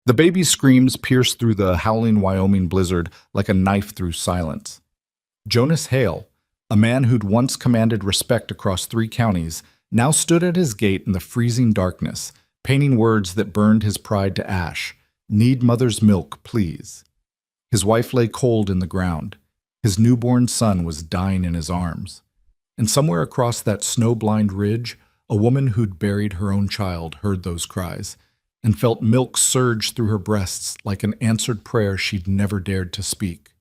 The baby's screams pierced through the howling Wyoming blizzard like a knife through silence. Jonas Hale, a man who'd once commanded respect across 3 counties, now stood at his gate in the freezing darkness, painting words that burned his pride to ash. "Need mother's milk, please." His wife lay cold in the ground. His newborn son was dying in his arms. And somewhere across that snow-blind ridge, a woman who'd buried her own child heard those cries and felt milk surge through her breasts like an answered prayer she'd never dared to speak.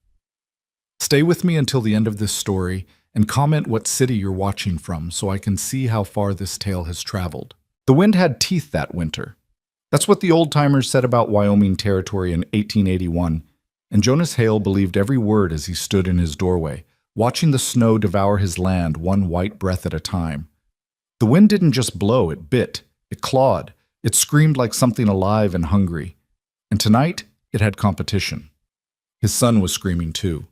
Stay with me until the end of this story and comment what city you're watching from so I can see how far this tale has traveled. The wind had teeth that winter. That's what the old-timers said about Wyoming Territory in 1881, and Jonas Hale believed every word as he stood in his doorway, watching the snow devour his land one white breath at a time. The wind didn't just blow, it bit, it clawed, it screamed like something alive and hungry. And tonight, it had competition. His son was screaming too.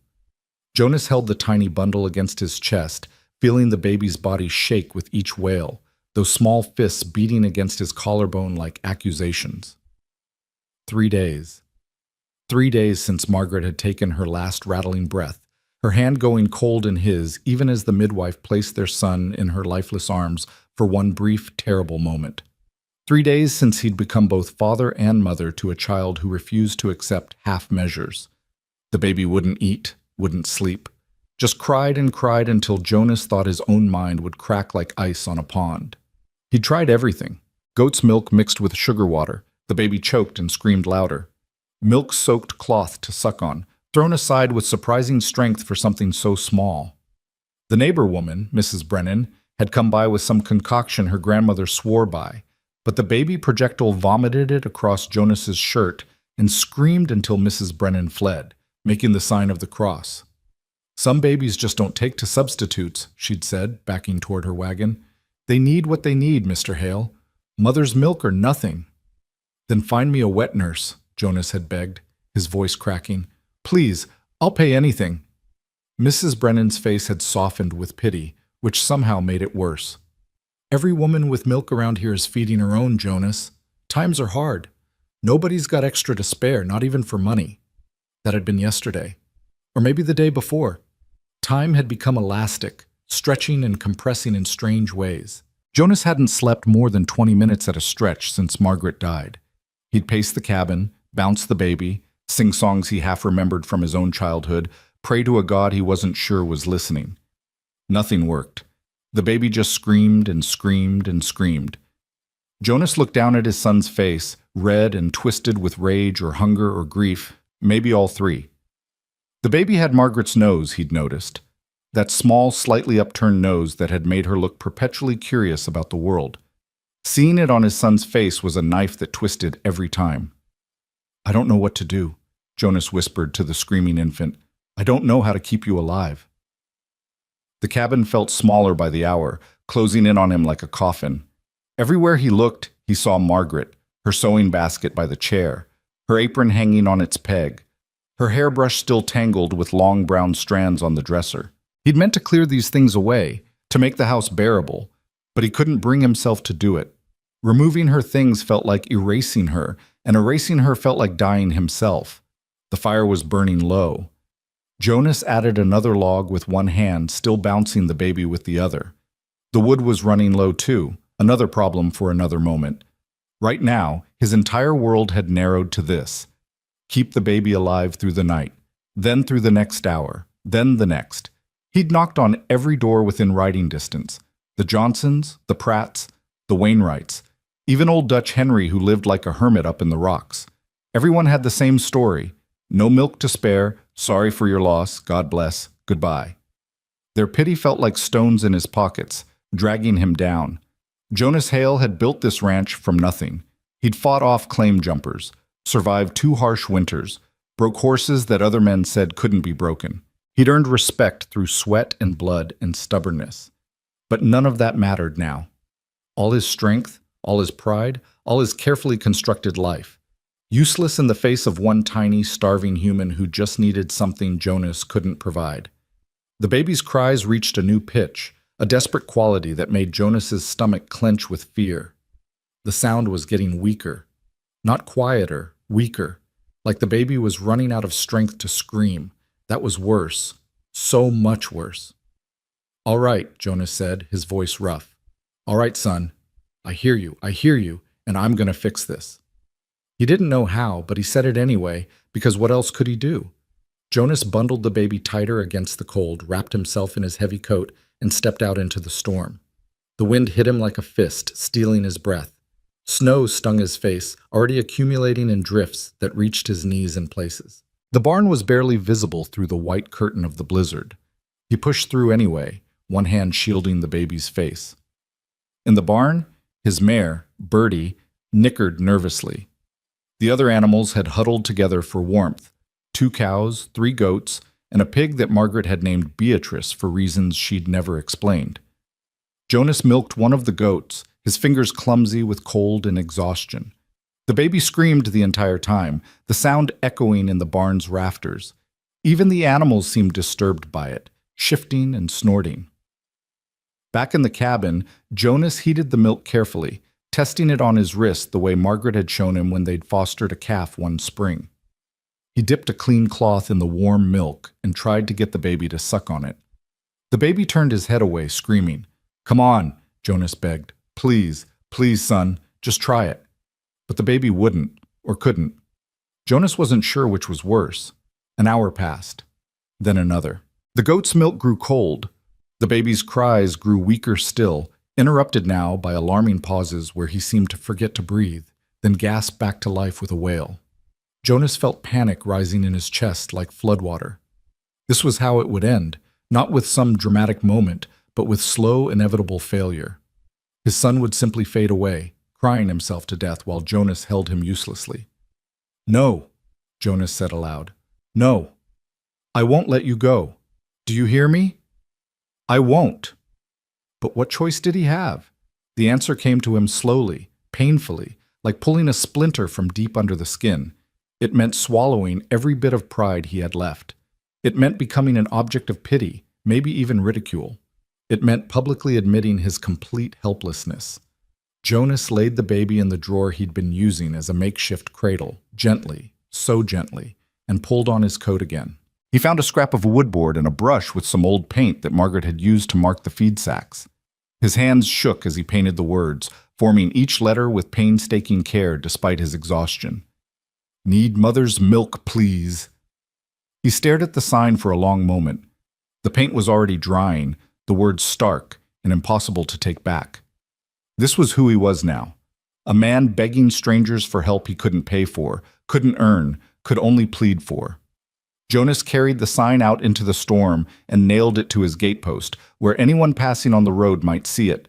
Jonas held the tiny bundle against his chest, feeling the baby's body shake with each wail, those small fists beating against his collarbone like accusations. 3 days. 3 days since Margaret had taken her last rattling breath, her hand going cold in his even as the midwife placed their son in her lifeless arms for one brief, terrible moment. 3 days since he'd become both father and mother to a child who refused to accept half measures. The baby wouldn't eat, wouldn't sleep, just cried and cried until Jonas thought his own mind would crack like ice on a pond. He'd tried everything. Goat's milk mixed with sugar water. The baby choked and screamed louder. Milk-soaked cloth to suck on, thrown aside with surprising strength for something so small. The neighbor woman, Mrs. Brennan, had come by with some concoction her grandmother swore by, but the baby projectile vomited it across Jonas's shirt and screamed until Mrs. Brennan fled, making the sign of the cross. "Some babies just don't take to substitutes," she'd said, backing toward her wagon. "They need what they need, Mr. Hale. Mother's milk or nothing." "Then find me a wet nurse," Jonas had begged, his voice cracking. "Please, I'll pay anything." Mrs. Brennan's face had softened with pity, which somehow made it worse. "Every woman with milk around here is feeding her own, Jonas. Times are hard. Nobody's got extra to spare, not even for money." That had been yesterday. Or maybe the day before. Time had become elastic, stretching and compressing in strange ways. Jonas hadn't slept more than 20 minutes at a stretch since Margaret died. He'd pace the cabin, bounce the baby, sing songs he half remembered from his own childhood, pray to a God he wasn't sure was listening. Nothing worked. The baby just screamed and screamed and screamed. Jonas looked down at his son's face, red and twisted with rage or hunger or grief, maybe all 3. The baby had Margaret's nose, he'd noticed. That small, slightly upturned nose that had made her look perpetually curious about the world. Seeing it on his son's face was a knife that twisted every time. "I don't know what to do," Jonas whispered to the screaming infant. "I don't know how to keep you alive." The cabin felt smaller by the hour, closing in on him like a coffin. Everywhere he looked, he saw Margaret, her sewing basket by the chair, her apron hanging on its peg, her hairbrush still tangled with long brown strands on the dresser. He'd meant to clear these things away, to make the house bearable, but he couldn't bring himself to do it. Removing her things felt like erasing her, and erasing her felt like dying himself. The fire was burning low. Jonas added another log with one hand, still bouncing the baby with the other. The wood was running low too, another problem for another moment. Right now, his entire world had narrowed to this: keep the baby alive through the night, then through the next hour, then the next. He'd knocked on every door within riding distance. The Johnsons, the Pratts, the Wainwrights, even old Dutch Henry who lived like a hermit up in the rocks. Everyone had the same story. No milk to spare, sorry for your loss, God bless, goodbye. Their pity felt like stones in his pockets, dragging him down. Jonas Hale had built this ranch from nothing. He'd fought off claim jumpers, survived 2 harsh winters, broke horses that other men said couldn't be broken. He'd earned respect through sweat and blood and stubbornness. But none of that mattered now. All his strength, all his pride, all his carefully constructed life. Useless in the face of one tiny, starving human who just needed something Jonas couldn't provide. The baby's cries reached a new pitch, a desperate quality that made Jonas's stomach clench with fear. The sound was getting weaker. Not quieter, weaker, like the baby was running out of strength to scream. That was worse. So much worse. "All right," Jonas said, his voice rough. "All right, son. I hear you, and I'm going to fix this." He didn't know how, but he said it anyway, because what else could he do? Jonas bundled the baby tighter against the cold, wrapped himself in his heavy coat, and stepped out into the storm. The wind hit him like a fist, stealing his breath. Snow stung his face, already accumulating in drifts that reached his knees in places. The barn was barely visible through the white curtain of the blizzard. He pushed through anyway, one hand shielding the baby's face. In the barn, his mare, Birdie, nickered nervously. The other animals had huddled together for warmth: 2 cows, 3 goats, and a pig that Margaret had named Beatrice for reasons she'd never explained. Jonas milked one of the goats, his fingers clumsy with cold and exhaustion. The baby screamed the entire time, the sound echoing in the barn's rafters. Even the animals seemed disturbed by it, shifting and snorting. Back in the cabin, Jonas heated the milk carefully, testing it on his wrist the way Margaret had shown him when they'd fostered a calf one spring. He dipped a clean cloth in the warm milk and tried to get the baby to suck on it. The baby turned his head away, screaming. "Come on," Jonas begged. "Please, please, son, just try it." But the baby wouldn't, or couldn't. Jonas wasn't sure which was worse. An hour passed, then another. The goat's milk grew cold. The baby's cries grew weaker still, interrupted now by alarming pauses where he seemed to forget to breathe, then gasp back to life with a wail. Jonas felt panic rising in his chest like floodwater. This was how it would end, not with some dramatic moment, but with slow, inevitable failure. His son would simply fade away, crying himself to death while Jonas held him uselessly. "No," Jonas said aloud. "No. I won't let you go. Do you hear me? I won't." But what choice did he have? The answer came to him slowly, painfully, like pulling a splinter from deep under the skin. It meant swallowing every bit of pride he had left. It meant becoming an object of pity, maybe even ridicule. It meant publicly admitting his complete helplessness. Jonas laid the baby in the drawer he'd been using as a makeshift cradle, gently, so gently, and pulled on his coat again. He found a scrap of woodboard and a brush with some old paint that Margaret had used to mark the feed sacks. His hands shook as he painted the words, forming each letter with painstaking care despite his exhaustion. "Need mother's milk, please." He stared at the sign for a long moment. The paint was already drying, the words stark and impossible to take back. This was who he was now. A man begging strangers for help he couldn't pay for, couldn't earn, could only plead for. Jonas carried the sign out into the storm and nailed it to his gatepost, where anyone passing on the road might see it.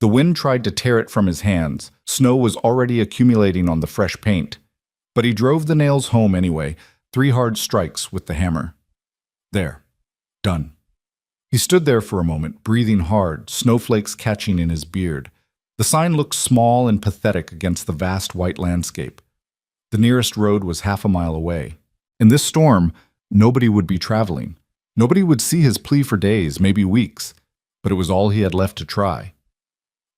The wind tried to tear it from his hands. Snow was already accumulating on the fresh paint. But he drove the nails home anyway, 3 hard strikes with the hammer. There. Done. He stood there for a moment, breathing hard, snowflakes catching in his beard. The sign looked small and pathetic against the vast white landscape. The nearest road was half a mile away. In this storm, nobody would be traveling. Nobody would see his plea for days, maybe weeks, but it was all he had left to try.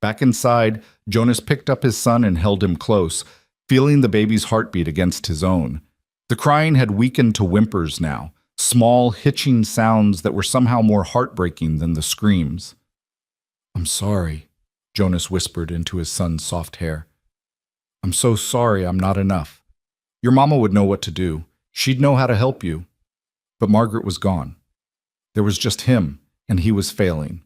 Back inside, Jonas picked up his son and held him close, feeling the baby's heartbeat against his own. The crying had weakened to whimpers now, small, hitching sounds that were somehow more heartbreaking than the screams. "I'm sorry," Jonas whispered into his son's soft hair. "I'm so sorry I'm not enough. Your mama would know what to do. She'd know how to help you." But Margaret was gone. There was just him, and he was failing.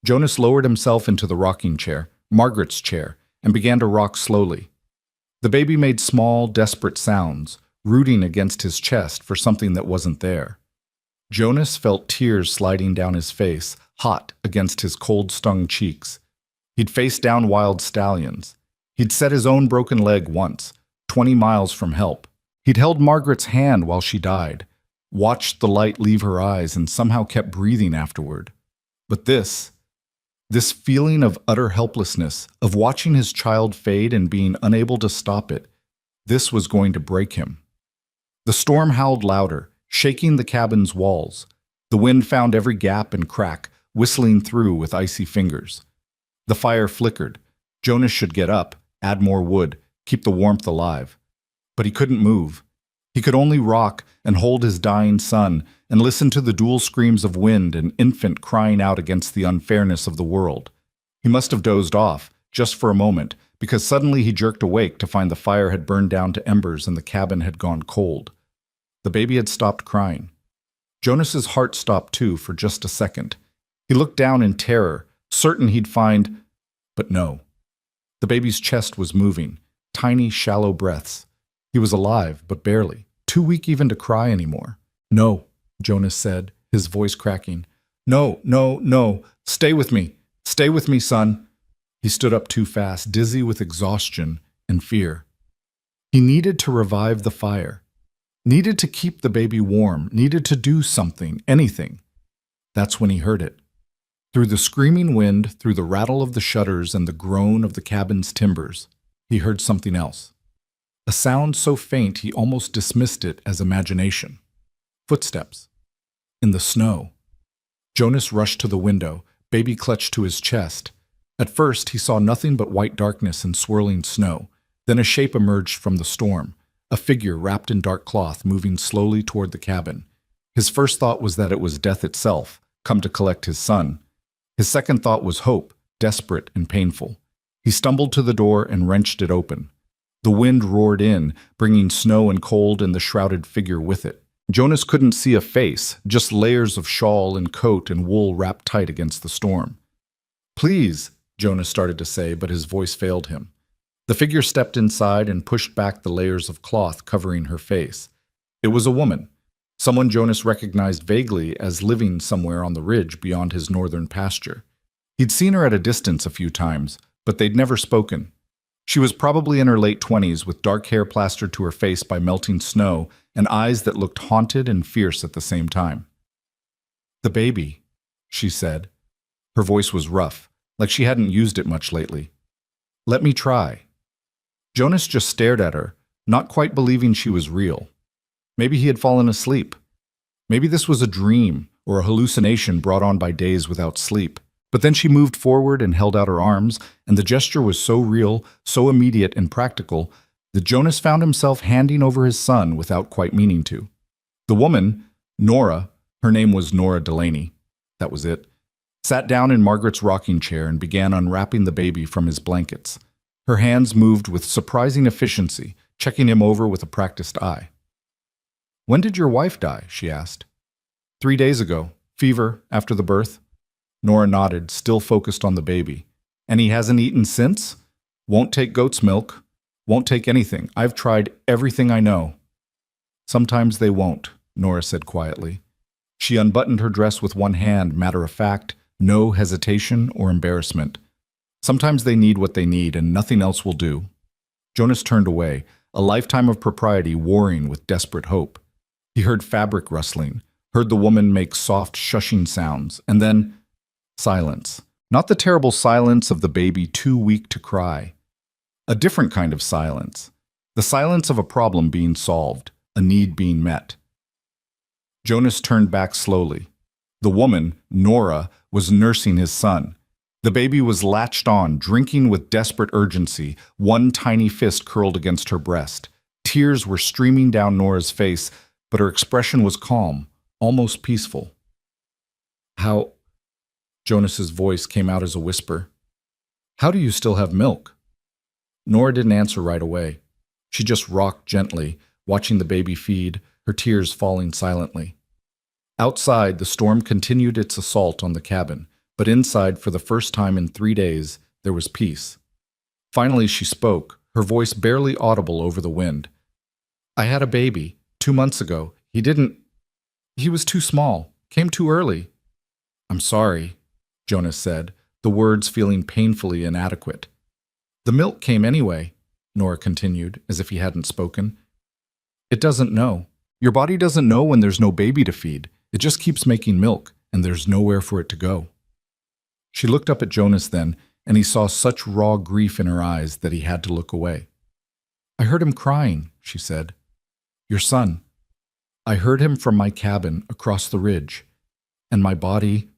Jonas lowered himself into the rocking chair, Margaret's chair, and began to rock slowly. The baby made small, desperate sounds, rooting against his chest for something that wasn't there. Jonas felt tears sliding down his face, hot against his cold-stung cheeks. He'd faced down wild stallions. He'd set his own broken leg once, 20 miles from help. He'd held Margaret's hand while she died, watched the light leave her eyes, and somehow kept breathing afterward. But this feeling of utter helplessness, of watching his child fade and being unable to stop it, this was going to break him. The storm howled louder, shaking the cabin's walls. The wind found every gap and crack, whistling through with icy fingers. The fire flickered. Jonas should get up, add more wood, keep the warmth alive. But he couldn't move. He could only rock and hold his dying son and listen to the dual screams of wind and infant crying out against the unfairness of the world. He must have dozed off, just for a moment, because suddenly he jerked awake to find the fire had burned down to embers and the cabin had gone cold. The baby had stopped crying. Jonas's heart stopped too for just a second. He looked down in terror, certain he'd find... But no. The baby's chest was moving, tiny, shallow breaths. He was alive, but barely, too weak even to cry anymore. "No," Jonas said, his voice cracking. "No, no, no. Stay with me. Stay with me, son." He stood up too fast, dizzy with exhaustion and fear. He needed to revive the fire, needed to keep the baby warm, needed to do something, anything. That's when he heard it. Through the screaming wind, through the rattle of the shutters and the groan of the cabin's timbers, he heard something else. A sound so faint he almost dismissed it as imagination. Footsteps. In the snow. Jonas rushed to the window, baby clutched to his chest. At first, he saw nothing but white darkness and swirling snow. Then a shape emerged from the storm, a figure wrapped in dark cloth moving slowly toward the cabin. His first thought was that it was death itself, come to collect his son. His second thought was hope, desperate and painful. He stumbled to the door and wrenched it open. The wind roared in, bringing snow and cold and the shrouded figure with it. Jonas couldn't see a face, just layers of shawl and coat and wool wrapped tight against the storm. "Please," Jonas started to say, but his voice failed him. The figure stepped inside and pushed back the layers of cloth covering her face. It was a woman, someone Jonas recognized vaguely as living somewhere on the ridge beyond his northern pasture. He'd seen her at a distance a few times, but they'd never spoken. She was probably in her late 20s with dark hair plastered to her face by melting snow and eyes that looked haunted and fierce at the same time. "The baby," she said. Her voice was rough, like she hadn't used it much lately. "Let me try." Jonas just stared at her, not quite believing she was real. Maybe he had fallen asleep. Maybe this was a dream or a hallucination brought on by days without sleep. But then she moved forward and held out her arms, and the gesture was so real, so immediate and practical, that Jonas found himself handing over his son without quite meaning to. The woman, Nora, her name was Nora Delaney, that was it, sat down in Margaret's rocking chair and began unwrapping the baby from his blankets. Her hands moved with surprising efficiency, checking him over with a practiced eye. "When did your wife die?" she asked. 3 days ago. Fever, after the birth." Nora nodded, still focused on the baby. "And he hasn't eaten since? Won't take goat's milk. Won't take anything. I've tried everything I know." "Sometimes they won't," Nora said quietly. She unbuttoned her dress with one hand, matter of fact, no hesitation or embarrassment. "Sometimes they need what they need, and nothing else will do." Jonas turned away, a lifetime of propriety warring with desperate hope. He heard fabric rustling, heard the woman make soft, shushing sounds, and then silence. Not the terrible silence of the baby too weak to cry. A different kind of silence. The silence of a problem being solved, a need being met. Jonas turned back slowly. The woman, Nora, was nursing his son. The baby was latched on, drinking with desperate urgency, one tiny fist curled against her breast. Tears were streaming down Nora's face, but her expression was calm, almost peaceful. "How..." Jonas's voice came out as a whisper. "How do you still have milk?" Nora didn't answer right away. She just rocked gently, watching the baby feed, her tears falling silently. Outside, the storm continued its assault on the cabin, but inside, for the first time in 3 days, there was peace. Finally, she spoke, her voice barely audible over the wind. "I had a baby, 2 months ago. He was too small, came too early." "I'm sorry," Jonas said, the words feeling painfully inadequate. "The milk came anyway," Nora continued, as if he hadn't spoken. "It doesn't know. Your body doesn't know when there's no baby to feed. It just keeps making milk, and there's nowhere for it to go." She looked up at Jonas then, and he saw such raw grief in her eyes that he had to look away. "I heard him crying," she said. "Your son. I heard him from my cabin across the ridge, and my body..."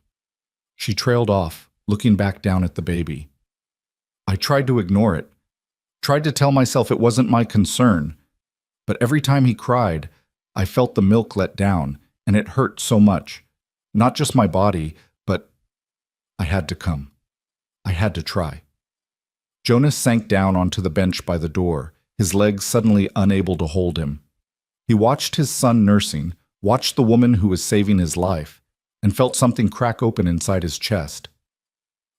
She trailed off, looking back down at the baby. "I tried to ignore it, tried to tell myself it wasn't my concern, but every time he cried, I felt the milk let down, and it hurt so much. Not just my body, but I had to come. I had to try. Jonas sank down onto the bench by the door, his legs suddenly unable to hold him. He watched his son nursing, watched the woman who was saving his life, and felt something crack open inside his chest.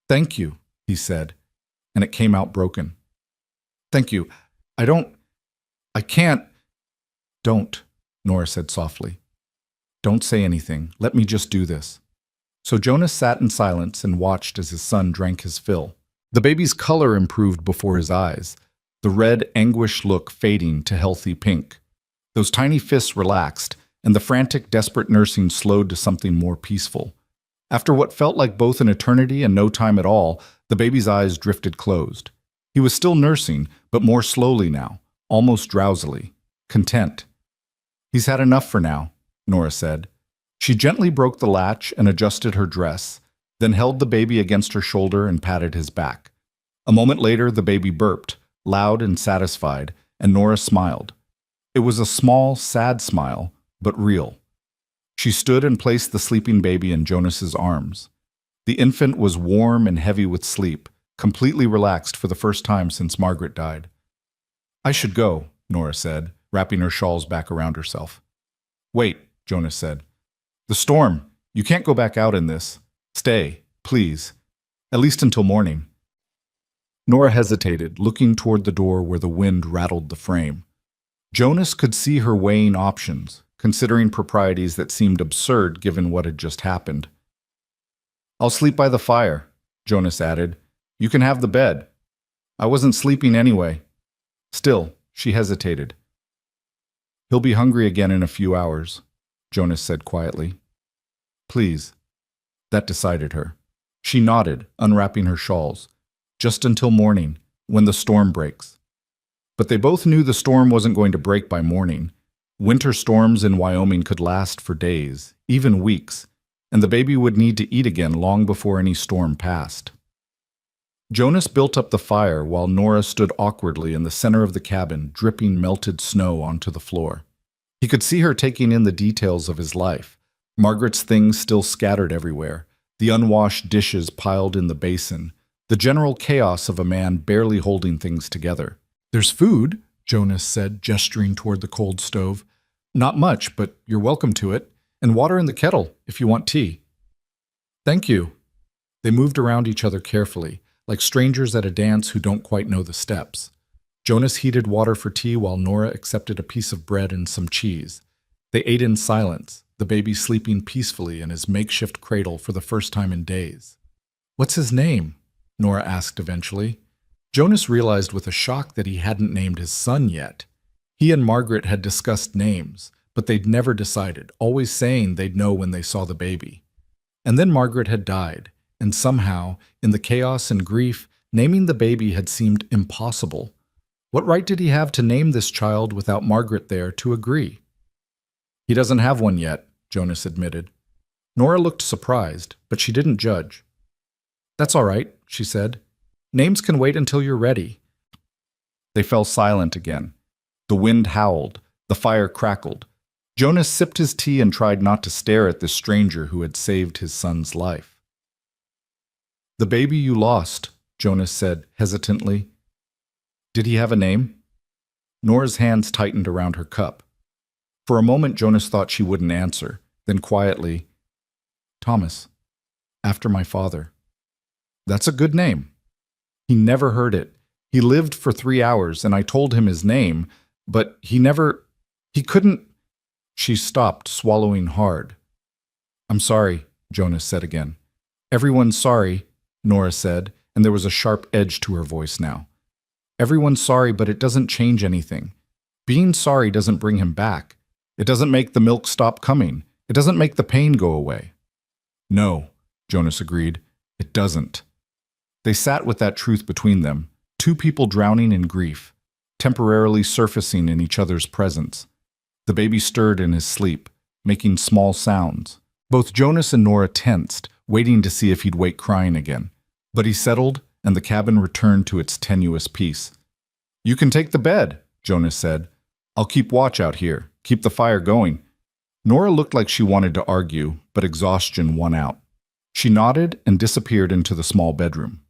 "Thank you," he said, and it came out broken. "Thank you. I can't." "Don't," Nora said softly. "Don't say anything. Let me just do this." So Jonas sat in silence and watched as his son drank his fill. The baby's color improved before his eyes, the red, anguished look fading to healthy pink. Those tiny fists relaxed, and the frantic, desperate nursing slowed to something more peaceful. After what felt like both an eternity and no time at all, the baby's eyes drifted closed. He was still nursing, but more slowly now, almost drowsily, content. "He's had enough for now," Nora said. She gently broke the latch and adjusted her dress, then held the baby against her shoulder and patted his back. A moment later, the baby burped, loud and satisfied, and Nora smiled. It was a small, sad smile, but real. She stood and placed the sleeping baby in Jonas's arms. The infant was warm and heavy with sleep, completely relaxed for the first time since Margaret died. "I should go," Nora said, wrapping her shawls back around herself. "Wait," Jonas said. "The storm. You can't go back out in this. Stay, please. At least until morning." Nora hesitated, looking toward the door where the wind rattled the frame. Jonas could see her weighing options, considering proprieties that seemed absurd given what had just happened. "I'll sleep by the fire," Jonas added. "You can have the bed. I wasn't sleeping anyway." Still, she hesitated. "He'll be hungry again in a few hours," Jonas said quietly. "Please." That decided her. She nodded, unwrapping her shawls. "Just until morning, when the storm breaks." But they both knew the storm wasn't going to break by morning. Winter storms in Wyoming could last for days, even weeks, and the baby would need to eat again long before any storm passed. Jonas built up the fire while Nora stood awkwardly in the center of the cabin, dripping melted snow onto the floor. He could see her taking in the details of his life. Margaret's things still scattered everywhere, the unwashed dishes piled in the basin, the general chaos of a man barely holding things together. "There's food," Jonas said, gesturing toward the cold stove. "Not much, but you're welcome to it. And water in the kettle, if you want tea." "Thank you." They moved around each other carefully, like strangers at a dance who don't quite know the steps. Jonas heated water for tea while Nora accepted a piece of bread and some cheese. They ate in silence, the baby sleeping peacefully in his makeshift cradle for the first time in days. "What's his name?" Nora asked eventually. Jonas realized with a shock that he hadn't named his son yet. He and Margaret had discussed names, but they'd never decided, always saying they'd know when they saw the baby. And then Margaret had died, and somehow, in the chaos and grief, naming the baby had seemed impossible. What right did he have to name this child without Margaret there to agree? "He doesn't have one yet," Jonas admitted. Nora looked surprised, but she didn't judge. "That's all right," she said. "Names can wait until you're ready." They fell silent again. The wind howled. The fire crackled. Jonas sipped his tea and tried not to stare at this stranger who had saved his son's life. "The baby you lost," Jonas said hesitantly. "Did he have a name?" Nora's hands tightened around her cup. For a moment Jonas thought she wouldn't answer, then quietly, "Thomas, after my father." "That's a good name." He never heard it. He lived for 3 hours, and I told him his name, but he couldn't. She stopped, swallowing hard. "I'm sorry," Jonas said again. "Everyone's sorry," Nora said, and there was a sharp edge to her voice now. "Everyone's sorry, but it doesn't change anything. Being sorry doesn't bring him back. It doesn't make the milk stop coming. It doesn't make the pain go away." "No," Jonas agreed. "It doesn't." They sat with that truth between them, two people drowning in grief, temporarily surfacing in each other's presence. The baby stirred in his sleep, making small sounds. Both Jonas and Nora tensed, waiting to see if he'd wake crying again. But he settled, and the cabin returned to its tenuous peace. "You can take the bed," Jonas said. I'll keep watch out here. Keep the fire going. Nora looked like she wanted to argue, but exhaustion won out. She nodded and disappeared into the small bedroom.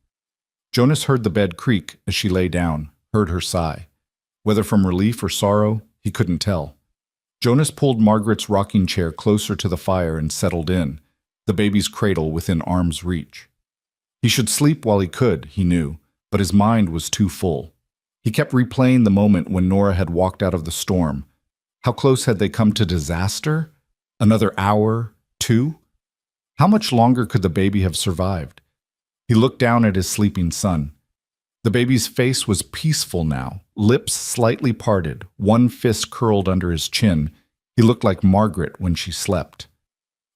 Jonas heard the bed creak as she lay down, heard her sigh. Whether from relief or sorrow, he couldn't tell. Jonas pulled Margaret's rocking chair closer to the fire and settled in, the baby's cradle within arm's reach. He should sleep while he could, he knew, but his mind was too full. He kept replaying the moment when Nora had walked out of the storm. How close had they come to disaster? Another hour? 2? How much longer could the baby have survived? He looked down at his sleeping son. The baby's face was peaceful now, lips slightly parted, one fist curled under his chin. He looked like Margaret when she slept.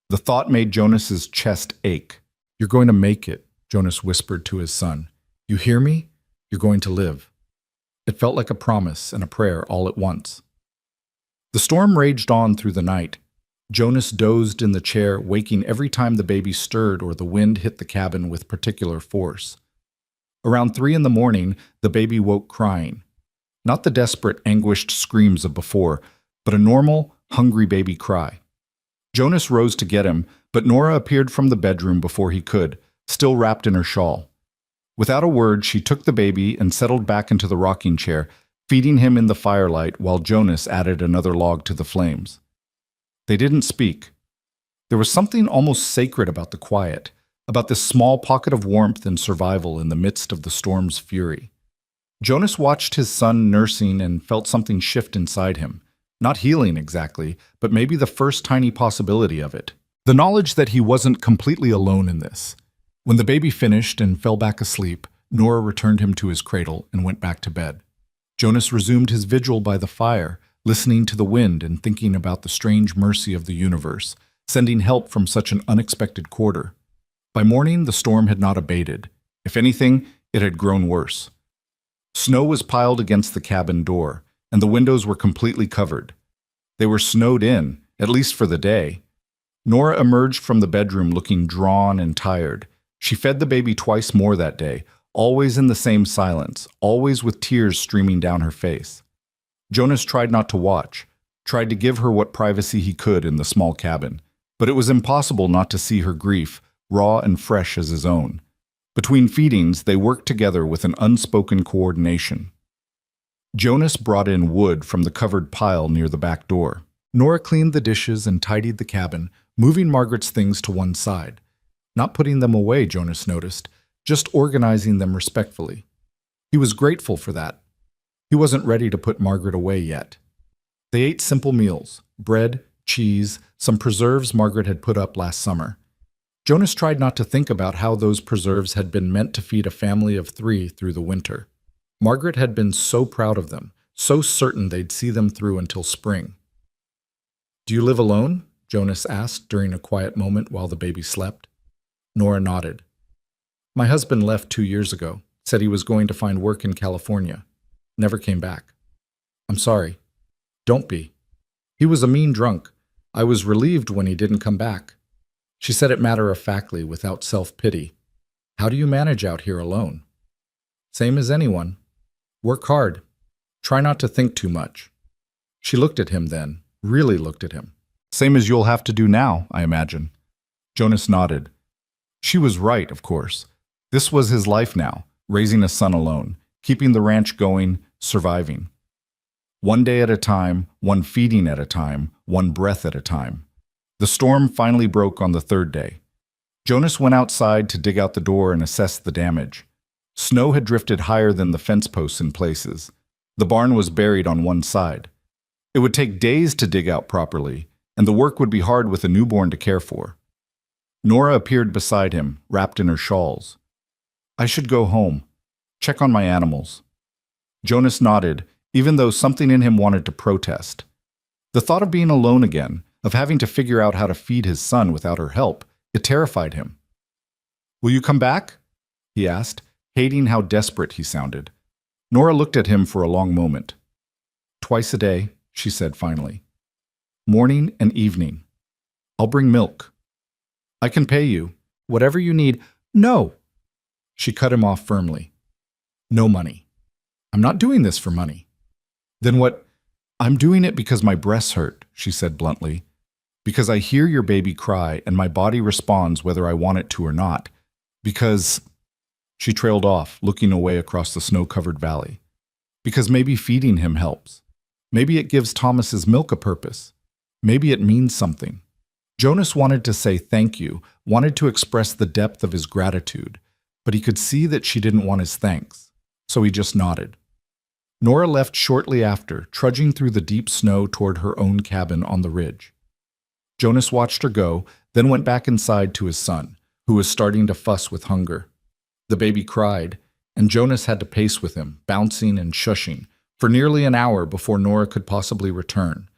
The thought made Jonas's chest ache. "You're going to make it," Jonas whispered to his son. "You hear me? You're going to live." It felt like a promise and a prayer all at once. The storm raged on through the night. Jonas dozed in the chair, waking every time the baby stirred or the wind hit the cabin with particular force. Around 3 in the morning, the baby woke crying. Not the desperate, anguished screams of before, but a normal, hungry baby cry. Jonas rose to get him, but Nora appeared from the bedroom before he could, still wrapped in her shawl. Without a word, she took the baby and settled back into the rocking chair, feeding him in the firelight while Jonas added another log to the flames. They didn't speak. There was something almost sacred about the quiet, about this small pocket of warmth and survival in the midst of the storm's fury. Jonas watched his son nursing and felt something shift inside him. Not healing exactly, but maybe the first tiny possibility of it. The knowledge that he wasn't completely alone in this. When the baby finished and fell back asleep, Nora returned him to his cradle and went back to bed. Jonas resumed his vigil by the fire, listening to the wind and thinking about the strange mercy of the universe, sending help from such an unexpected quarter. By morning, the storm had not abated. If anything, it had grown worse. Snow was piled against the cabin door, and the windows were completely covered. They were snowed in, at least for the day. Nora emerged from the bedroom looking drawn and tired. She fed the baby twice more that day, always in the same silence, always with tears streaming down her face. Jonas tried not to watch, tried to give her what privacy he could in the small cabin, but it was impossible not to see her grief, raw and fresh as his own. Between feedings, they worked together with an unspoken coordination. Jonas brought in wood from the covered pile near the back door. Nora cleaned the dishes and tidied the cabin, moving Margaret's things to one side. Not putting them away, Jonas noticed, just organizing them respectfully. He was grateful for that. He wasn't ready to put Margaret away yet. They ate simple meals, bread, cheese, some preserves Margaret had put up last summer. Jonas tried not to think about how those preserves had been meant to feed a family of 3 through the winter. Margaret had been so proud of them, so certain they'd see them through until spring. "Do you live alone?" Jonas asked during a quiet moment while the baby slept. Nora nodded. "My husband left 2 years ago, said he was going to find work in California. Never came back." "I'm sorry." "Don't be. He was a mean drunk. I was relieved when he didn't come back." She said it matter-of-factly, without self-pity. "How do you manage out here alone?" "Same as anyone. Work hard. Try not to think too much." She looked at him then, really looked at him. "Same as you'll have to do now, I imagine." Jonas nodded. She was right, of course. This was his life now, raising a son alone, keeping the ranch going, surviving. One day at a time, one feeding at a time, one breath at a time. The storm finally broke on the 3rd day. Jonas went outside to dig out the door and assess the damage. Snow had drifted higher than the fence posts in places. The barn was buried on one side. It would take days to dig out properly, and the work would be hard with a newborn to care for. Nora appeared beside him, wrapped in her shawls. "I should go home. Check on my animals." Jonas nodded, even though something in him wanted to protest. The thought of being alone again, of having to figure out how to feed his son without her help, it terrified him. "Will you come back?" he asked, hating how desperate he sounded. Nora looked at him for a long moment. "Twice a day," she said finally. "Morning and evening. I'll bring milk." "I can pay you. Whatever you need." "No!" She cut him off firmly. "No money. I'm not doing this for money." "Then what?" I'm doing it because my breasts hurt, she said bluntly. Because I hear your baby cry and my body responds whether I want it to or not. Because... She trailed off, looking away across the snow-covered valley. Because maybe feeding him helps. Maybe it gives Thomas's milk a purpose. Maybe it means something. Jonas wanted to say thank you, wanted to express the depth of his gratitude, but he could see that she didn't want his thanks, so he just nodded. Nora left shortly after, trudging through the deep snow toward her own cabin on the ridge. Jonas watched her go, then went back inside to his son, who was starting to fuss with hunger. The baby cried, and Jonas had to pace with him, bouncing and shushing, for nearly an hour before Nora could possibly return.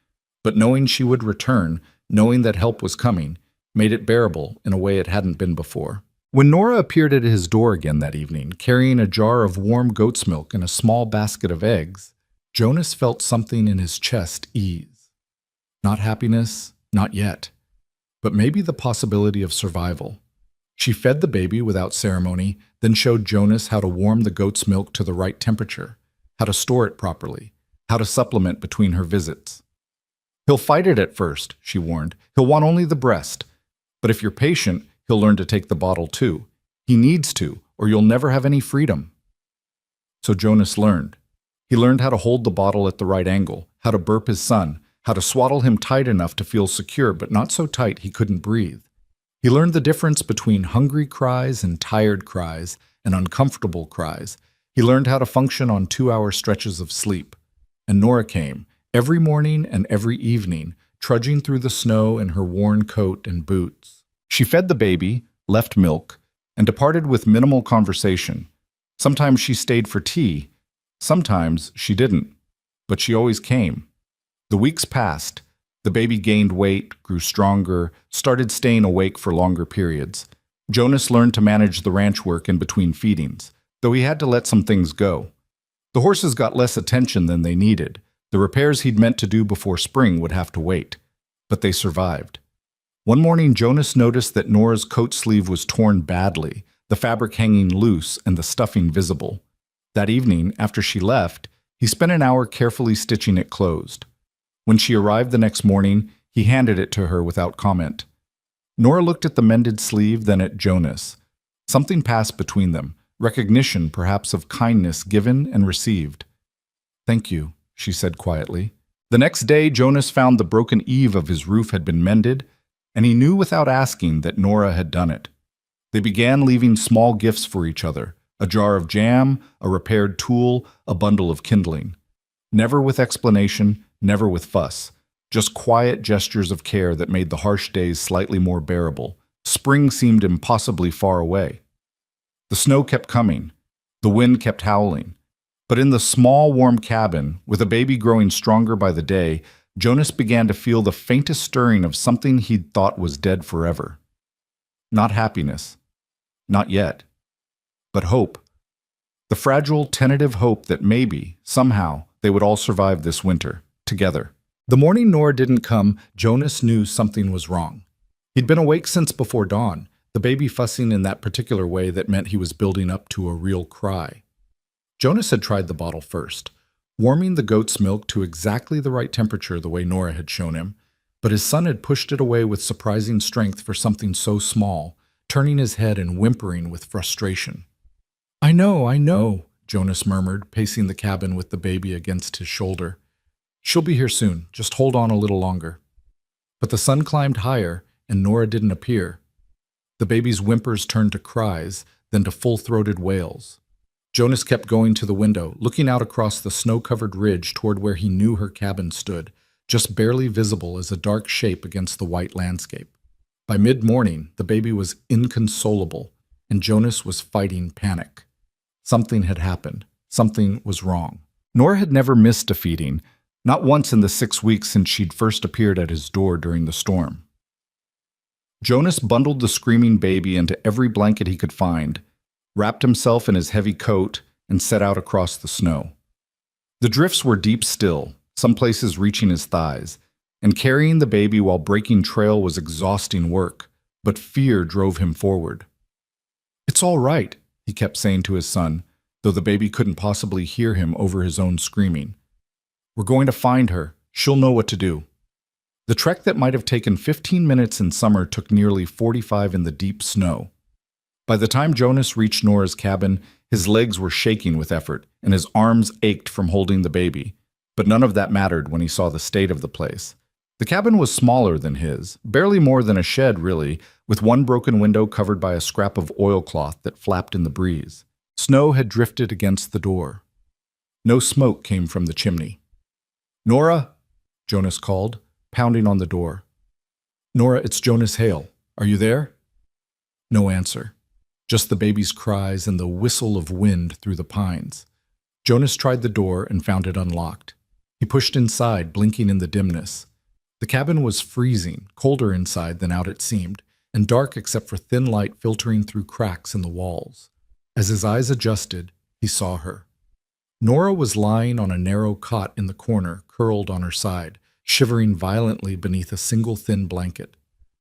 But knowing she would return, knowing that help was coming, made it bearable in a way it hadn't been before. When Nora appeared at his door again that evening, carrying a jar of warm goat's milk and a small basket of eggs, Jonas felt something in his chest ease. Not happiness, not yet, but maybe the possibility of survival. She fed the baby without ceremony, then showed Jonas how to warm the goat's milk to the right temperature, how to store it properly, how to supplement between her visits. He'll fight it at first, she warned. He'll want only the breast. But if you're patient, he'll learn to take the bottle too. He needs to, or you'll never have any freedom. So Jonas learned. He learned how to hold the bottle at the right angle, how to burp his son, how to swaddle him tight enough to feel secure but not so tight he couldn't breathe. He learned the difference between hungry cries and tired cries and uncomfortable cries. He learned how to function on 2-hour stretches of sleep. And Nora came, every morning and every evening, trudging through the snow in her worn coat and boots. She fed the baby, left milk, and departed with minimal conversation. Sometimes she stayed for tea. Sometimes she didn't. But she always came. The weeks passed. The baby gained weight, grew stronger, started staying awake for longer periods. Jonas learned to manage the ranch work in between feedings, though he had to let some things go. The horses got less attention than they needed. The repairs he'd meant to do before spring would have to wait. But they survived. One morning, Jonas noticed that Nora's coat sleeve was torn badly, the fabric hanging loose and the stuffing visible. That evening, after she left, he spent an hour carefully stitching it closed. When she arrived the next morning, he handed it to her without comment. Nora looked at the mended sleeve, then at Jonas. Something passed between them, recognition perhaps of kindness given and received. "Thank you," she said quietly. The next day, Jonas found the broken eave of his roof had been mended, and he knew without asking that Nora had done it. They began leaving small gifts for each other, a jar of jam, a repaired tool, a bundle of kindling. Never with explanation, never with fuss, just quiet gestures of care that made the harsh days slightly more bearable. Spring seemed impossibly far away. The snow kept coming. The wind kept howling. But in the small, warm cabin, with a baby growing stronger by the day, Jonas began to feel the faintest stirring of something he'd thought was dead forever. Not happiness. Not yet. But hope. The fragile, tentative hope that maybe, somehow, they would all survive this winter, together. The morning Nora didn't come, Jonas knew something was wrong. He'd been awake since before dawn, the baby fussing in that particular way that meant he was building up to a real cry. Jonas had tried the bottle first, warming the goat's milk to exactly the right temperature the way Nora had shown him, but his son had pushed it away with surprising strength for something so small, turning his head and whimpering with frustration. I know, Jonas murmured, pacing the cabin with the baby against his shoulder. "She'll be here soon, just hold on a little longer." But the sun climbed higher, and Nora didn't appear. The baby's whimpers turned to cries, then to full-throated wails. Jonas kept going to the window, looking out across the snow-covered ridge toward where he knew her cabin stood, just barely visible as a dark shape against the white landscape. By mid-morning, the baby was inconsolable, and Jonas was fighting panic. Something had happened. Something was wrong. Nora had never missed a feeding, not once in the 6 weeks since she'd first appeared at his door during the storm. Jonas bundled the screaming baby into every blanket he could find, wrapped himself in his heavy coat, and set out across the snow. The drifts were deep still, some places reaching his thighs, and carrying the baby while breaking trail was exhausting work, but fear drove him forward. "It's all right," he kept saying to his son, though the baby couldn't possibly hear him over his own screaming. We're going to find her. She'll know what to do. The trek that might have taken 15 minutes in summer took nearly 45 in the deep snow. By the time Jonas reached Nora's cabin, his legs were shaking with effort, and his arms ached from holding the baby. But none of that mattered when he saw the state of the place. The cabin was smaller than his, barely more than a shed really, with one broken window covered by a scrap of oilcloth that flapped in the breeze. Snow had drifted against the door. No smoke came from the chimney. "Nora," Jonas called, pounding on the door. "Nora, it's Jonas Hale. Are you there?" No answer. Just the baby's cries and the whistle of wind through the pines. Jonas tried the door and found it unlocked. He pushed inside, blinking in the dimness. The cabin was freezing, colder inside than out it seemed, and dark except for thin light filtering through cracks in the walls. As his eyes adjusted, he saw her. Nora was lying on a narrow cot in the corner, curled on her side, shivering violently beneath a single thin blanket.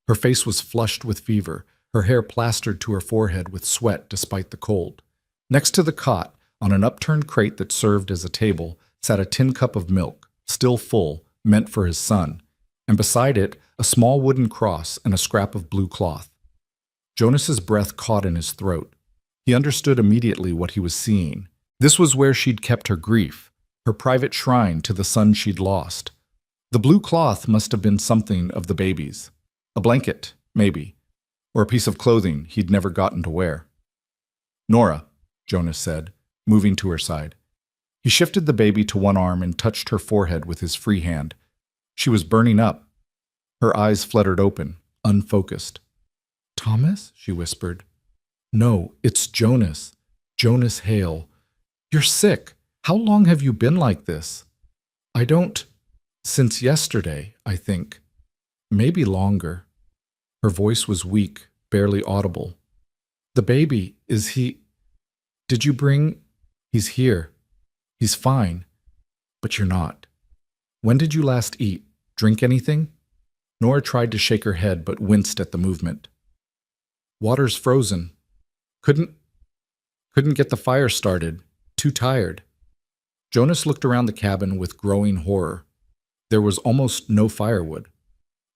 Her face was flushed with fever, her hair plastered to her forehead with sweat despite the cold. Next to the cot, on an upturned crate that served as a table, sat a tin cup of milk, still full, meant for his son, and beside it, a small wooden cross and a scrap of blue cloth. Jonas's breath caught in his throat. He understood immediately what he was seeing. This was where she'd kept her grief, her private shrine to the son she'd lost. The blue cloth must have been something of the baby's. A blanket, maybe, or a piece of clothing he'd never gotten to wear. "Nora," Jonas said, moving to her side. He shifted the baby to one arm and touched her forehead with his free hand. She was burning up. Her eyes fluttered open, unfocused. "Thomas?" she whispered. "No, it's Jonas. Jonas Hale. You're sick. How long have you been like this?" "I don't... Since yesterday, I think. Maybe longer." Her voice was weak, barely audible. "The baby, is he... Did you bring... He's here. He's fine. But you're not. When did you last eat? Drink anything?" Nora tried to shake her head but winced at the movement. "Water's frozen. Couldn't get the fire started. Too tired." Jonas looked around the cabin with growing horror. There was almost no firewood.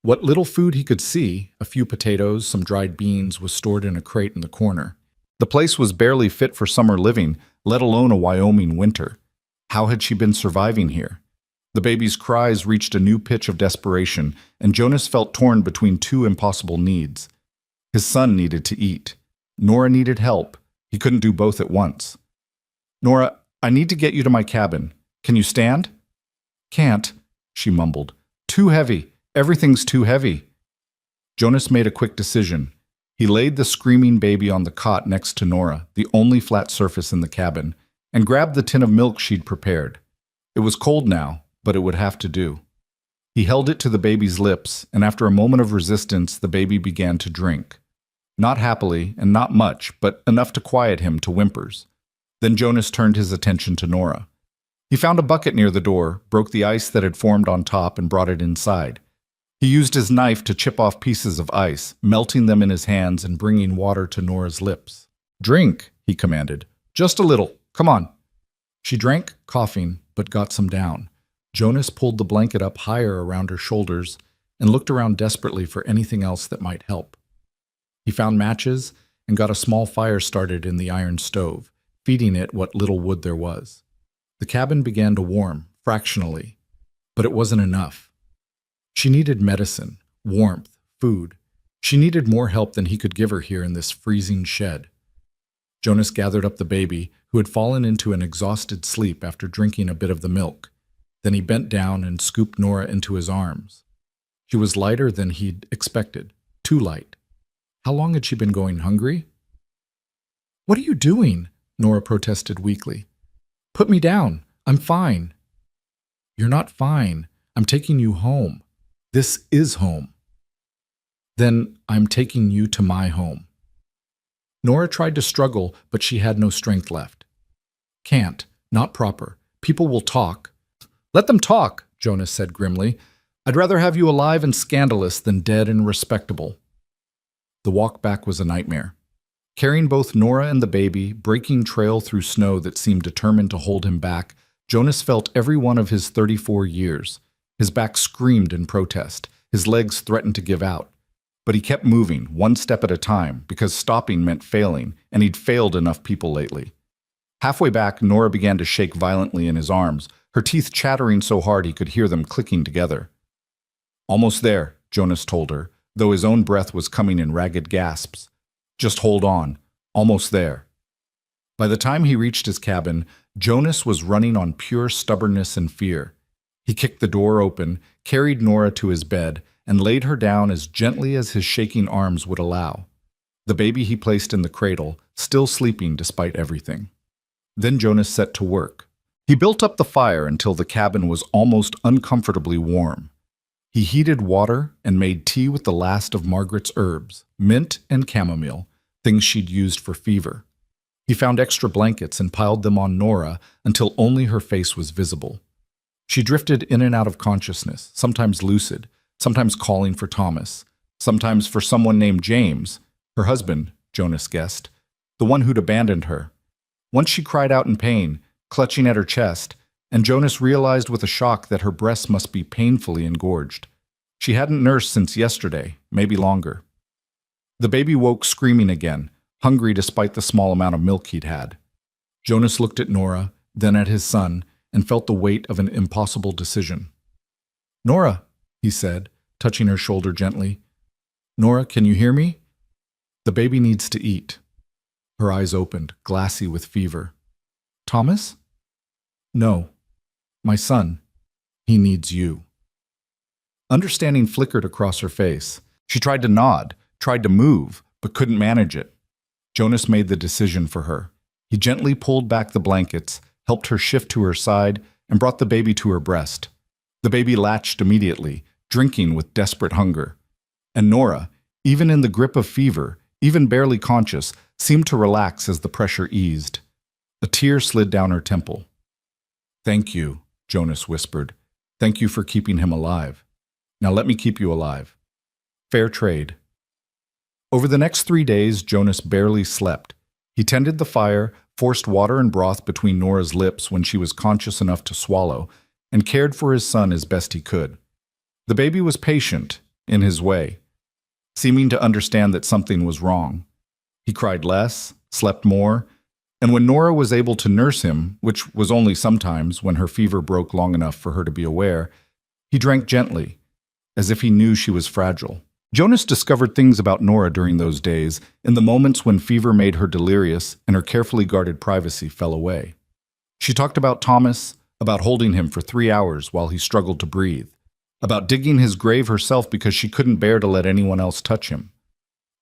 What little food he could see, a few potatoes, some dried beans, was stored in a crate in the corner. The place was barely fit for summer living, let alone a Wyoming winter. How had she been surviving here? The baby's cries reached a new pitch of desperation, and Jonas felt torn between two impossible needs. His son needed to eat. Nora needed help. He couldn't do both at once. "Nora, I need to get you to my cabin. Can you stand?" "Can't," she mumbled. "Too heavy. Everything's too heavy." Jonas made a quick decision. He laid the screaming baby on the cot next to Nora, the only flat surface in the cabin, and grabbed the tin of milk she'd prepared. It was cold now, but it would have to do. He held it to the baby's lips, and after a moment of resistance, the baby began to drink. Not happily, and not much, but enough to quiet him to whimpers. Then Jonas turned his attention to Nora. He found a bucket near the door, broke the ice that had formed on top, and brought it inside. He used his knife to chip off pieces of ice, melting them in his hands and bringing water to Nora's lips. "Drink," he commanded. "Just a little. Come on." She drank, coughing, but got some down. Jonas pulled the blanket up higher around her shoulders and looked around desperately for anything else that might help. He found matches and got a small fire started in the iron stove, feeding it what little wood there was. The cabin began to warm, fractionally, but it wasn't enough. She needed medicine, warmth, food. She needed more help than he could give her here in this freezing shed. Jonas gathered up the baby, who had fallen into an exhausted sleep after drinking a bit of the milk. Then he bent down and scooped Nora into his arms. She was lighter than he'd expected, too light. How long had she been going hungry? "What are you doing?" Nora protested weakly. "Put me down. I'm fine." "You're not fine. I'm taking you home. This is home." "Then I'm taking you to my home." Nora tried to struggle, but she had no strength left. "Can't. Not proper. People will talk." "Let them talk," Jonas said grimly. "I'd rather have you alive and scandalous than dead and respectable." The walk back was a nightmare. Carrying both Nora and the baby, breaking trail through snow that seemed determined to hold him back, Jonas felt every one of his 34 years. His back screamed in protest. His legs threatened to give out. But he kept moving, one step at a time, because stopping meant failing, and he'd failed enough people lately. Halfway back, Nora began to shake violently in his arms, her teeth chattering so hard he could hear them clicking together. "Almost there," Jonas told her, though his own breath was coming in ragged gasps. "Just hold on. Almost there." By the time he reached his cabin, Jonas was running on pure stubbornness and fear. He kicked the door open, carried Nora to his bed, and laid her down as gently as his shaking arms would allow. The baby he placed in the cradle, still sleeping despite everything. Then Jonas set to work. He built up the fire until the cabin was almost uncomfortably warm. He heated water and made tea with the last of Margaret's herbs, mint and chamomile, things she'd used for fever. He found extra blankets and piled them on Nora until only her face was visible. She drifted in and out of consciousness, sometimes lucid, sometimes calling for Thomas, sometimes for someone named James, her husband, Jonas guessed, the one who'd abandoned her. Once she cried out in pain, clutching at her chest, and Jonas realized with a shock that her breasts must be painfully engorged. She hadn't nursed since yesterday, maybe longer. The baby woke screaming again, hungry despite the small amount of milk he'd had. Jonas looked at Nora, then at his son, and felt the weight of an impossible decision. "Nora," he said, touching her shoulder gently. "Nora, can you hear me? The baby needs to eat." Her eyes opened, glassy with fever. "Thomas?" "No. My son. He needs you." Understanding flickered across her face. She tried to nod, tried to move, but couldn't manage it. Jonas made the decision for her. He gently pulled back the blankets, helped her shift to her side, and brought the baby to her breast. The baby latched immediately, drinking with desperate hunger. And Nora, even in the grip of fever, even barely conscious, seemed to relax as the pressure eased. A tear slid down her temple. "Thank you," Jonas whispered. "Thank you for keeping him alive. Now let me keep you alive. Fair trade." Over the next 3 days, Jonas barely slept. He tended the fire, forced water and broth between Nora's lips when she was conscious enough to swallow, and cared for his son as best he could. The baby was patient, in his way, seeming to understand that something was wrong. He cried less, slept more, and when Nora was able to nurse him, which was only sometimes when her fever broke long enough for her to be aware, he drank gently, as if he knew she was fragile. Jonas discovered things about Nora during those days, in the moments when fever made her delirious and her carefully guarded privacy fell away. She talked about Thomas, about holding him for 3 hours while he struggled to breathe, about digging his grave herself because she couldn't bear to let anyone else touch him.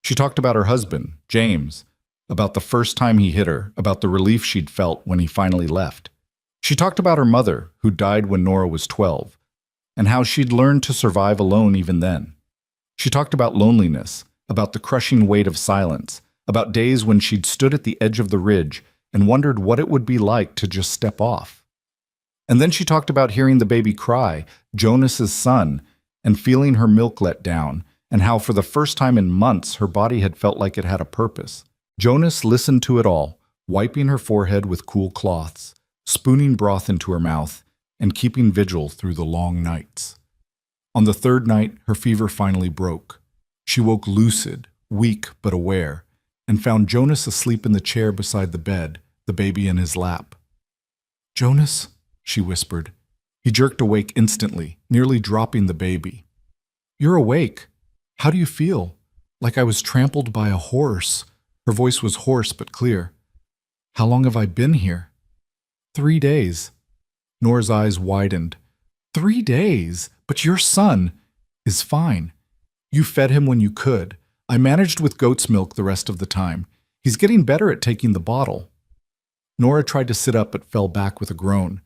She talked about her husband, James, about the first time he hit her, about the relief she'd felt when he finally left. She talked about her mother, who died when Nora was 12, and how she'd learned to survive alone even then. She talked about loneliness, about the crushing weight of silence, about days when she'd stood at the edge of the ridge and wondered what it would be like to just step off. And then she talked about hearing the baby cry, Jonas's son, and feeling her milk let down, and how for the first time in months her body had felt like it had a purpose. Jonas listened to it all, wiping her forehead with cool cloths, spooning broth into her mouth, and keeping vigil through the long nights. On the 3rd night, her fever finally broke. She woke lucid, weak but aware, and found Jonas asleep in the chair beside the bed, the baby in his lap. "Jonas?" she whispered. He jerked awake instantly, nearly dropping the baby. "You're awake. How do you feel?" "Like I was trampled by a horse." Her voice was hoarse but clear. "How long have I been here?" 3 days. Nora's eyes widened. 3 days? But your son is fine. You fed him when you could. I managed with goat's milk the rest of the time. He's getting better at taking the bottle." Nora tried to sit up but fell back with a groan.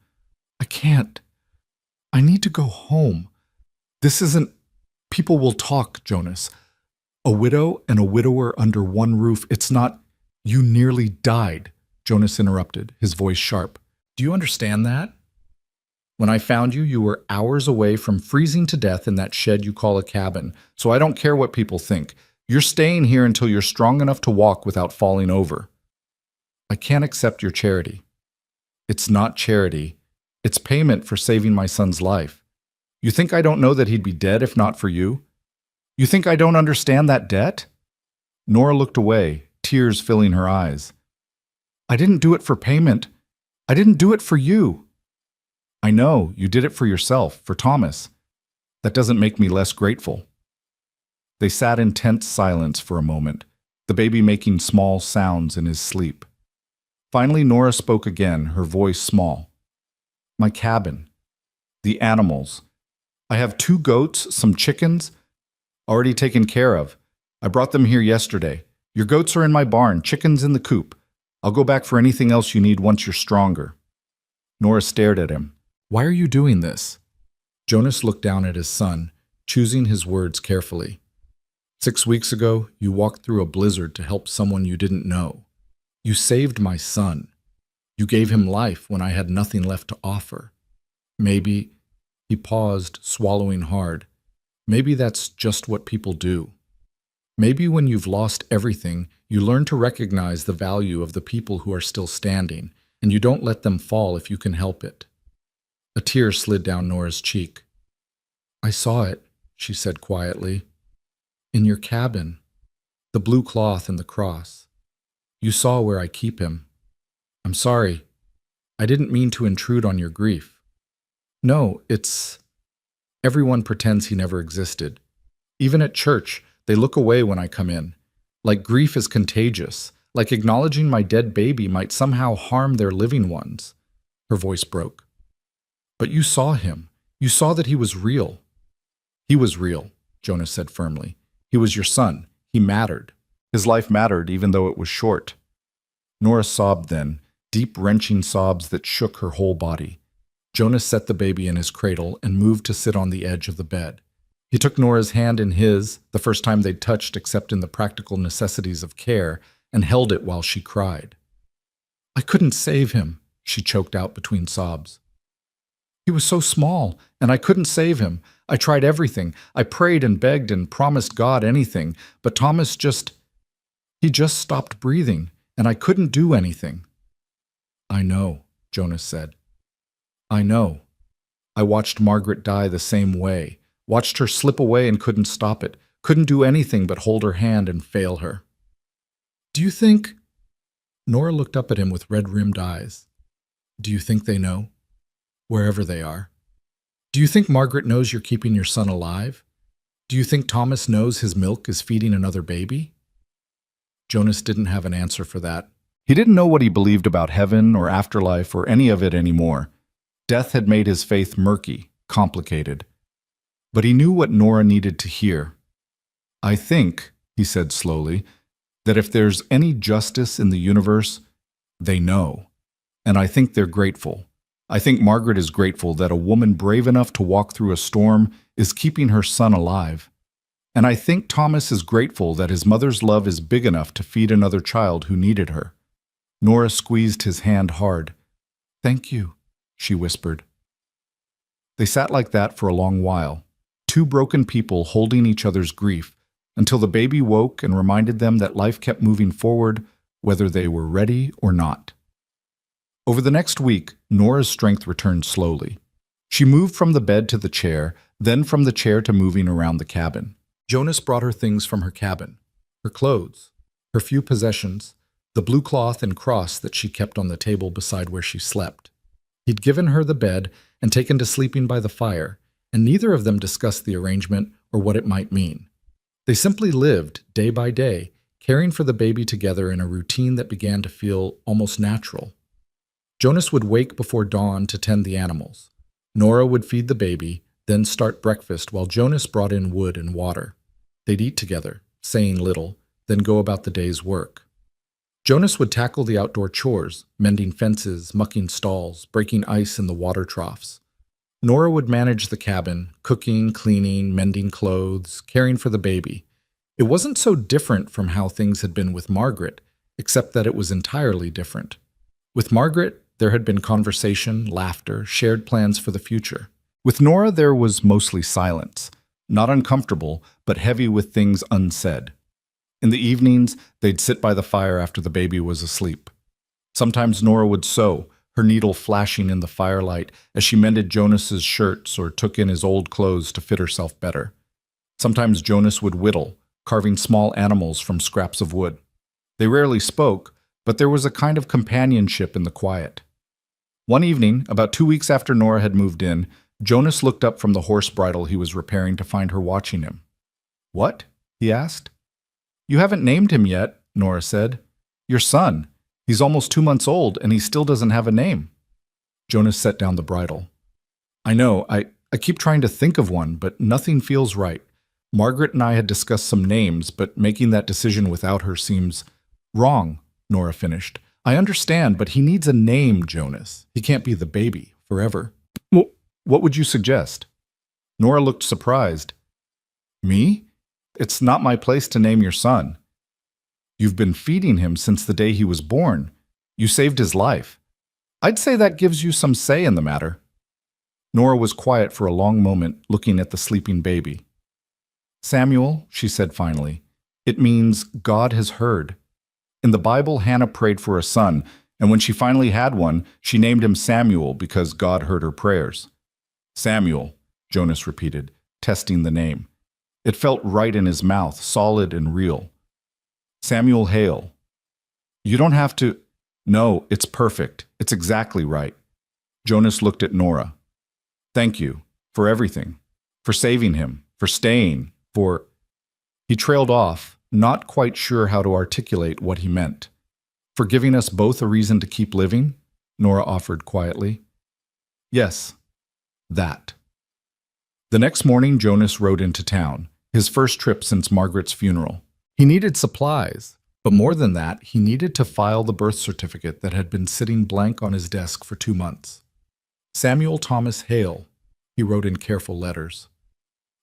"I can't. I need to go home. This isn't... People will talk, Jonas. A widow and a widower under one roof. It's not... You nearly died," Jonas interrupted, his voice sharp. "Do you understand that? When I found you, you were hours away from freezing to death in that shed you call a cabin, so I don't care what people think. You're staying here until you're strong enough to walk without falling over. I can't accept your charity." "It's not charity. It's payment for saving my son's life. You think I don't know that he'd be dead if not for you? You think I don't understand that debt?" Nora looked away, tears filling her eyes. "I didn't do it for payment. I didn't do it for you." "I know, you did it for yourself, for Thomas. That doesn't make me less grateful." They sat in tense silence for a moment, the baby making small sounds in his sleep. Finally, Nora spoke again, her voice small. "My cabin. The animals. I have 2 goats, some chickens, already taken care of. I brought them here yesterday. Your goats are in my barn, chickens in the coop. I'll go back for anything else you need once you're stronger." Nora stared at him. "Why are you doing this?" Jonas looked down at his son, choosing his words carefully. 6 weeks ago, you walked through a blizzard to help someone you didn't know. You saved my son. You gave him life when I had nothing left to offer. Maybe," he paused, swallowing hard, "maybe that's just what people do. Maybe when you've lost everything, you learn to recognize the value of the people who are still standing, and you don't let them fall if you can help it." A tear slid down Nora's cheek. "I saw it," she said quietly. "In your cabin. The blue cloth and the cross. You saw where I keep him. I'm sorry. I didn't mean to intrude on your grief. No, it's... Everyone pretends he never existed. Even at church, they look away when I come in. Like grief is contagious, like acknowledging my dead baby might somehow harm their living ones." Her voice broke. "But you saw him. You saw that he was real." "He was real," Jonas said firmly. "He was your son. He mattered. His life mattered even though it was short." Nora sobbed then, deep wrenching sobs that shook her whole body. Jonas set the baby in his cradle and moved to sit on the edge of the bed. He took Nora's hand in his, the first time they'd touched except in the practical necessities of care, and held it while she cried. "I couldn't save him," she choked out between sobs. "He was so small, and I couldn't save him. I tried everything. I prayed and begged and promised God anything, but Thomas he just stopped breathing, and I couldn't do anything." "I know," Jonas said. "I know. I watched Margaret die the same way, watched her slip away and couldn't stop it, couldn't do anything but hold her hand and fail her." "Do you think—" Nora looked up at him with red-rimmed eyes. "Do you think they know? Wherever they are. Do you think Margaret knows you're keeping your son alive? Do you think Thomas knows his milk is feeding another baby?" Jonas didn't have an answer for that. He didn't know what he believed about heaven or afterlife or any of it anymore. Death had made his faith murky, complicated. But he knew what Nora needed to hear. "I think," he said slowly, "that if there's any justice in the universe, they know. And I think they're grateful. I think Margaret is grateful that a woman brave enough to walk through a storm is keeping her son alive. And I think Thomas is grateful that his mother's love is big enough to feed another child who needed her." Nora squeezed his hand hard. "Thank you," she whispered. They sat like that for a long while, 2 broken people holding each other's grief, until the baby woke and reminded them that life kept moving forward, whether they were ready or not. Over the next week, Nora's strength returned slowly. She moved from the bed to the chair, then from the chair to moving around the cabin. Jonas brought her things from her cabin, her clothes, her few possessions, the blue cloth and cross that she kept on the table beside where she slept. He'd given her the bed and taken to sleeping by the fire, and neither of them discussed the arrangement or what it might mean. They simply lived, day by day, caring for the baby together in a routine that began to feel almost natural. Jonas would wake before dawn to tend the animals. Nora would feed the baby, then start breakfast while Jonas brought in wood and water. They'd eat together, saying little, then go about the day's work. Jonas would tackle the outdoor chores, mending fences, mucking stalls, breaking ice in the water troughs. Nora would manage the cabin, cooking, cleaning, mending clothes, caring for the baby. It wasn't so different from how things had been with Margaret, except that it was entirely different. With Margaret, there had been conversation, laughter, shared plans for the future. With Nora, there was mostly silence, not uncomfortable, but heavy with things unsaid. In the evenings, they'd sit by the fire after the baby was asleep. Sometimes Nora would sew, her needle flashing in the firelight as she mended Jonas's shirts or took in his old clothes to fit herself better. Sometimes Jonas would whittle, carving small animals from scraps of wood. They rarely spoke, but there was a kind of companionship in the quiet. One evening, about 2 weeks after Nora had moved in, Jonas looked up from the horse bridle he was repairing to find her watching him. "What?" he asked. "You haven't named him yet," Nora said. "Your son. He's almost 2 months old, and he still doesn't have a name." Jonas set down the bridle. "I know, I keep trying to think of one, but nothing feels right. Margaret and I had discussed some names, but making that decision without her seems wrong," Nora finished. "I understand, but he needs a name, Jonas. He can't be the baby forever." "Well, what would you suggest?" Nora looked surprised. "Me? It's not my place to name your son. You've been feeding him since the day he was born. You saved his life. I'd say that gives you some say in the matter." Nora was quiet for a long moment, looking at the sleeping baby. "Samuel," she said finally, "it means God has heard. In the Bible, Hannah prayed for a son, and when she finally had one, she named him Samuel because God heard her prayers." "Samuel," Jonas repeated, testing the name. It felt right in his mouth, solid and real. "Samuel Hale." "You don't have to—" "No, it's perfect. It's exactly right." Jonas looked at Nora. "Thank you for everything, for saving him, for staying, for—" He trailed off, not quite sure how to articulate what he meant. "For giving us both a reason to keep living," Nora offered quietly. "Yes, that." The next morning, Jonas rode into town, his first trip since Margaret's funeral. He needed supplies, but more than that, he needed to file the birth certificate that had been sitting blank on his desk for 2 months. Samuel Thomas Hale, he wrote in careful letters.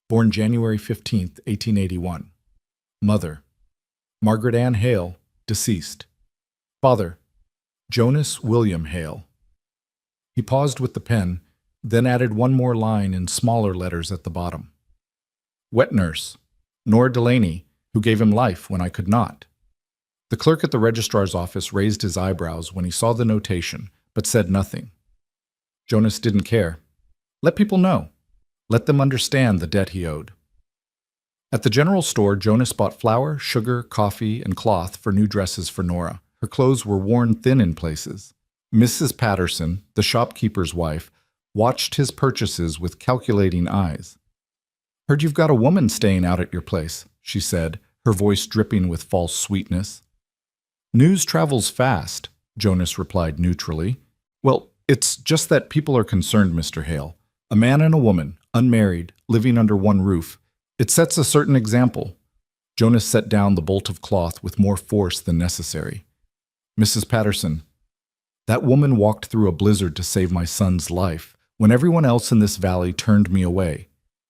Born January 15, 1881. Mother, Margaret Ann Hale, deceased. Father, Jonas William Hale. He paused with the pen, then added one more line in smaller letters at the bottom. Wet nurse, Nora Delaney, who gave him life when I could not. The clerk at the registrar's office raised his eyebrows when he saw the notation, but said nothing. Jonas didn't care. Let people know. Let them understand the debt he owed. At the general store, Jonas bought flour, sugar, coffee, and cloth for new dresses for Nora. Her clothes were worn thin in places. Mrs. Patterson, the shopkeeper's wife, watched his purchases with calculating eyes. "Heard you've got a woman staying out at your place," she said, her voice dripping with false sweetness. "News travels fast," Jonas replied neutrally. "Well, it's just that people are concerned, Mr. Hale. A man and a woman, unmarried, living under one roof. It sets a certain example." Jonas set down the bolt of cloth with more force than necessary. "Mrs. Patterson, that woman walked through a blizzard to save my son's life, when everyone else in this valley turned me away.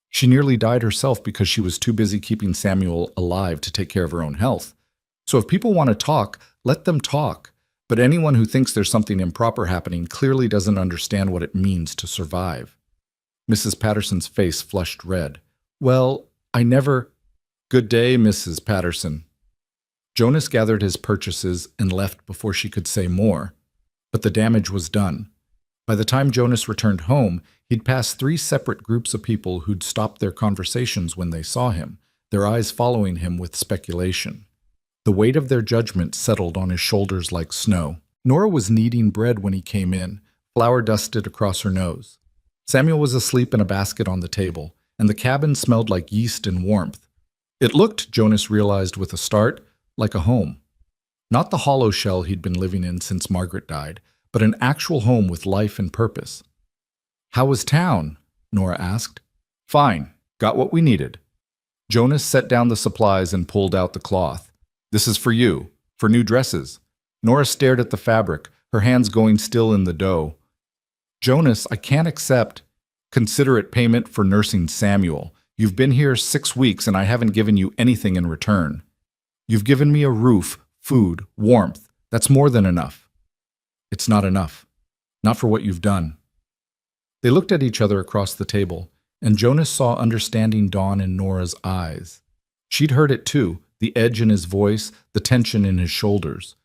She nearly died herself because she was too busy keeping Samuel alive to take care of her own health. So if people want to talk, let them talk. But anyone who thinks there's something improper happening clearly doesn't understand what it means to survive." Mrs. Patterson's face flushed red. "Well, I never—" "Good day, Mrs. Patterson." Jonas gathered his purchases and left before she could say more. But the damage was done. By the time Jonas returned home, he'd passed 3 separate groups of people who'd stopped their conversations when they saw him, their eyes following him with speculation. The weight of their judgment settled on his shoulders like snow. Nora was kneading bread when he came in, flour dusted across her nose. Samuel was asleep in a basket on the table, and the cabin smelled like yeast and warmth. It looked, Jonas realized with a start, like a home. Not the hollow shell he'd been living in since Margaret died, but an actual home with life and purpose. "How was town?" Nora asked. "Fine. Got what we needed." Jonas set down the supplies and pulled out the cloth. "This is for you, for new dresses." Nora stared at the fabric, her hands going still in the dough. "Jonas, I can't accept." "Consider it payment for nursing Samuel. You've been here 6 weeks and I haven't given you anything in return. You've given me a roof, food, warmth. That's more than enough." "It's not enough. Not for what you've done." They looked at each other across the table, and Jonas saw understanding dawn in Nora's eyes. She'd heard it too, the edge in his voice, the tension in his shoulders.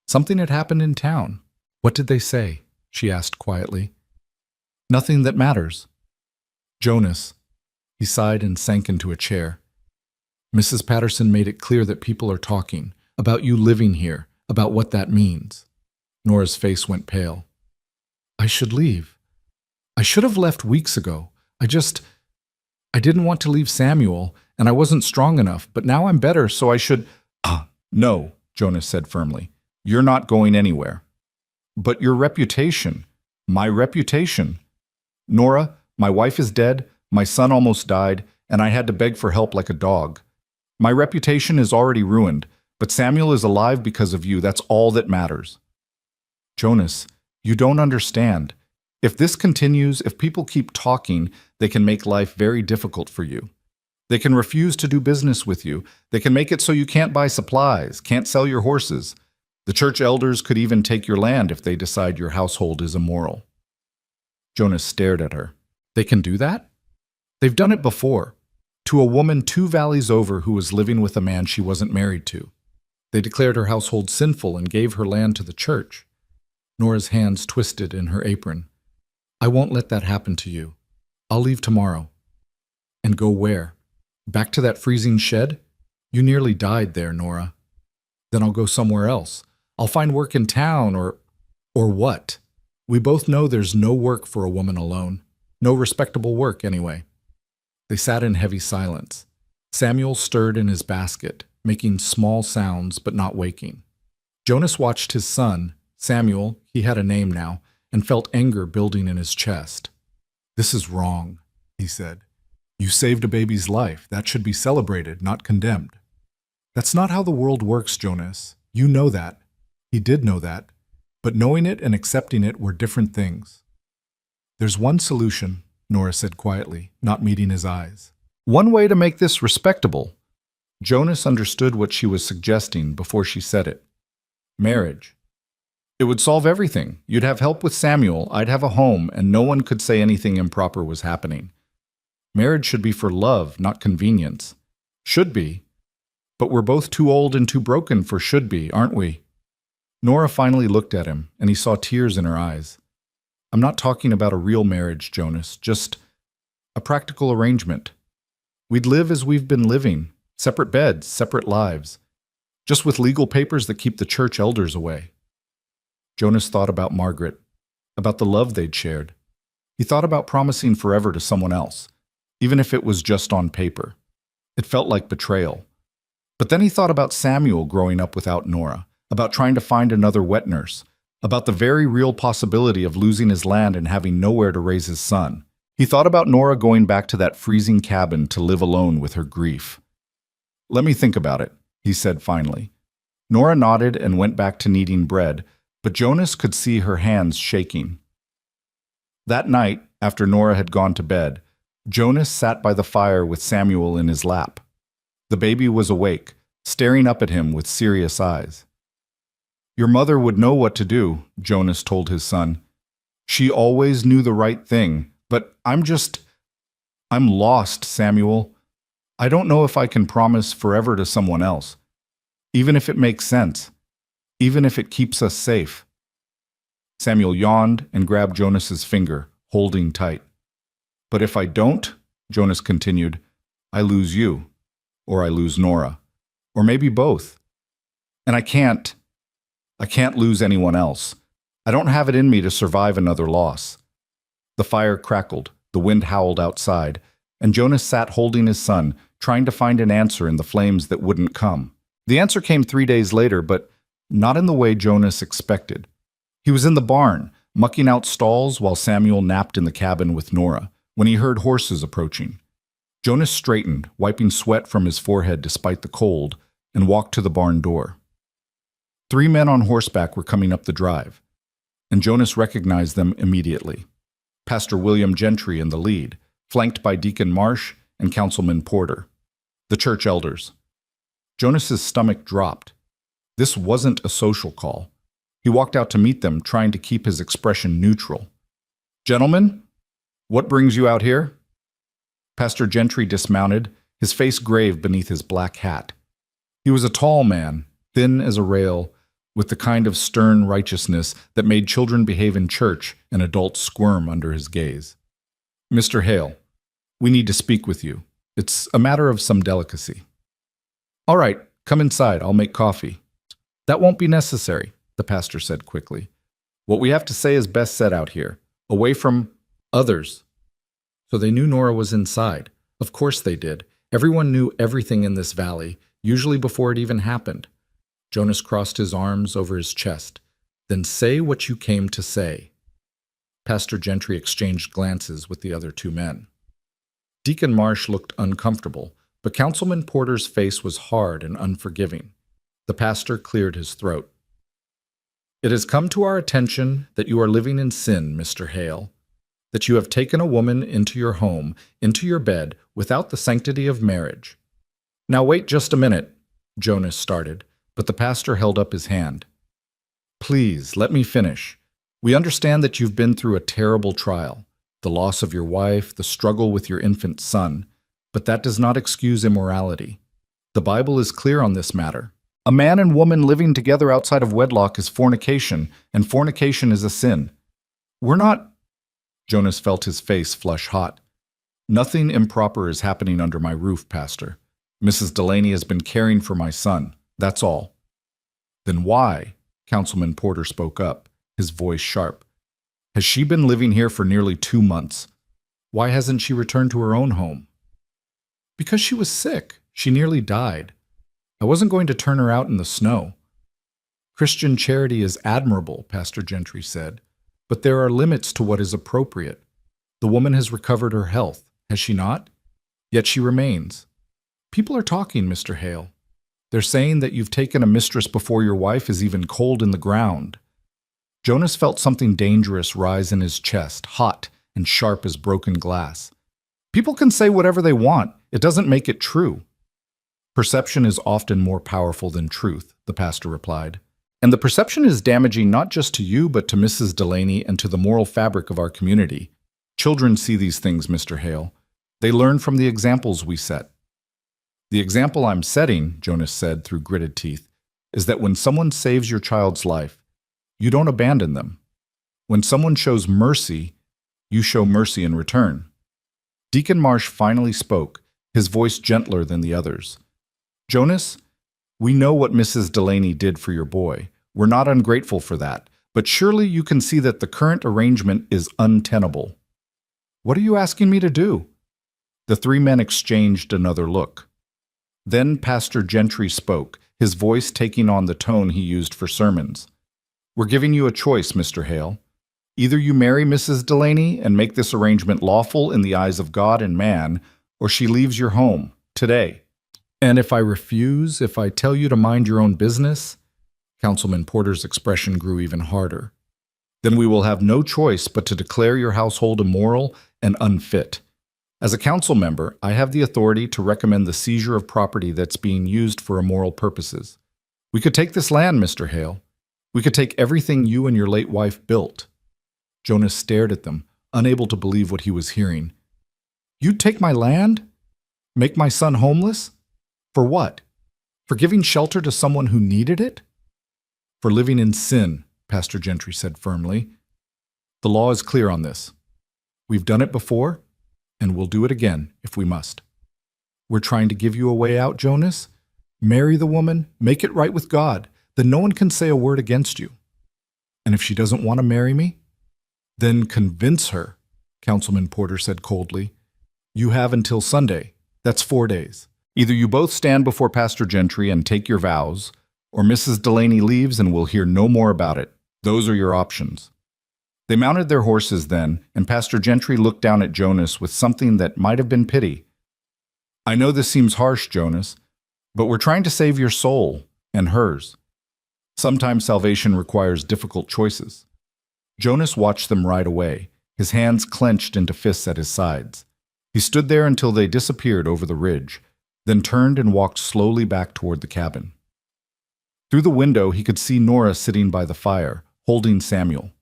Something had happened in town. What did they say? she asked quietly. Nothing that matters. Jonas. He sighed and sank into a chair. Mrs. Patterson made it clear that people are talking, about you living here, about what that means. Nora's face went pale. I should leave. I should have left weeks ago. I didn't want to leave Samuel, and I wasn't strong enough, but now I'm better, so I should... No, Jonas said firmly. You're not going anywhere. But your reputation, my reputation. Nora, my wife is dead, my son almost died, and I had to beg for help like a dog. My reputation is already ruined, but Samuel is alive because of you. That's all that matters. Jonas, you don't understand. If this continues, if people keep talking, they can make life very difficult for you. They can refuse to do business with you. They can make it so you can't buy supplies, can't sell your horses. The church elders could even take your land if they decide your household is immoral. Jonas stared at her. They can do that? They've done it before. To a woman 2 valleys over who was living with a man she wasn't married to. They declared her household sinful and gave her land to the church. Nora's hands twisted in her apron. I won't let that happen to you. I'll leave tomorrow. And go where? Back to that freezing shed? You nearly died there, Nora. Then I'll go somewhere else. I'll find work in town or what? We both know there's no work for a woman alone. No respectable work, anyway. They sat in heavy silence. Samuel stirred in his basket, making small sounds but not waking. Jonas watched his son, Samuel, he had a name now, and felt anger building in his chest. This is wrong, he said. You saved a baby's life. That should be celebrated, not condemned. That's not how the world works, Jonas. You know that. He did know that. But knowing it and accepting it were different things. There's one solution, Nora said quietly, not meeting his eyes. One way to make this respectable. Jonas understood what she was suggesting before she said it. Marriage. It would solve everything. You'd have help with Samuel, I'd have a home, and no one could say anything improper was happening. Marriage should be for love, not convenience. Should be. But we're both too old and too broken for should be, aren't we? Nora finally looked at him, and he saw tears in her eyes. I'm not talking about a real marriage, Jonas, just a practical arrangement. We'd live as we've been living, separate beds, separate lives, just with legal papers that keep the church elders away. Jonas thought about Margaret, about the love they'd shared. He thought about promising forever to someone else, even if it was just on paper. It felt like betrayal. But then he thought about Samuel growing up without Nora, about trying to find another wet nurse, about the very real possibility of losing his land and having nowhere to raise his son. He thought about Nora going back to that freezing cabin to live alone with her grief. Let me think about it, he said finally. Nora nodded and went back to kneading bread, but Jonas could see her hands shaking. That night, after Nora had gone to bed, Jonas sat by the fire with Samuel in his lap. The baby was awake, staring up at him with serious eyes. Your mother would know what to do, Jonas told his son. She always knew the right thing, but I'm lost, Samuel. I don't know if I can promise forever to someone else, even if it makes sense, even if it keeps us safe. Samuel yawned and grabbed Jonas's finger, holding tight. But if I don't, Jonas continued, I lose you, or I lose Nora, or maybe both. And I can't lose anyone else. I don't have it in me to survive another loss. The fire crackled, the wind howled outside, and Jonas sat holding his son, trying to find an answer in the flames that wouldn't come. The answer came 3 days later, but not in the way Jonas expected. He was in the barn, mucking out stalls while Samuel napped in the cabin with Nora, when he heard horses approaching. Jonas straightened, wiping sweat from his forehead despite the cold, and walked to the barn door. 3 men on horseback were coming up the drive, and Jonas recognized them immediately. Pastor William Gentry in the lead, flanked by Deacon Marsh and Councilman Porter, the church elders. Jonas's stomach dropped. This wasn't a social call. He walked out to meet them, trying to keep his expression neutral. Gentlemen, what brings you out here? Pastor Gentry dismounted, his face grave beneath his black hat. He was a tall man, thin as a rail, with the kind of stern righteousness that made children behave in church and adults squirm under his gaze. "Mr. Hale, we need to speak with you. It's a matter of some delicacy." "All right, come inside. I'll make coffee." "That won't be necessary," the pastor said quickly. "What we have to say is best said out here, away from others." So they knew Nora was inside. Of course they did. Everyone knew everything in this valley, usually before it even happened. Jonas crossed his arms over his chest. "Then say what you came to say." Pastor Gentry exchanged glances with the other two men. Deacon Marsh looked uncomfortable, but Councilman Porter's face was hard and unforgiving. The pastor cleared his throat. "It has come to our attention that you are living in sin, Mr. Hale, that you have taken a woman into your home, into your bed, without the sanctity of marriage." "Now wait just a minute," Jonas started, but the pastor held up his hand. "Please, let me finish. We understand that you've been through a terrible trial, the loss of your wife, the struggle with your infant son, but that does not excuse immorality. The Bible is clear on this matter. A man and woman living together outside of wedlock is fornication, and fornication is a sin. We're not—" Jonas felt his face flush hot. "Nothing improper is happening under my roof, Pastor. Mrs. Delaney has been caring for my son. That's all." "Then why?" Councilman Porter spoke up, his voice sharp. "Has she been living here for nearly 2 months? Why hasn't she returned to her own home?" "Because she was sick. She nearly died. I wasn't going to turn her out in the snow." "Christian charity is admirable," Pastor Gentry said, "but there are limits to what is appropriate. The woman has recovered her health, has she not? Yet she remains. People are talking, Mr. Hale. They're saying that you've taken a mistress before your wife is even cold in the ground." Jonas felt something dangerous rise in his chest, hot and sharp as broken glass. "People can say whatever they want. It doesn't make it true." "Perception is often more powerful than truth," the pastor replied. "And the perception is damaging not just to you, but to Mrs. Delaney and to the moral fabric of our community. Children see these things, Mr. Hale. They learn from the examples we set." "The example I'm setting," Jonas said through gritted teeth, "is that when someone saves your child's life, you don't abandon them. When someone shows mercy, you show mercy in return." Deacon Marsh finally spoke, his voice gentler than the others. "Jonas, we know what Mrs. Delaney did for your boy. We're not ungrateful for that, but surely you can see that the current arrangement is untenable." "What are you asking me to do?" The three men exchanged another look. Then Pastor Gentry spoke, his voice taking on the tone he used for sermons. "We're giving you a choice, Mr. Hale. Either you marry Mrs. Delaney and make this arrangement lawful in the eyes of God and man, or she leaves your home, today. And if I refuse, if I tell you to mind your own business," Councilman Porter's expression grew even harder, "then we will have no choice but to declare your household immoral and unfit. As a council member, I have the authority to recommend the seizure of property that's being used for immoral purposes. We could take this land, Mr. Hale. We could take everything you and your late wife built." Jonas stared at them, unable to believe what he was hearing. "You'd take my land? Make my son homeless? For what? For giving shelter to someone who needed it?" "For living in sin," Pastor Gentry said firmly. "The law is clear on this. We've done it before, and we'll do it again if we must. We're trying to give you a way out, Jonas. Marry the woman, make it right with God, then no one can say a word against you. And if she doesn't want to marry me, then convince her," Councilman Porter said coldly. "You have until Sunday. That's 4 days. Either you both stand before Pastor Gentry and take your vows, or Mrs. Delaney leaves and we'll hear no more about it. Those are your options." They mounted their horses then, and Pastor Gentry looked down at Jonas with something that might have been pity. "I know this seems harsh, Jonas, but we're trying to save your soul and hers. Sometimes salvation requires difficult choices." Jonas watched them ride away, his hands clenched into fists at his sides. He stood there until they disappeared over the ridge, then turned and walked slowly back toward the cabin. Through the window, he could see Nora sitting by the fire, holding Samuel.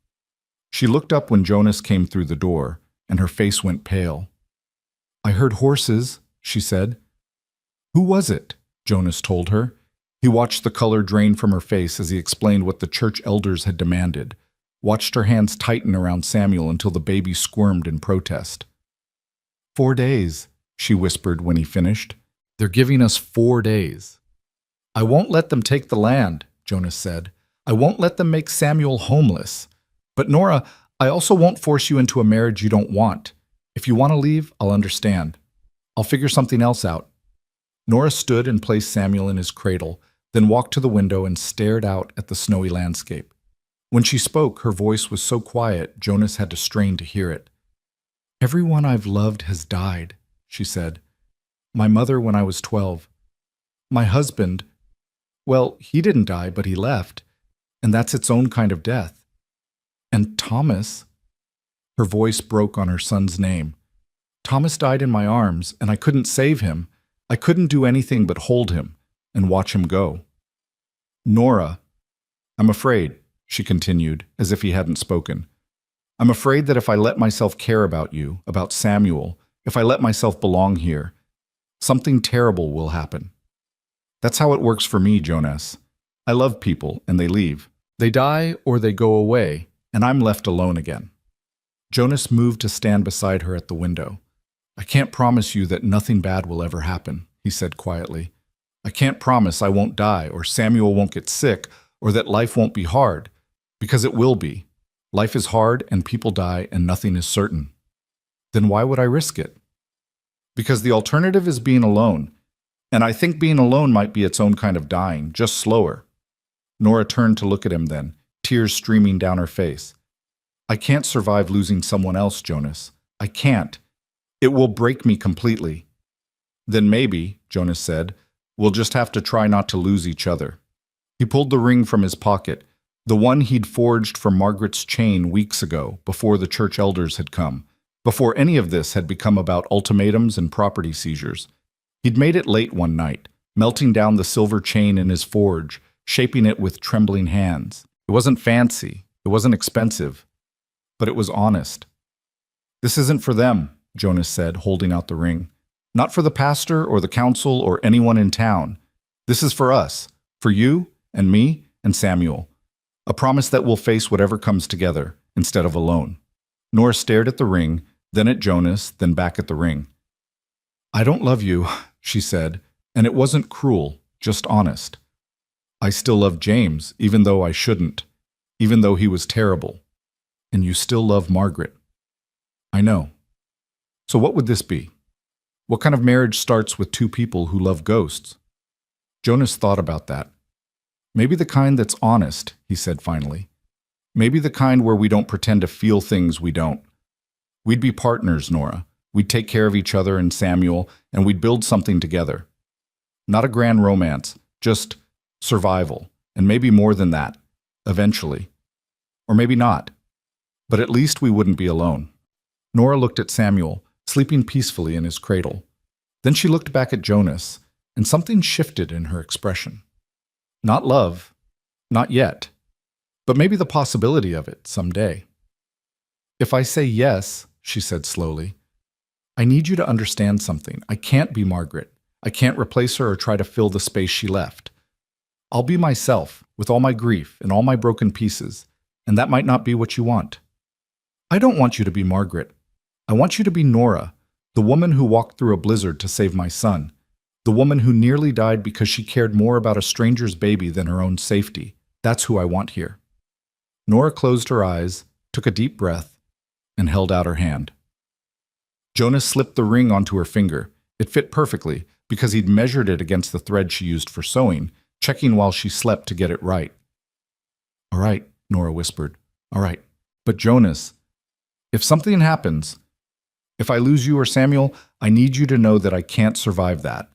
She looked up when Jonas came through the door, and her face went pale. "I heard horses," she said. "Who was it?" Jonas told her. He watched the color drain from her face as he explained what the church elders had demanded, watched her hands tighten around Samuel until the baby squirmed in protest. 4 days, she whispered when he finished. They're giving us 4 days. I won't let them take the land, Jonas said. I won't let them make Samuel homeless. But Nora, I also won't force you into a marriage you don't want. If you want to leave, I'll understand. I'll figure something else out. Nora stood and placed Samuel in his cradle, then walked to the window and stared out at the snowy landscape. When she spoke, her voice was so quiet, Jonas had to strain to hear it. Everyone I've loved has died, she said. My mother when I was 12. My husband, well, he didn't die, but he left, and that's its own kind of death. And Thomas, her voice broke on her son's name. Thomas died in my arms, and I couldn't save him. I couldn't do anything but hold him and watch him go. Nora, I'm afraid, she continued, as if he hadn't spoken. I'm afraid that if I let myself care about you, about Samuel, if I let myself belong here, something terrible will happen. That's how it works for me, Jonas. I love people, and they leave. They die or they go away, and I'm left alone again. Jonas moved to stand beside her at the window. I can't promise you that nothing bad will ever happen, he said quietly. I can't promise I won't die, or Samuel won't get sick, or that life won't be hard, because it will be. Life is hard, and people die, and nothing is certain. Then why would I risk it? Because the alternative is being alone, and I think being alone might be its own kind of dying, just slower. Nora turned to look at him then, tears streaming down her face. I can't survive losing someone else, Jonas. I can't. It will break me completely. Then maybe, Jonas said, we'll just have to try not to lose each other. He pulled the ring from his pocket, the one he'd forged for Margaret's chain weeks ago, before the church elders had come, before any of this had become about ultimatums and property seizures. He'd made it late one night, melting down the silver chain in his forge, shaping it with trembling hands. It wasn't fancy, it wasn't expensive, but it was honest. This isn't for them, Jonas said, holding out the ring. Not for the pastor or the council or anyone in town. This is for us, for you and me and Samuel. A promise that we'll face whatever comes together, instead of alone. Nora stared at the ring, then at Jonas, then back at the ring. I don't love you, she said, and it wasn't cruel, just honest. I still love James, even though I shouldn't, even though he was terrible. And you still love Margaret. I know. So what would this be? What kind of marriage starts with two people who love ghosts? Jonas thought about that. Maybe the kind that's honest, he said finally. Maybe the kind where we don't pretend to feel things we don't. We'd be partners, Nora. We'd take care of each other and Samuel, and we'd build something together. Not a grand romance, just survival, and maybe more than that, eventually. Or maybe not. But at least we wouldn't be alone. Nora looked at Samuel, sleeping peacefully in his cradle. Then she looked back at Jonas, and something shifted in her expression. Not love, not yet, but maybe the possibility of it someday. If I say yes, she said slowly, I need you to understand something. I can't be Margaret. I can't replace her or try to fill the space she left. I'll be myself, with all my grief and all my broken pieces, and that might not be what you want. I don't want you to be Margaret. I want you to be Nora, the woman who walked through a blizzard to save my son, the woman who nearly died because she cared more about a stranger's baby than her own safety. That's who I want here. Nora closed her eyes, took a deep breath, and held out her hand. Jonas slipped the ring onto her finger. It fit perfectly because he'd measured it against the thread she used for sewing, checking while she slept to get it right. All right, Nora whispered. All right. But Jonas, if something happens, if I lose you or Samuel, I need you to know that I can't survive that.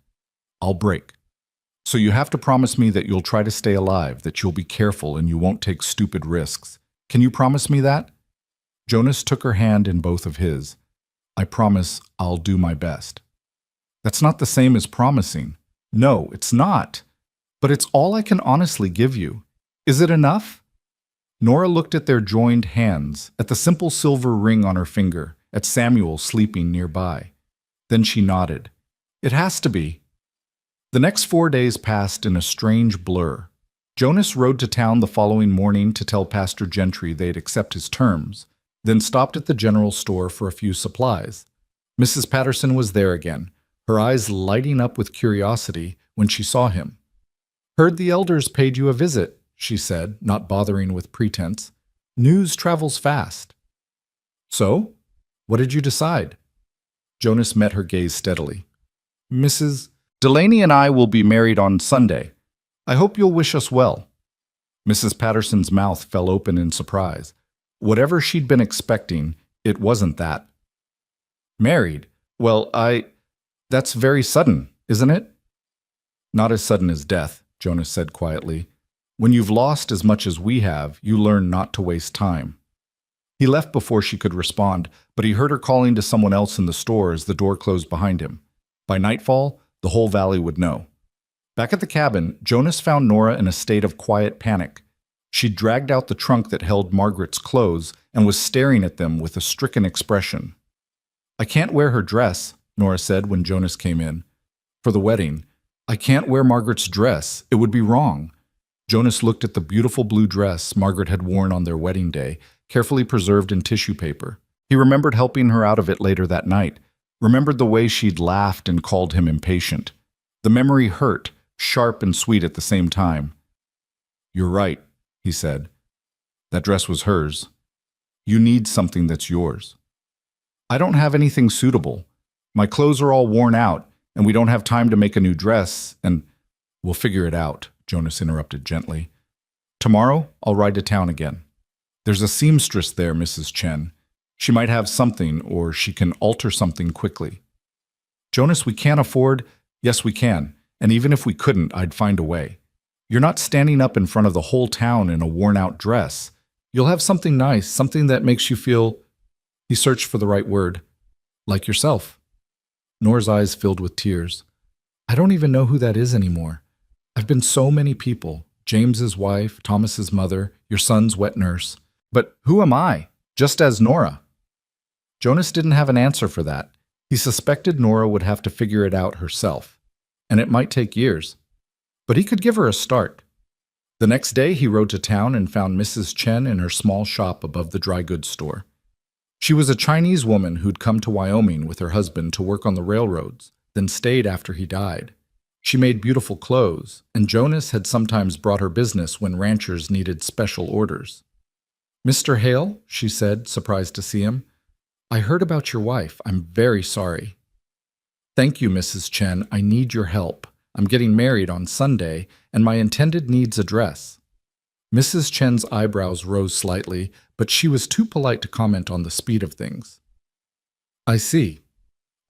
I'll break. So you have to promise me that you'll try to stay alive, that you'll be careful and you won't take stupid risks. Can you promise me that? Jonas took her hand in both of his. I promise I'll do my best. That's not the same as promising. No, it's not. But it's all I can honestly give you. Is it enough? Nora looked at their joined hands, at the simple silver ring on her finger, at Samuel sleeping nearby. Then she nodded. It has to be. The next 4 days passed in a strange blur. Jonas rode to town the following morning to tell Pastor Gentry they'd accept his terms, then stopped at the general store for a few supplies. Mrs. Patterson was there again, her eyes lighting up with curiosity when she saw him. "Heard the elders paid you a visit," she said, not bothering with pretense. "News travels fast." "So? What did you decide?" Jonas met her gaze steadily. "Mrs. Delaney and I will be married on Sunday. I hope you'll wish us well." Mrs. Patterson's mouth fell open in surprise. Whatever she'd been expecting, it wasn't that. "Married? Well, that's very sudden, isn't it?" "Not as sudden as death," Jonas said quietly. "When you've lost as much as we have, you learn not to waste time." He left before she could respond, but he heard her calling to someone else in the store as the door closed behind him. By nightfall, the whole valley would know. Back at the cabin, Jonas found Nora in a state of quiet panic. She'd dragged out the trunk that held Margaret's clothes and was staring at them with a stricken expression. "I can't wear her dress," Nora said when Jonas came in. "For the wedding. I can't wear Margaret's dress. It would be wrong." Jonas looked at the beautiful blue dress Margaret had worn on their wedding day, carefully preserved in tissue paper. He remembered helping her out of it later that night, remembered the way she'd laughed and called him impatient. The memory hurt, sharp and sweet at the same time. "You're right," he said. "That dress was hers. You need something that's yours." "I don't have anything suitable. My clothes are all worn out, and we don't have time to make a new dress, and—" "We'll figure it out," Jonas interrupted gently. "Tomorrow, I'll ride to town again. There's a seamstress there, Mrs. Chen. She might have something, or she can alter something quickly." "Jonas, we can't afford—" "Yes, we can, and even if we couldn't, I'd find a way. You're not standing up in front of the whole town in a worn-out dress. You'll have something nice, something that makes you feel—" He searched for the right word. "Like yourself." Nora's eyes filled with tears. "I don't even know who that is anymore. I've been so many people. James's wife, Thomas's mother, your son's wet nurse. But who am I? Just as Nora." Jonas didn't have an answer for that. He suspected Nora would have to figure it out herself, and it might take years. But he could give her a start. The next day he rode to town and found Mrs. Chen in her small shop above the dry goods store. She was a Chinese woman who'd come to Wyoming with her husband to work on the railroads, then stayed after he died. She made beautiful clothes, and Jonas had sometimes brought her business when ranchers needed special orders. "Mr. Hale," she said, surprised to see him. "I heard about your wife. I'm very sorry." "Thank you, Mrs. Chen. I need your help. I'm getting married on Sunday, and my intended needs a dress." Mrs. Chen's eyebrows rose slightly, but she was too polite to comment on the speed of things. "I see.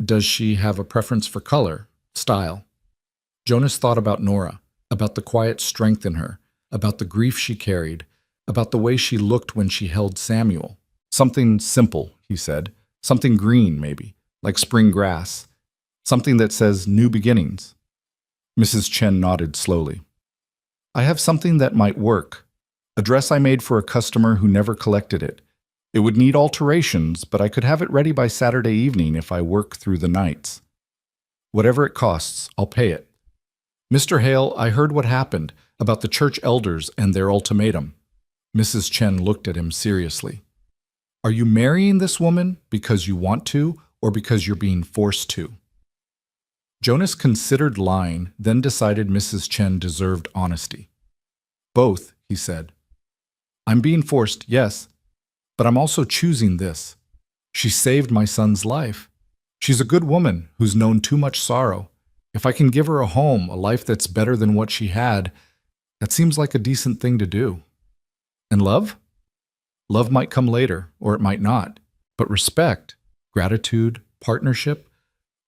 Does she have a preference for color, style?" Jonas thought about Nora, about the quiet strength in her, about the grief she carried, about the way she looked when she held Samuel. "Something simple," he said. "Something green, maybe, like spring grass. Something that says new beginnings." Mrs. Chen nodded slowly. "I have something that might work. A dress I made for a customer who never collected it. It would need alterations, but I could have it ready by Saturday evening if I work through the nights. Whatever it costs, I'll pay it." "Mr. Hale, I heard what happened about the church elders and their ultimatum." Mrs. Chen looked at him seriously. "Are you marrying this woman because you want to or because you're being forced to?" Jonas considered lying, then decided Mrs. Chen deserved honesty. "Both," he said. "I'm being forced, yes, but I'm also choosing this. She saved my son's life. She's a good woman who's known too much sorrow. If I can give her a home, a life that's better than what she had, that seems like a decent thing to do. And love? Love might come later, or it might not. But respect, gratitude, partnership,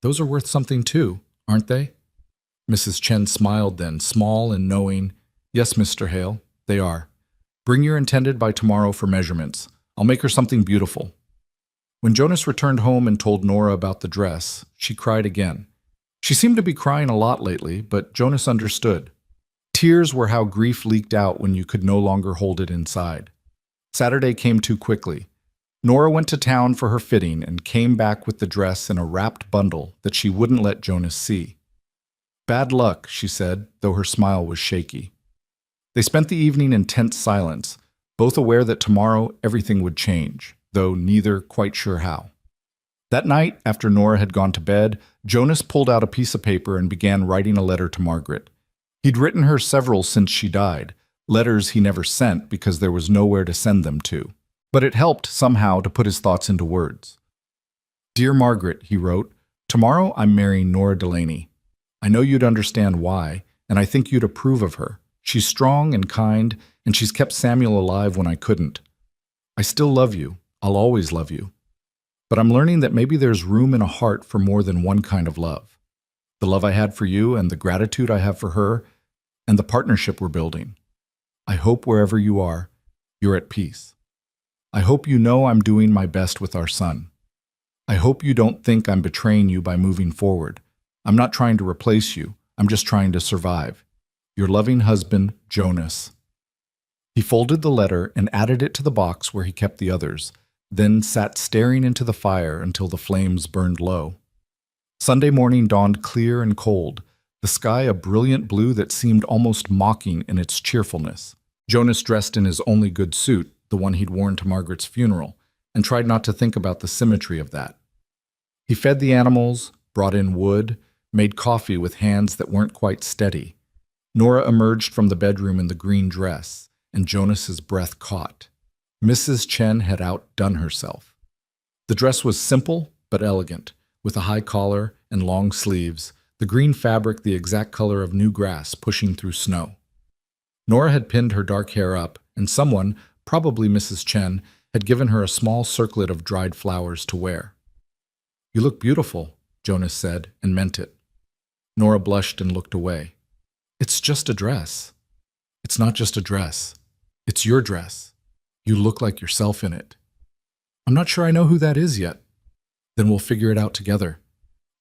those are worth something too, aren't they?" Mrs. Chen smiled then, small and knowing. "Yes, Mr. Hale, they are. Bring your intended by tomorrow for measurements. I'll make her something beautiful." When Jonas returned home and told Nora about the dress, she cried again. She seemed to be crying a lot lately, but Jonas understood. Tears were how grief leaked out when you could no longer hold it inside. Saturday came too quickly. Nora went to town for her fitting and came back with the dress in a wrapped bundle that she wouldn't let Jonas see. Bad luck, she said, though her smile was shaky. They spent the evening in tense silence, both aware that tomorrow everything would change, though neither quite sure how. That night, after Nora had gone to bed, Jonas pulled out a piece of paper and began writing a letter to Margaret. He'd written her several since she died, letters he never sent because there was nowhere to send them to. But it helped somehow to put his thoughts into words. Dear Margaret, he wrote, tomorrow I'm marrying Nora Delaney. I know you'd understand why, and I think you'd approve of her. She's strong and kind, and she's kept Samuel alive when I couldn't. I still love you. I'll always love you. But I'm learning that maybe there's room in a heart for more than one kind of love. The love I had for you and the gratitude I have for her and the partnership we're building. I hope wherever you are, you're at peace. I hope you know I'm doing my best with our son. I hope you don't think I'm betraying you by moving forward. I'm not trying to replace you. I'm just trying to survive. Your loving husband, Jonas. He folded the letter and added it to the box where he kept the others, then sat staring into the fire until the flames burned low. Sunday morning dawned clear and cold, the sky a brilliant blue that seemed almost mocking in its cheerfulness. Jonas dressed in his only good suit, the one he'd worn to Margaret's funeral, and tried not to think about the symmetry of that. He fed the animals, brought in wood, made coffee with hands that weren't quite steady. Nora emerged from the bedroom in the green dress, and Jonas's breath caught. Mrs. Chen had outdone herself. The dress was simple but elegant, with a high collar and long sleeves, the green fabric the exact color of new grass pushing through snow. Nora had pinned her dark hair up, and someone, probably Mrs. Chen, had given her a small circlet of dried flowers to wear. You look beautiful, Jonas said, and meant it. Nora blushed and looked away. It's just a dress. It's not just a dress. It's your dress. You look like yourself in it. I'm not sure I know who that is yet. Then we'll figure it out together.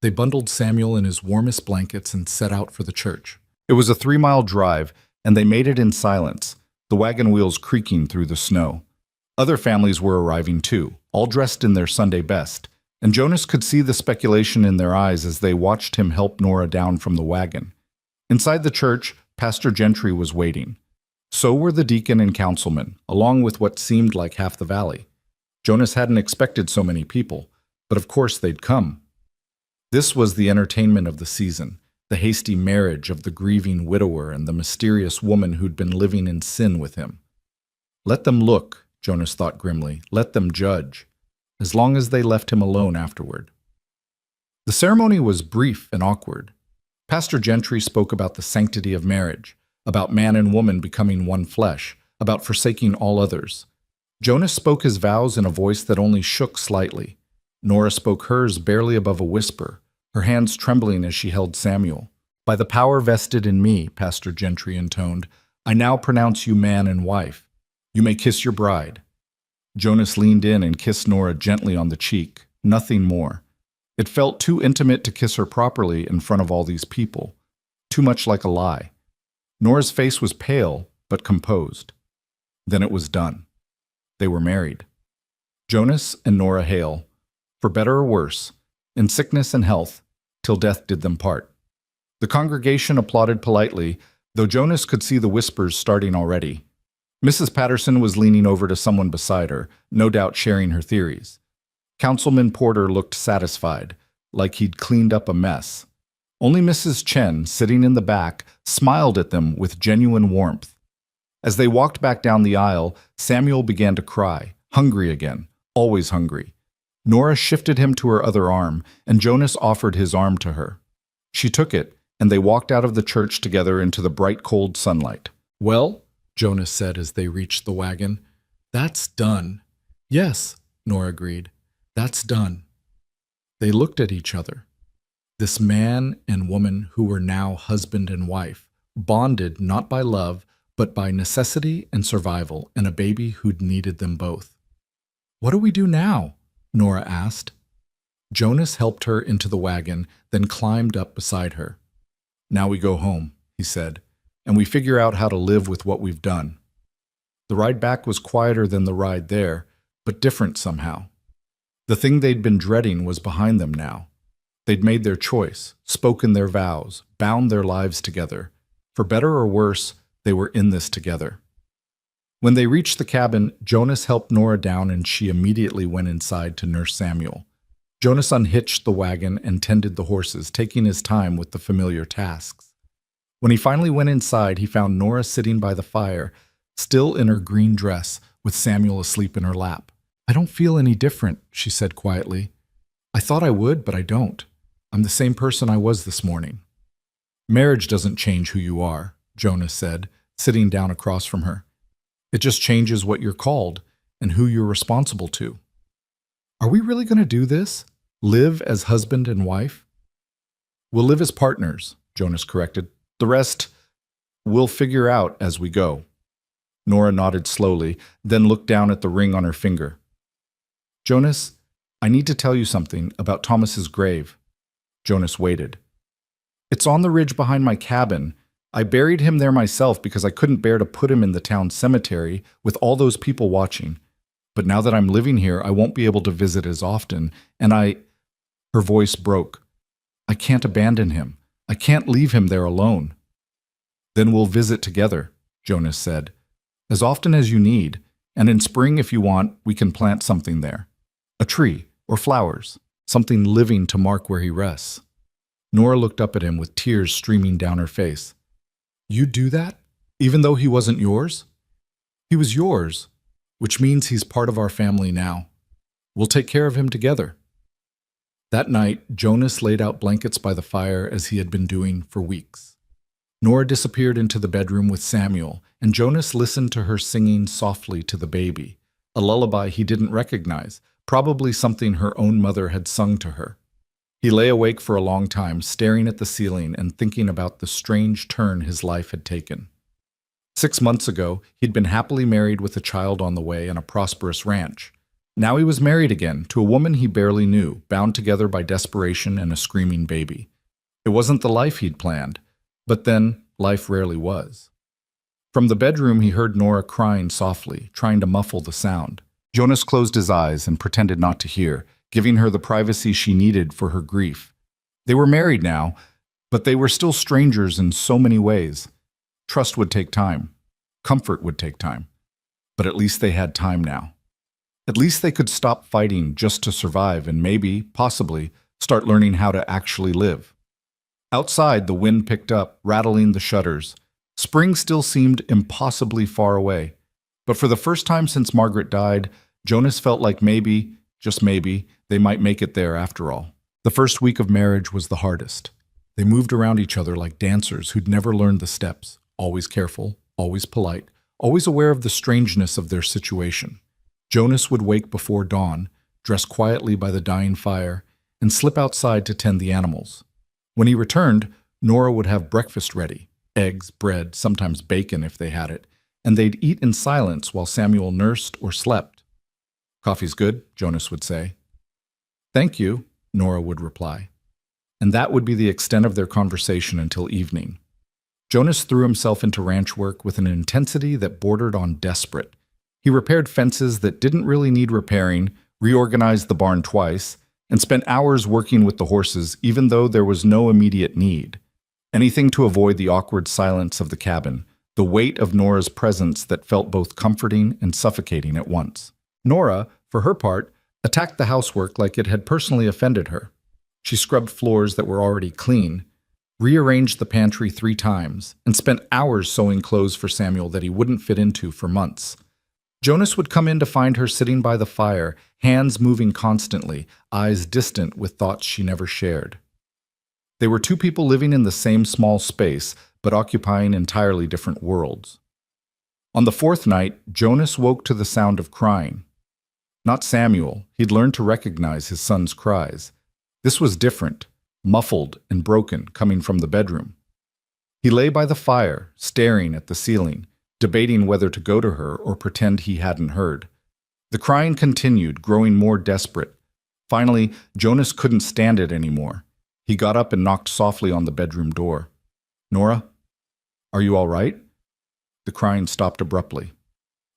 They bundled Samuel in his warmest blankets and set out for the church. It was a 3-mile drive, and they made it in silence, the wagon wheels creaking through the snow. Other families were arriving too, all dressed in their Sunday best, and Jonas could see the speculation in their eyes as they watched him help Nora down from the wagon. Inside the church, Pastor Gentry was waiting. So were the deacon and councilman, along with what seemed like half the valley. Jonas hadn't expected so many people, but of course they'd come. This was the entertainment of the season, the hasty marriage of the grieving widower and the mysterious woman who'd been living in sin with him. Let them look, Jonas thought grimly, let them judge, as long as they left him alone afterward. The ceremony was brief and awkward. Pastor Gentry spoke about the sanctity of marriage, about man and woman becoming one flesh, about forsaking all others. Jonas spoke his vows in a voice that only shook slightly. Nora spoke hers barely above a whisper, her hands trembling as she held Samuel. By the power vested in me, Pastor Gentry intoned, I now pronounce you man and wife. You may kiss your bride. Jonas leaned in and kissed Nora gently on the cheek, nothing more. It felt too intimate to kiss her properly in front of all these people, too much like a lie. Nora's face was pale, but composed. Then it was done. They were married. Jonas and Nora Hale, for better or worse, in sickness and health, till death did them part. The congregation applauded politely, though Jonas could see the whispers starting already. Mrs. Patterson was leaning over to someone beside her, no doubt sharing her theories. Councilman Porter looked satisfied, like he'd cleaned up a mess. Only Mrs. Chen, sitting in the back, smiled at them with genuine warmth. As they walked back down the aisle, Samuel began to cry, hungry again, always hungry. Nora shifted him to her other arm, and Jonas offered his arm to her. She took it, and they walked out of the church together into the bright cold sunlight. Well, Jonas said as they reached the wagon, that's done. Yes, Nora agreed. That's done. They looked at each other. This man and woman who were now husband and wife, bonded not by love, but by necessity and survival, and a baby who'd needed them both. What do we do now? Nora asked. Jonas helped her into the wagon, then climbed up beside her. Now we go home, he said, and we figure out how to live with what we've done. The ride back was quieter than the ride there, but different somehow. The thing they'd been dreading was behind them now. They'd made their choice, spoken their vows, bound their lives together. For better or worse, they were in this together. When they reached the cabin, Jonas helped Nora down and she immediately went inside to nurse Samuel. Jonas unhitched the wagon and tended the horses, taking his time with the familiar tasks. When he finally went inside, he found Nora sitting by the fire, still in her green dress, with Samuel asleep in her lap. "I don't feel any different," she said quietly. "I thought I would, but I don't. I'm the same person I was this morning." "Marriage doesn't change who you are," Jonas said, sitting down across from her. "It just changes what you're called and who you're responsible to." "Are we really going to do this? Live as husband and wife?" "We'll live as partners," Jonas corrected. "The rest, we'll figure out as we go." Nora nodded slowly, then looked down at the ring on her finger. "Jonas, I need to tell you something about Thomas's grave." Jonas waited. "It's on the ridge behind my cabin. I buried him there myself because I couldn't bear to put him in the town cemetery with all those people watching. But now that I'm living here, I won't be able to visit as often, and Her voice broke. "I can't abandon him. I can't leave him there alone." "Then we'll visit together," Jonas said. "As often as you need, and in spring if you want, we can plant something there. A tree or flowers, something living to mark where he rests." Nora looked up at him with tears streaming down her face. "You'd do that? Even though he wasn't yours?" "He was yours, which means he's part of our family now. We'll take care of him together." That night, Jonas laid out blankets by the fire as he had been doing for weeks. Nora disappeared into the bedroom with Samuel, and Jonas listened to her singing softly to the baby, a lullaby he didn't recognize, probably something her own mother had sung to her. He lay awake for a long time, staring at the ceiling and thinking about the strange turn his life had taken. 6 months ago, he'd been happily married with a child on the way and a prosperous ranch. Now he was married again to a woman he barely knew, bound together by desperation and a screaming baby. It wasn't the life he'd planned, but then life rarely was. From the bedroom, he heard Nora crying softly, trying to muffle the sound. Jonas closed his eyes and pretended not to hear, giving her the privacy she needed for her grief. They were married now, but they were still strangers in so many ways. Trust would take time. Comfort would take time. But at least they had time now. At least they could stop fighting just to survive and maybe, possibly, start learning how to actually live. Outside, the wind picked up, rattling the shutters. Spring still seemed impossibly far away. But for the first time since Margaret died, Jonas felt like maybe, just maybe, they might make it there after all. The first week of marriage was the hardest. They moved around each other like dancers who'd never learned the steps, always careful, always polite, always aware of the strangeness of their situation. Jonas would wake before dawn, dress quietly by the dying fire, and slip outside to tend the animals. When he returned, Nora would have breakfast ready, eggs, bread, sometimes bacon if they had it, and they'd eat in silence while Samuel nursed or slept. "Coffee's good," Jonas would say. "Thank you," Nora would reply. And that would be the extent of their conversation until evening. Jonas threw himself into ranch work with an intensity that bordered on desperate. He repaired fences that didn't really need repairing, reorganized the barn twice, and spent hours working with the horses even though there was no immediate need. Anything to avoid the awkward silence of the cabin, the weight of Nora's presence that felt both comforting and suffocating at once. Nora, for her part, attacked the housework like it had personally offended her. She scrubbed floors that were already clean, rearranged the pantry 3 times, and spent hours sewing clothes for Samuel that he wouldn't fit into for months. Jonas would come in to find her sitting by the fire, hands moving constantly, eyes distant with thoughts she never shared. They were 2 people living in the same small space, but occupying entirely different worlds. On the 4th night, Jonas woke to the sound of crying. Not Samuel. He'd learned to recognize his son's cries. This was different, muffled and broken, coming from the bedroom. He lay by the fire, staring at the ceiling, debating whether to go to her or pretend he hadn't heard. The crying continued, growing more desperate. Finally, Jonas couldn't stand it anymore. He got up and knocked softly on the bedroom door. "Nora, are you all right?" The crying stopped abruptly.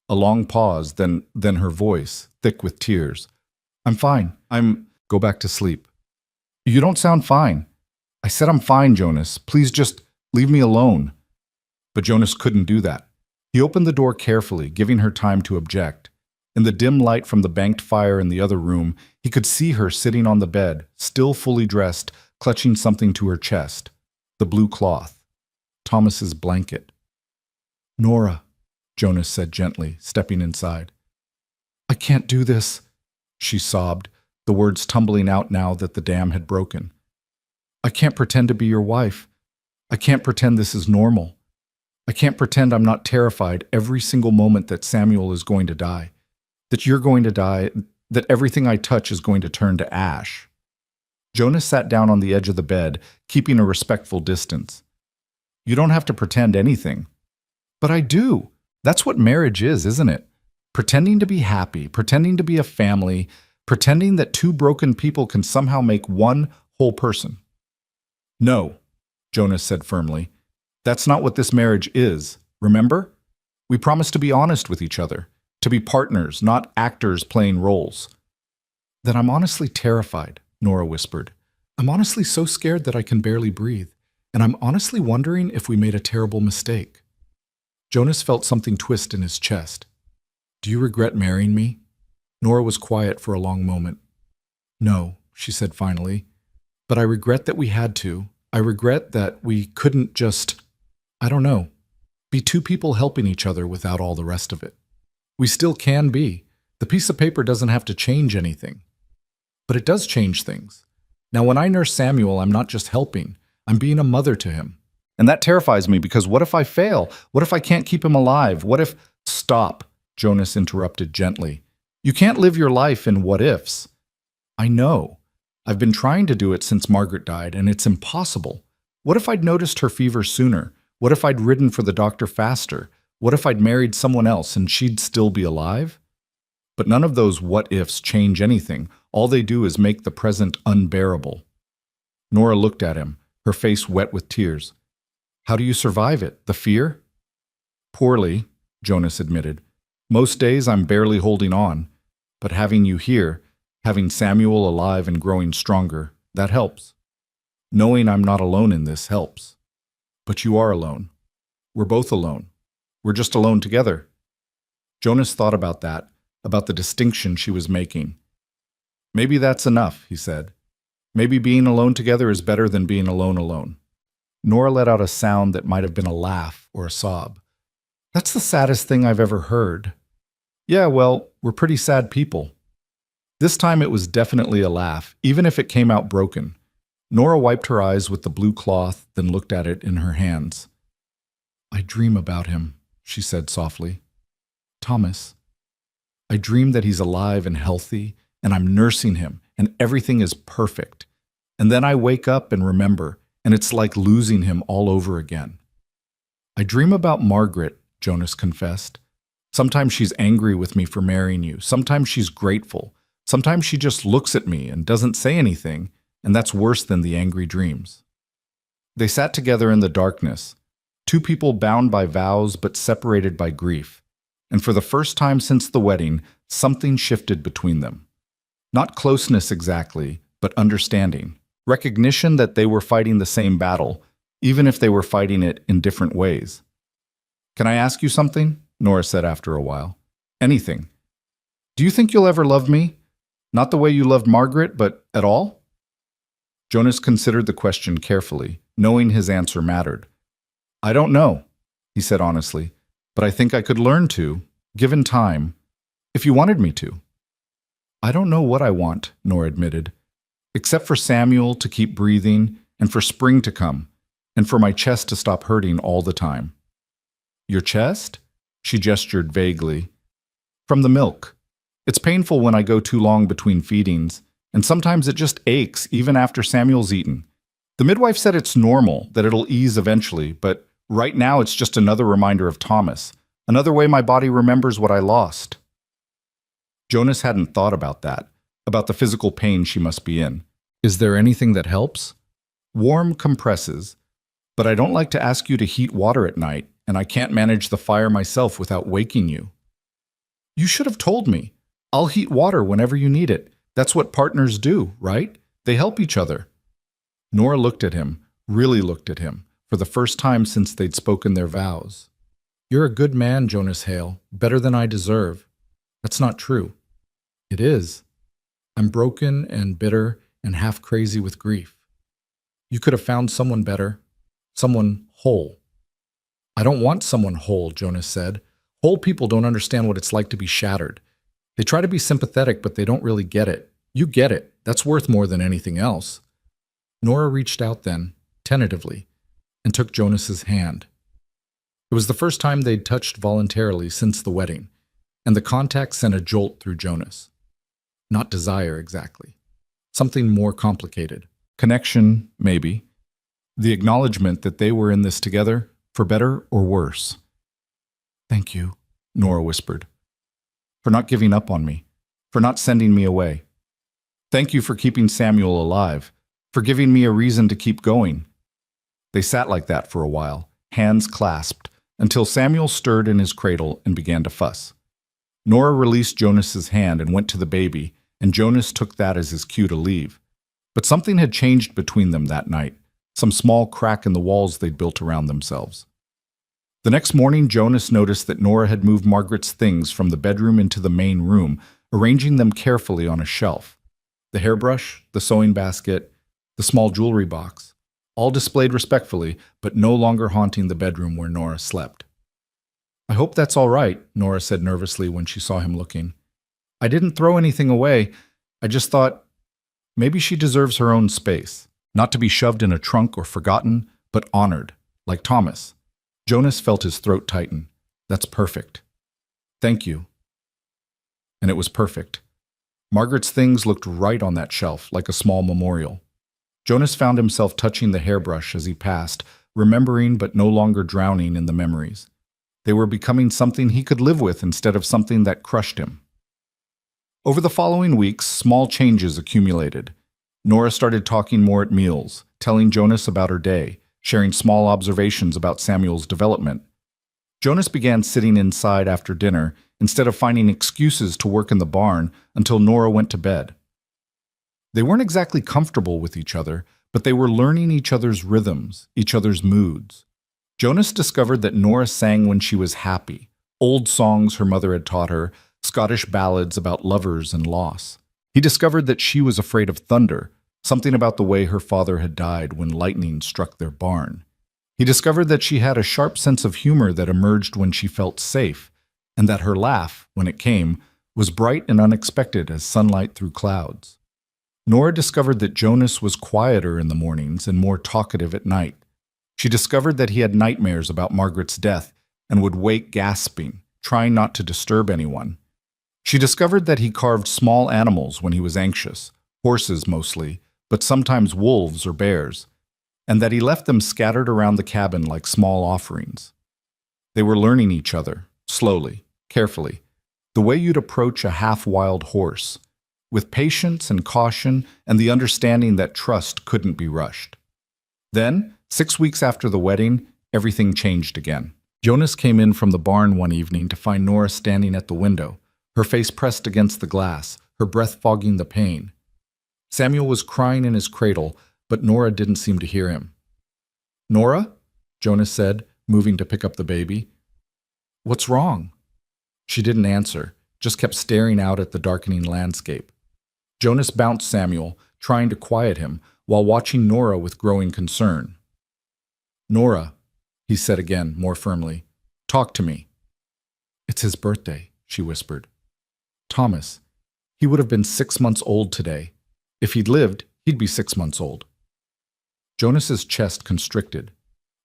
A long pause, then her voice, thick with tears. "I'm fine. Go back to sleep." You don't sound fine. I said I'm fine, Jonas. Please just leave me alone. But Jonas couldn't do that. He opened the door carefully, giving her time to object. In the dim light from the banked fire in the other room, he could see her sitting on the bed, still fully dressed, clutching something to her chest. The blue cloth. Thomas's blanket. Nora, Jonas said gently, stepping inside. I can't do this, she sobbed, the words tumbling out now that the dam had broken. I can't pretend to be your wife. I can't pretend this is normal. I can't pretend I'm not terrified every single moment that Samuel is going to die, that you're going to die, that everything I touch is going to turn to ash. Jonas sat down on the edge of the bed, keeping a respectful distance. You don't have to pretend anything. But I do. That's what marriage is, isn't it? Pretending to be happy, pretending to be a family, pretending that two broken people can somehow make one whole person. No, Jonas said firmly. That's not what this marriage is, remember? We promised to be honest with each other, to be partners, not actors playing roles. Then I'm honestly terrified, Nora whispered. I'm honestly so scared that I can barely breathe, and I'm honestly wondering if we made a terrible mistake. Jonas felt something twist in his chest. Do you regret marrying me? Nora was quiet for a long moment. No, she said finally, but I regret that we had to. I regret that we couldn't just, I don't know, be two people helping each other without all the rest of it. We still can be. The piece of paper doesn't have to change anything. But it does change things. Now, when I nurse Samuel, I'm not just helping. I'm being a mother to him. And that terrifies me because what if I fail? What if I can't keep him alive? What if— Stop, Jonas interrupted gently. You can't live your life in what-ifs. I know. I've been trying to do it since Margaret died, and it's impossible. What if I'd noticed her fever sooner? What if I'd ridden for the doctor faster? What if I'd married someone else and she'd still be alive? But none of those what-ifs change anything. All they do is make the present unbearable. Nora looked at him, her face wet with tears. How do you survive it? The fear? Poorly, Jonas admitted. Most days I'm barely holding on. But having you here, having Samuel alive and growing stronger, that helps. Knowing I'm not alone in this helps. But you are alone. We're both alone. We're just alone together. Jonas thought about that, about the distinction she was making. Maybe that's enough, he said. Maybe being alone together is better than being alone. Nora let out a sound that might have been a laugh or a sob. That's the saddest thing I've ever heard. Yeah, well, we're pretty sad people. This time it was definitely a laugh, even if it came out broken. Nora wiped her eyes with the blue cloth, then looked at it in her hands. I dream about him, she said softly. Thomas. I dream that he's alive and healthy, and I'm nursing him, and everything is perfect. And then I wake up and remember, and it's like losing him all over again. I dream about Margaret, Jonas confessed. Sometimes she's angry with me for marrying you. Sometimes she's grateful. Sometimes she just looks at me and doesn't say anything, and that's worse than the angry dreams. They sat together in the darkness, two people bound by vows but separated by grief. And for the first time since the wedding, something shifted between them. Not closeness exactly, but understanding. Recognition that they were fighting the same battle, even if they were fighting it in different ways. Can I ask you something? Nora said after a while. Anything. Do you think you'll ever love me? Not the way you loved Margaret, but at all? Jonas considered the question carefully, knowing his answer mattered. I don't know, he said honestly, but I think I could learn to, given time, if you wanted me to. I don't know what I want, Nora admitted, except for Samuel to keep breathing and for spring to come, and for my chest to stop hurting all the time. Your chest? She gestured vaguely. From the milk. It's painful when I go too long between feedings, and sometimes it just aches even after Samuel's eaten. The midwife said it's normal, that it'll ease eventually, but right now it's just another reminder of Thomas, another way my body remembers what I lost. Jonas hadn't thought about that, about the physical pain she must be in. Is there anything that helps? Warm compresses, but I don't like to ask you to heat water at night, and I can't manage the fire myself without waking you. You should have told me. I'll heat water whenever you need it. That's what partners do, right? They help each other. Nora looked at him, really looked at him, for the first time since they'd spoken their vows. "You're a good man, Jonas Hale, better than I deserve." "That's not true." "It is. I'm broken and bitter and half crazy with grief. You could have found someone better, someone whole." "I don't want someone whole," Jonas said. "Whole people don't understand what it's like to be shattered. They try to be sympathetic, but they don't really get it. You get it. That's worth more than anything else." Nora reached out then, tentatively, and took Jonas's hand. It was the first time they'd touched voluntarily since the wedding, and the contact sent a jolt through Jonas. Not desire, exactly. Something more complicated. Connection, maybe. The acknowledgement that they were in this together, for better or worse. "Thank you," Nora whispered. "For not giving up on me. For not sending me away. Thank you for keeping Samuel alive. For giving me a reason to keep going." They sat like that for a while, hands clasped, until Samuel stirred in his cradle and began to fuss. Nora released Jonas's hand and went to the baby, and Jonas took that as his cue to leave. But something had changed between them that night, some small crack in the walls they'd built around themselves. The next morning, Jonas noticed that Nora had moved Margaret's things from the bedroom into the main room, arranging them carefully on a shelf. The hairbrush, the sewing basket, the small jewelry box, all displayed respectfully, but no longer haunting the bedroom where Nora slept. "I hope that's all right," Nora said nervously when she saw him looking. "I didn't throw anything away. I just thought maybe she deserves her own space, not to be shoved in a trunk or forgotten, but honored, like Thomas." Jonas felt his throat tighten. "That's perfect. Thank you." And it was perfect. Margaret's things looked right on that shelf, like a small memorial. Jonas found himself touching the hairbrush as he passed, remembering but no longer drowning in the memories. They were becoming something he could live with instead of something that crushed him. Over the following weeks, small changes accumulated. Nora started talking more at meals, telling Jonas about her day, sharing small observations about Samuel's development. Jonas began sitting inside after dinner instead of finding excuses to work in the barn until Nora went to bed. They weren't exactly comfortable with each other, but they were learning each other's rhythms, each other's moods. Jonas discovered that Nora sang when she was happy, old songs her mother had taught her, Scottish ballads about lovers and loss. He discovered that she was afraid of thunder, something about the way her father had died when lightning struck their barn. He discovered that she had a sharp sense of humor that emerged when she felt safe, and that her laugh, when it came, was bright and unexpected as sunlight through clouds. Nora discovered that Jonas was quieter in the mornings and more talkative at night. She discovered that he had nightmares about Margaret's death and would wake gasping, trying not to disturb anyone. She discovered that he carved small animals when he was anxious, horses mostly, but sometimes wolves or bears, and that he left them scattered around the cabin like small offerings. They were learning each other, slowly, carefully, the way you'd approach a half-wild horse, with patience and caution and the understanding that trust couldn't be rushed. Then, 6 weeks after the wedding, everything changed again. Jonas came in from the barn one evening to find Nora standing at the window, her face pressed against the glass, her breath fogging the pane. Samuel was crying in his cradle, but Nora didn't seem to hear him. "Nora?" Jonas said, moving to pick up the baby. "What's wrong?" She didn't answer, just kept staring out at the darkening landscape. Jonas bounced Samuel, trying to quiet him, while watching Nora with growing concern. "Nora," he said again, more firmly, "talk to me." "It's his birthday," she whispered. "Thomas, he would have been 6 months old today. If he'd lived, he'd be 6 months old." Jonas's chest constricted.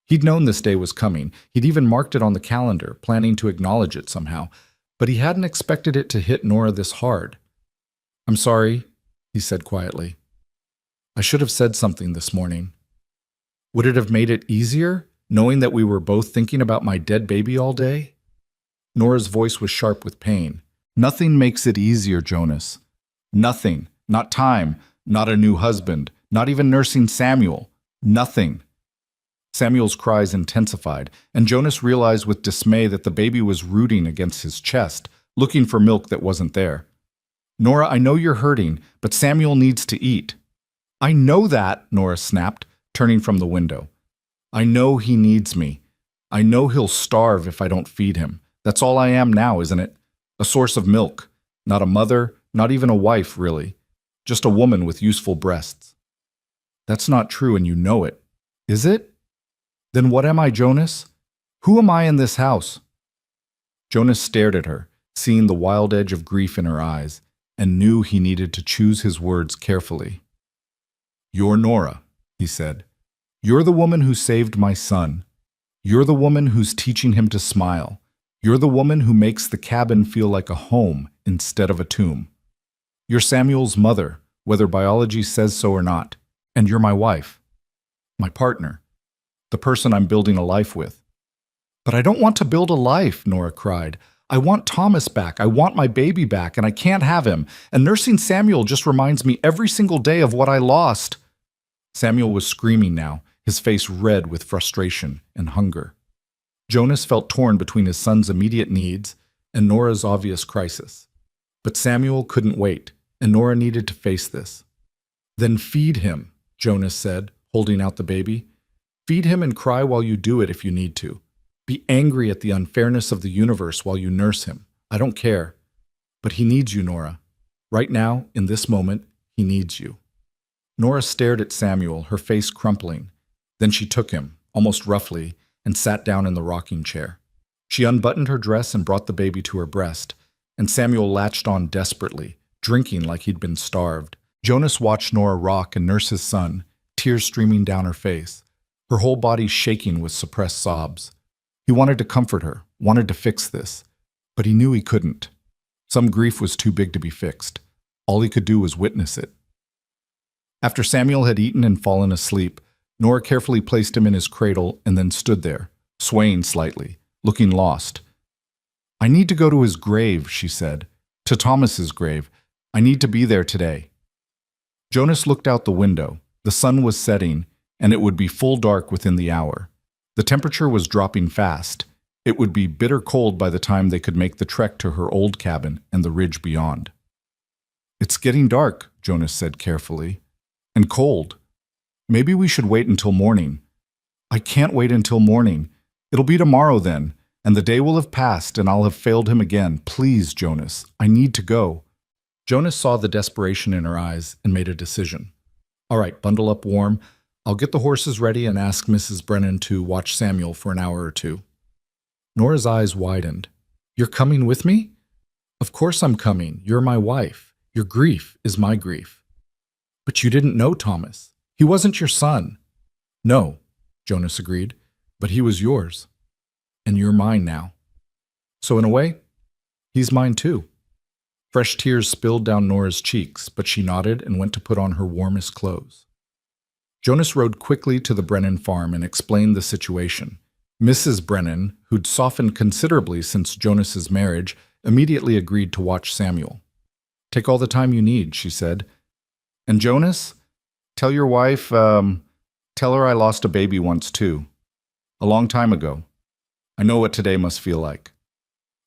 He'd known this day was coming. He'd even marked it on the calendar, planning to acknowledge it somehow, but he hadn't expected it to hit Nora this hard. "I'm sorry," he said quietly. "I should have said something this morning." "Would it have made it easier, knowing that we were both thinking about my dead baby all day?" Nora's voice was sharp with pain. "Nothing makes it easier, Jonas. Nothing. Not time. Not a new husband. Not even nursing Samuel. Nothing." Samuel's cries intensified, and Jonas realized with dismay that the baby was rooting against his chest, looking for milk that wasn't there. "Nora, I know you're hurting, but Samuel needs to eat." I know that, Nora snapped, turning from the window. I know he needs me. I know he'll starve if I don't feed him. That's all I am now, isn't it? A source of milk. Not a mother, not even a wife, really. Just a woman with useful breasts. That's not true, and you know it. Is it? Then what am I, Jonas? Who am I in this house? Jonas stared at her, seeing the wild edge of grief in her eyes, and knew he needed to choose his words carefully. You're Nora, he said. You're the woman who saved my son. You're the woman who's teaching him to smile. You're the woman who makes the cabin feel like a home instead of a tomb. You're Samuel's mother, whether biology says so or not, and you're my wife, my partner, the person I'm building a life with. But I don't want to build a life, Nora cried. I want Thomas back. I want my baby back, and I can't have him. And nursing Samuel just reminds me every single day of what I lost. Samuel was screaming now, his face red with frustration and hunger. Jonas felt torn between his son's immediate needs and Nora's obvious crisis. But Samuel couldn't wait, and Nora needed to face this. Then feed him, Jonas said, holding out the baby. Feed him and cry while you do it if you need to. Be angry at the unfairness of the universe while you nurse him. I don't care. But he needs you, Nora. Right now, in this moment, he needs you. Nora stared at Samuel, her face crumpling. Then she took him, almost roughly, and sat down in the rocking chair. She unbuttoned her dress and brought the baby to her breast, and Samuel latched on desperately, drinking like he'd been starved. Jonas watched Nora rock and nurse his son, tears streaming down her face, her whole body shaking with suppressed sobs. He wanted to comfort her, wanted to fix this, but he knew he couldn't. Some grief was too big to be fixed. All he could do was witness it. After Samuel had eaten and fallen asleep, Nora carefully placed him in his cradle and then stood there, swaying slightly, looking lost. I need to go to his grave, she said. To Thomas's grave. I need to be there today. Jonas looked out the window. The sun was setting, and it would be full dark within the hour. The temperature was dropping fast. It would be bitter cold by the time they could make the trek to her old cabin and the ridge beyond. It's getting dark, Jonas said carefully. And cold. Maybe we should wait until morning. I can't wait until morning. It'll be tomorrow then, and the day will have passed and I'll have failed him again. Please, Jonas, I need to go. Jonas saw the desperation in her eyes and made a decision. All right, bundle up warm. I'll get the horses ready and ask Mrs. Brennan to watch Samuel for an hour or two. Nora's eyes widened. You're coming with me? Of course I'm coming. You're my wife. Your grief is my grief. But you didn't know Thomas. He wasn't your son. No, Jonas agreed, but he was yours. And you're mine now. So in a way, he's mine too. Fresh tears spilled down Nora's cheeks, but she nodded and went to put on her warmest clothes. Jonas rode quickly to the Brennan farm and explained the situation. Mrs. Brennan, who'd softened considerably since Jonas's marriage, immediately agreed to watch Samuel. Take all the time you need, she said. And Jonas, tell your wife, tell her I lost a baby once too. A long time ago. I know what today must feel like.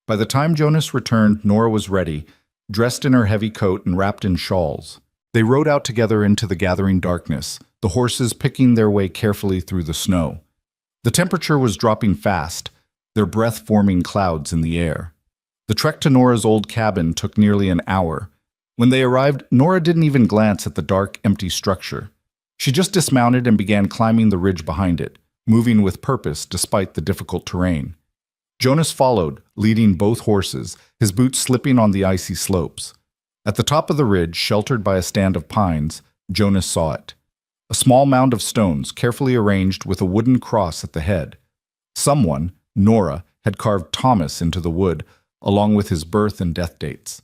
By the time Jonas returned, Nora was ready, dressed in her heavy coat and wrapped in shawls. They rode out together into the gathering darkness, the horses picking their way carefully through the snow. The temperature was dropping fast, their breath forming clouds in the air. The trek to Nora's old cabin took nearly an hour. When they arrived, Nora didn't even glance at the dark, empty structure. She just dismounted and began climbing the ridge behind it, moving with purpose despite the difficult terrain. Jonas followed, leading both horses, his boots slipping on the icy slopes. At the top of the ridge, sheltered by a stand of pines, Jonas saw it. A small mound of stones, carefully arranged with a wooden cross at the head. Someone, Nora, had carved Thomas into the wood, along with his birth and death dates.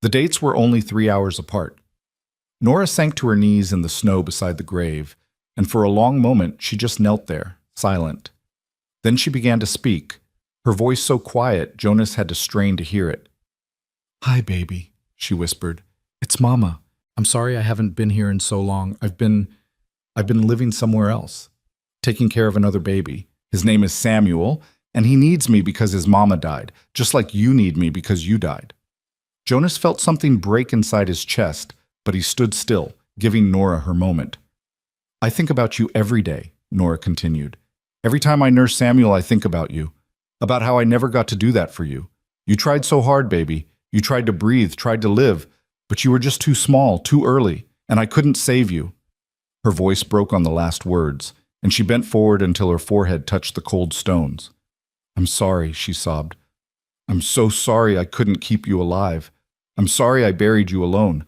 The dates were only 3 hours apart. Nora sank to her knees in the snow beside the grave, and for a long moment she just knelt there, silent. Then she began to speak, her voice so quiet Jonas had to strain to hear it. "Hi, baby," she whispered. "It's Mama. I'm sorry I haven't been here in so long. I've been living somewhere else, taking care of another baby. His name is Samuel, and he needs me because his mama died, just like you need me because you died." Jonas felt something break inside his chest, but he stood still, giving Nora her moment. I think about you every day, Nora continued. Every time I nurse Samuel, I think about you, about how I never got to do that for you. You tried so hard, baby. You tried to breathe, tried to live, but you were just too small, too early, and I couldn't save you. Her voice broke on the last words, and she bent forward until her forehead touched the cold stones. I'm sorry, she sobbed. I'm so sorry I couldn't keep you alive. I'm sorry I buried you alone.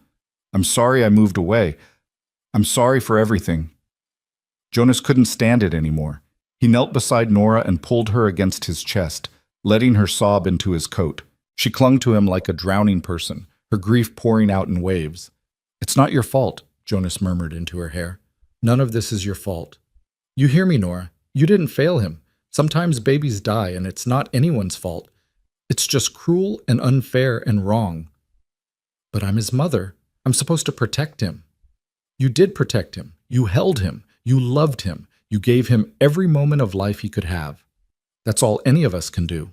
I'm sorry I moved away. I'm sorry for everything. Jonas couldn't stand it anymore. He knelt beside Nora and pulled her against his chest, letting her sob into his coat. She clung to him like a drowning person, her grief pouring out in waves. It's not your fault, Jonas murmured into her hair. None of this is your fault. You hear me, Nora. You didn't fail him. Sometimes babies die, and it's not anyone's fault. It's just cruel and unfair and wrong. But I'm his mother. I'm supposed to protect him. You did protect him. You held him. You loved him. You gave him every moment of life he could have. That's all any of us can do.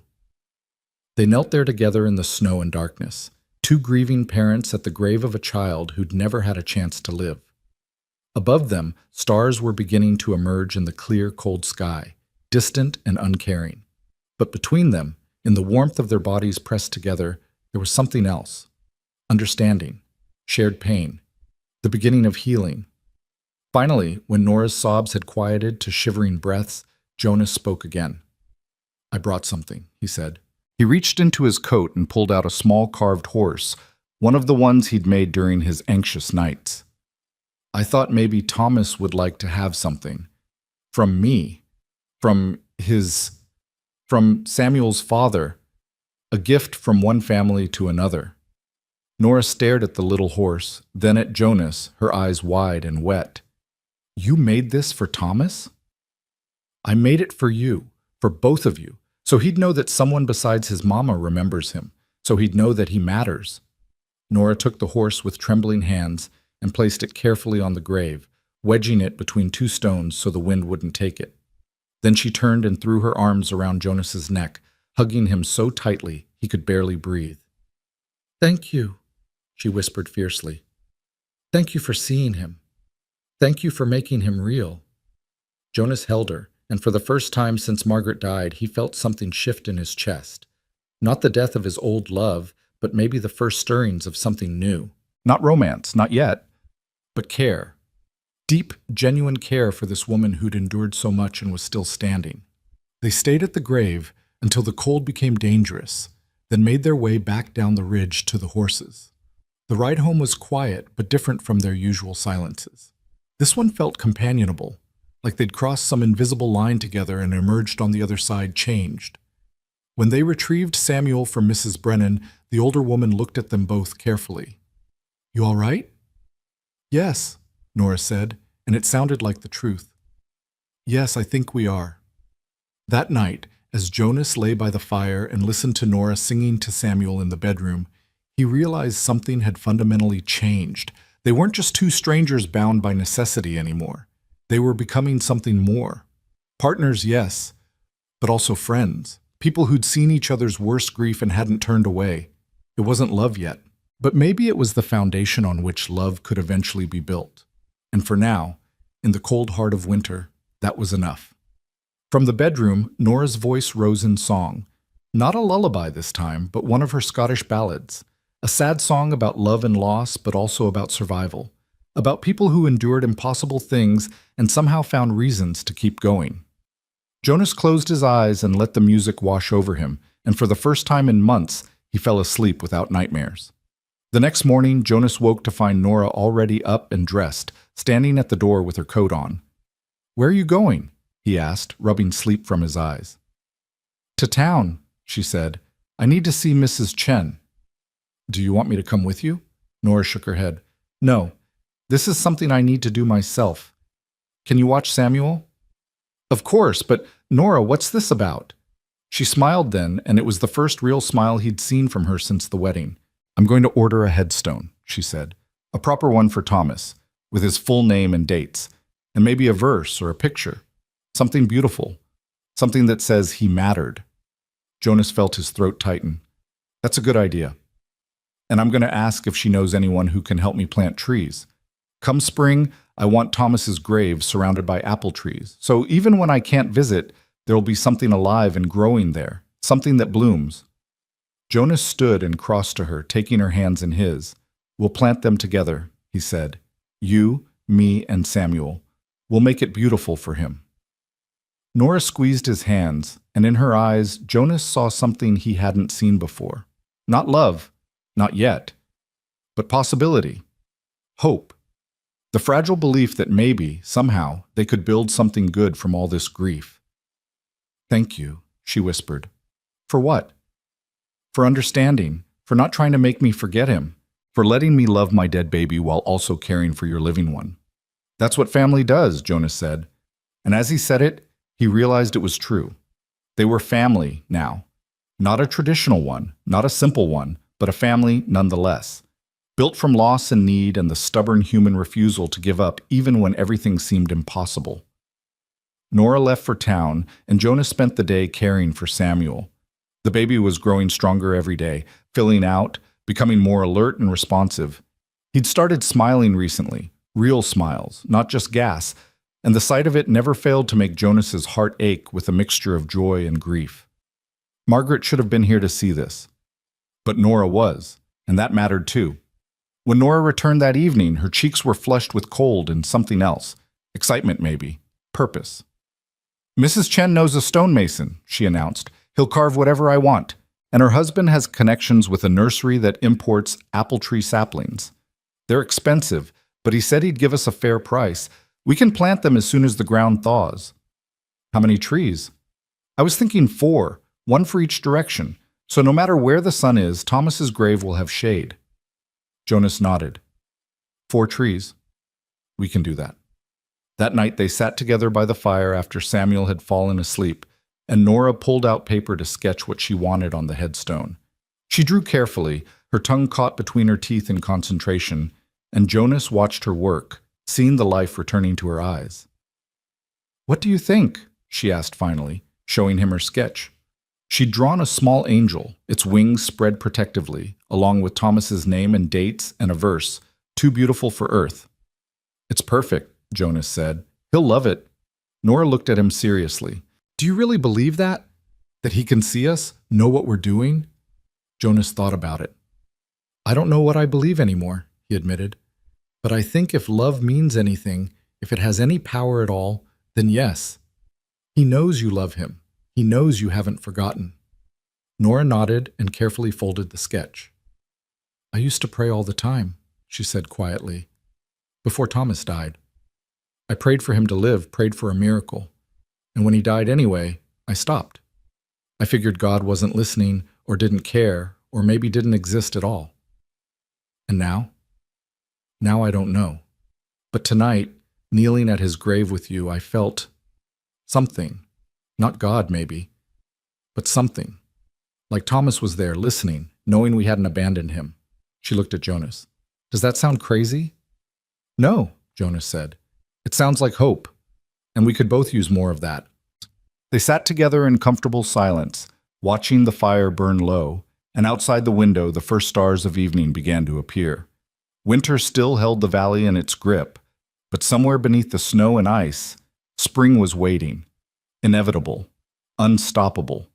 They knelt there together in the snow and darkness, two grieving parents at the grave of a child who'd never had a chance to live. Above them, stars were beginning to emerge in the clear, cold sky, distant and uncaring. But between them, in the warmth of their bodies pressed together, there was something else. Understanding, shared pain, the beginning of healing. Finally, when Nora's sobs had quieted to shivering breaths, Jonas spoke again. I brought something, he said. He reached into his coat and pulled out a small carved horse, one of the ones he'd made during his anxious nights. I thought maybe Thomas would like to have something. From me. From Samuel's father. A gift from one family to another. Nora stared at the little horse, then at Jonas, her eyes wide and wet. You made this for Thomas? I made it for you, for both of you, so he'd know that someone besides his mama remembers him, so he'd know that he matters. Nora took the horse with trembling hands and placed it carefully on the grave, wedging it between two stones so the wind wouldn't take it. Then she turned and threw her arms around Jonas's neck, hugging him so tightly he could barely breathe. Thank you, she whispered fiercely. Thank you for seeing him. Thank you for making him real. Jonas held her, and for the first time since Margaret died, he felt something shift in his chest. Not the death of his old love, but maybe the first stirrings of something new. Not romance, not yet, but care. Deep, genuine care for this woman who'd endured so much and was still standing. They stayed at the grave until the cold became dangerous, then made their way back down the ridge to the horses. The ride home was quiet, but different from their usual silences. This one felt companionable, like they'd crossed some invisible line together and emerged on the other side changed. When they retrieved Samuel from Mrs. Brennan, the older woman looked at them both carefully. You all right? Yes, Nora said, and it sounded like the truth. Yes, I think we are. That night, as Jonas lay by the fire and listened to Nora singing to Samuel in the bedroom, he realized something had fundamentally changed. They weren't just two strangers bound by necessity anymore. They were becoming something more. Partners, yes, but also friends. People who'd seen each other's worst grief and hadn't turned away. It wasn't love yet, but maybe it was the foundation on which love could eventually be built. And for now, in the cold heart of winter, that was enough. From the bedroom, Nora's voice rose in song. Not a lullaby this time, but one of her Scottish ballads. A sad song about love and loss, but also about survival. About people who endured impossible things and somehow found reasons to keep going. Jonas closed his eyes and let the music wash over him, and for the first time in months, he fell asleep without nightmares. The next morning, Jonas woke to find Nora already up and dressed, standing at the door with her coat on. Where are you going? He asked, rubbing sleep from his eyes. To town, she said. I need to see Mrs. Chen. Do you want me to come with you? Nora shook her head. No, this is something I need to do myself. Can you watch Samuel? Of course, but Nora, what's this about? She smiled then, and it was the first real smile he'd seen from her since the wedding. I'm going to order a headstone, she said. A proper one for Thomas, with his full name and dates, and maybe a verse or a picture. Something beautiful. Something that says he mattered. Jonas felt his throat tighten. That's a good idea. And I'm going to ask if she knows anyone who can help me plant trees. Come spring, I want Thomas's grave surrounded by apple trees. So even when I can't visit, there'll be something alive and growing there, something that blooms. Jonas stood and crossed to her, taking her hands in his. We'll plant them together, he said. You, me, and Samuel. We'll make it beautiful for him. Nora squeezed his hands, and in her eyes, Jonas saw something he hadn't seen before. Not love, not yet, but possibility, hope. The fragile belief that maybe, somehow, they could build something good from all this grief. Thank you, she whispered. For what? For understanding, for not trying to make me forget him, for letting me love my dead baby while also caring for your living one. That's what family does, Jonas said. And as he said it, he realized it was true. They were family now. Not a traditional one, not a simple one, but a family nonetheless. Built from loss and need and the stubborn human refusal to give up even when everything seemed impossible. Nora left for town, and Jonas spent the day caring for Samuel. The baby was growing stronger every day, filling out, becoming more alert and responsive. He'd started smiling recently, real smiles, not just gas, and the sight of it never failed to make Jonas's heart ache with a mixture of joy and grief. Margaret should have been here to see this. But Nora was, and that mattered too. When Nora returned that evening, her cheeks were flushed with cold and something else. Excitement, maybe. Purpose. Mrs. Chen knows a stonemason, she announced. He'll carve whatever I want. And her husband has connections with a nursery that imports apple tree saplings. They're expensive, but he said he'd give us a fair price. We can plant them as soon as the ground thaws. How many trees? I was thinking 4, one for each direction. So no matter where the sun is, Thomas's grave will have shade. Jonas nodded. 4 trees. We can do that. That night they sat together by the fire after Samuel had fallen asleep, and Nora pulled out paper to sketch what she wanted on the headstone. She drew carefully, her tongue caught between her teeth in concentration, and Jonas watched her work, seeing the life returning to her eyes. What do you think? She asked finally, showing him her sketch. She'd drawn a small angel, its wings spread protectively, along with Thomas's name and dates and a verse, too beautiful for earth. It's perfect, Jonas said. He'll love it. Nora looked at him seriously. Do you really believe that? That he can see us, know what we're doing? Jonas thought about it. I don't know what I believe anymore, he admitted. But I think if love means anything, if it has any power at all, then yes. He knows you love him. He knows you haven't forgotten. Nora nodded and carefully folded the sketch. I used to pray all the time, she said quietly, before Thomas died. I prayed for him to live, prayed for a miracle. And when he died anyway, I stopped. I figured God wasn't listening or didn't care or maybe didn't exist at all. And now? Now I don't know. But tonight, kneeling at his grave with you, I felt something. Not God, maybe, but something. Like Thomas was there, listening, knowing we hadn't abandoned him. She looked at Jonas. Does that sound crazy? No, Jonas said. It sounds like hope, and we could both use more of that. They sat together in comfortable silence, watching the fire burn low, and outside the window the first stars of evening began to appear. Winter still held the valley in its grip, but somewhere beneath the snow and ice, spring was waiting. Inevitable, unstoppable,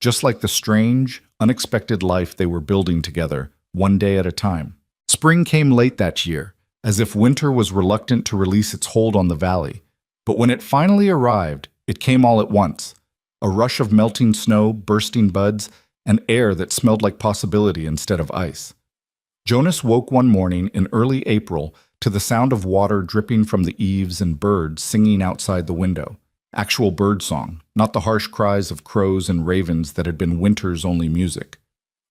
just like the strange, unexpected life they were building together, one day at a time. Spring came late that year, as if winter was reluctant to release its hold on the valley. But when it finally arrived, it came all at once. A rush of melting snow, bursting buds, and air that smelled like possibility instead of ice. Jonas woke one morning in early April to the sound of water dripping from the eaves and birds singing outside the window. Actual birdsong, not the harsh cries of crows and ravens that had been winter's only music.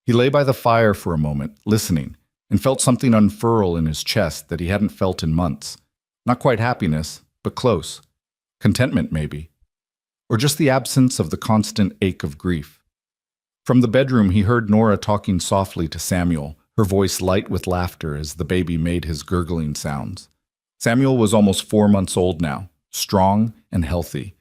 He lay by the fire for a moment, listening, and felt something unfurl in his chest that he hadn't felt in months. Not quite happiness, but close. Contentment, maybe. Or just the absence of the constant ache of grief. From the bedroom, he heard Nora talking softly to Samuel, her voice light with laughter as the baby made his gurgling sounds. Samuel was almost 4 months old now, strong and healthy,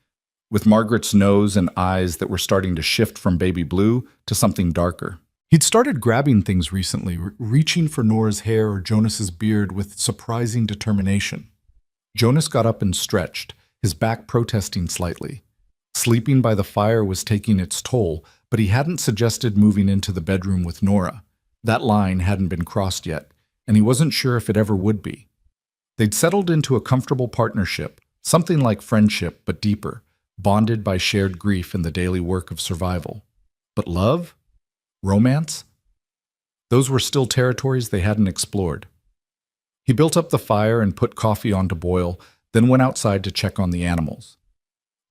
with Margaret's nose and eyes that were starting to shift from baby blue to something darker. He'd started grabbing things recently, reaching for Nora's hair or Jonas's beard with surprising determination. Jonas got up and stretched, his back protesting slightly. Sleeping by the fire was taking its toll, but he hadn't suggested moving into the bedroom with Nora. That line hadn't been crossed yet, and he wasn't sure if it ever would be. They'd settled into a comfortable partnership, something like friendship but deeper, bonded by shared grief and the daily work of survival. But love? Romance? Those were still territories they hadn't explored. He built up the fire and put coffee on to boil, then went outside to check on the animals.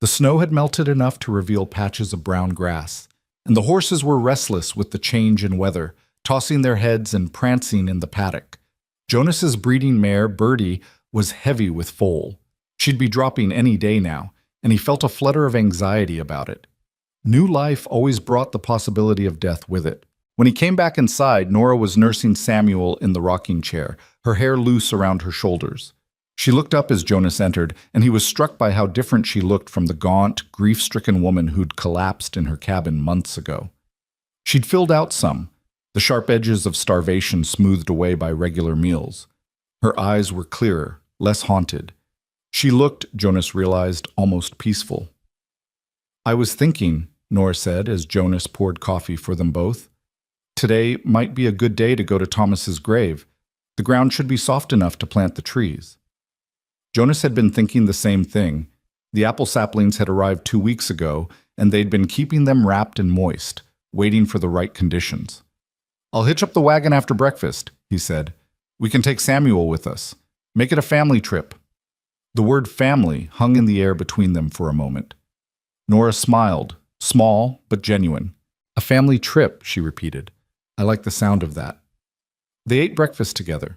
The snow had melted enough to reveal patches of brown grass, and the horses were restless with the change in weather, tossing their heads and prancing in the paddock. Jonas's breeding mare, Birdie, was heavy with foal. She'd be dropping any day now, and he felt a flutter of anxiety about it. New life always brought the possibility of death with it. When he came back inside, Nora was nursing Samuel in the rocking chair, her hair loose around her shoulders. She looked up as Jonas entered, and he was struck by how different she looked from the gaunt, grief-stricken woman who'd collapsed in her cabin months ago. She'd filled out some, the sharp edges of starvation smoothed away by regular meals. Her eyes were clearer, less haunted. She looked, Jonas realized, almost peaceful. "I was thinking," Nora said as Jonas poured coffee for them both. "Today might be a good day to go to Thomas's grave. The ground should be soft enough to plant the trees." Jonas had been thinking the same thing. The apple saplings had arrived 2 weeks ago, and they'd been keeping them wrapped and moist, waiting for the right conditions. "I'll hitch up the wagon after breakfast," he said. "We can take Samuel with us. Make it a family trip." The word family hung in the air between them for a moment. Nora smiled, small but genuine. "A family trip," she repeated. "I like the sound of that." They ate breakfast together.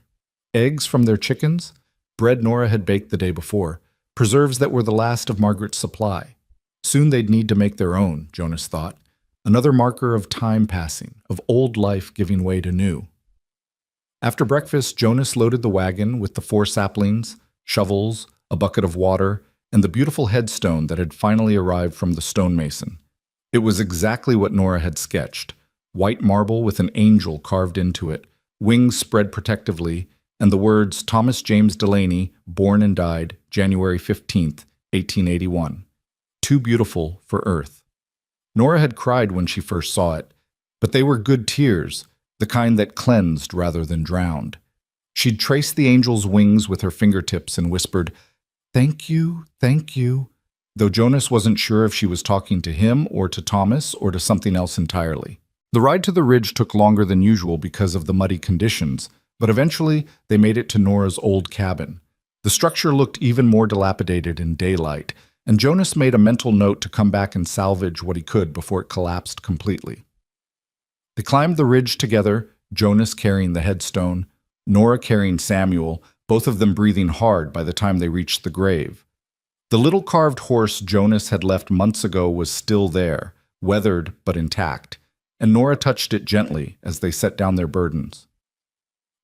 Eggs from their chickens, bread Nora had baked the day before, preserves that were the last of Margaret's supply. Soon they'd need to make their own, Jonas thought. Another marker of time passing, of old life giving way to new. After breakfast, Jonas loaded the wagon with the 4 saplings, shovels, a bucket of water, and the beautiful headstone that had finally arrived from the stonemason. It was exactly what Nora had sketched, white marble with an angel carved into it, wings spread protectively, and the words Thomas James Delaney, born and died January 15th, 1881. Too beautiful for earth. Nora had cried when she first saw it, but they were good tears, the kind that cleansed rather than drowned. She'd traced the angel's wings with her fingertips and whispered, thank you," though Jonas wasn't sure if she was talking to him or to Thomas or to something else entirely. The ride to the ridge took longer than usual because of the muddy conditions, but eventually they made it to Nora's old cabin. The structure looked even more dilapidated in daylight, and Jonas made a mental note to come back and salvage what he could before it collapsed completely. They climbed the ridge together, Jonas carrying the headstone, Nora carrying Samuel, both of them breathing hard by the time they reached the grave. The little carved horse Jonas had left months ago was still there, weathered but intact, and Nora touched it gently as they set down their burdens.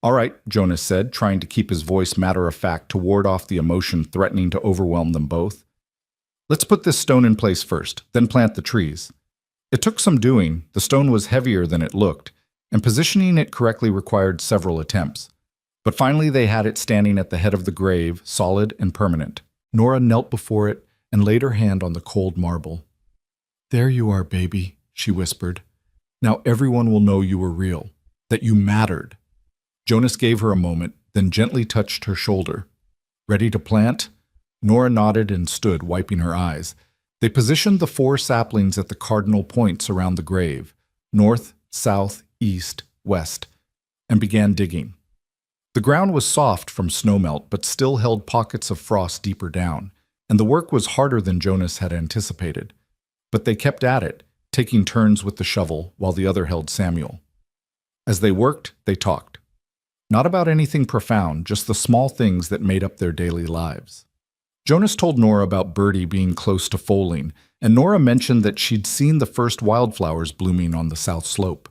"All right," Jonas said, trying to keep his voice matter-of-fact to ward off the emotion threatening to overwhelm them both. "Let's put this stone in place first, then plant the trees." It took some doing. The stone was heavier than it looked, and positioning it correctly required several attempts. But finally they had it standing at the head of the grave, solid and permanent. Nora knelt before it and laid her hand on the cold marble. "There you are, baby," she whispered. "Now everyone will know you were real, that you mattered." Jonas gave her a moment, then gently touched her shoulder. "Ready to plant?" Nora nodded and stood, wiping her eyes. They positioned the 4 saplings at the cardinal points around the grave, north, south, east, west, and began digging. The ground was soft from snowmelt, but still held pockets of frost deeper down, and the work was harder than Jonas had anticipated. But they kept at it, taking turns with the shovel while the other held Samuel. As they worked, they talked. Not about anything profound, just the small things that made up their daily lives. Jonas told Nora about Birdie being close to foaling, and Nora mentioned that she'd seen the first wildflowers blooming on the south slope.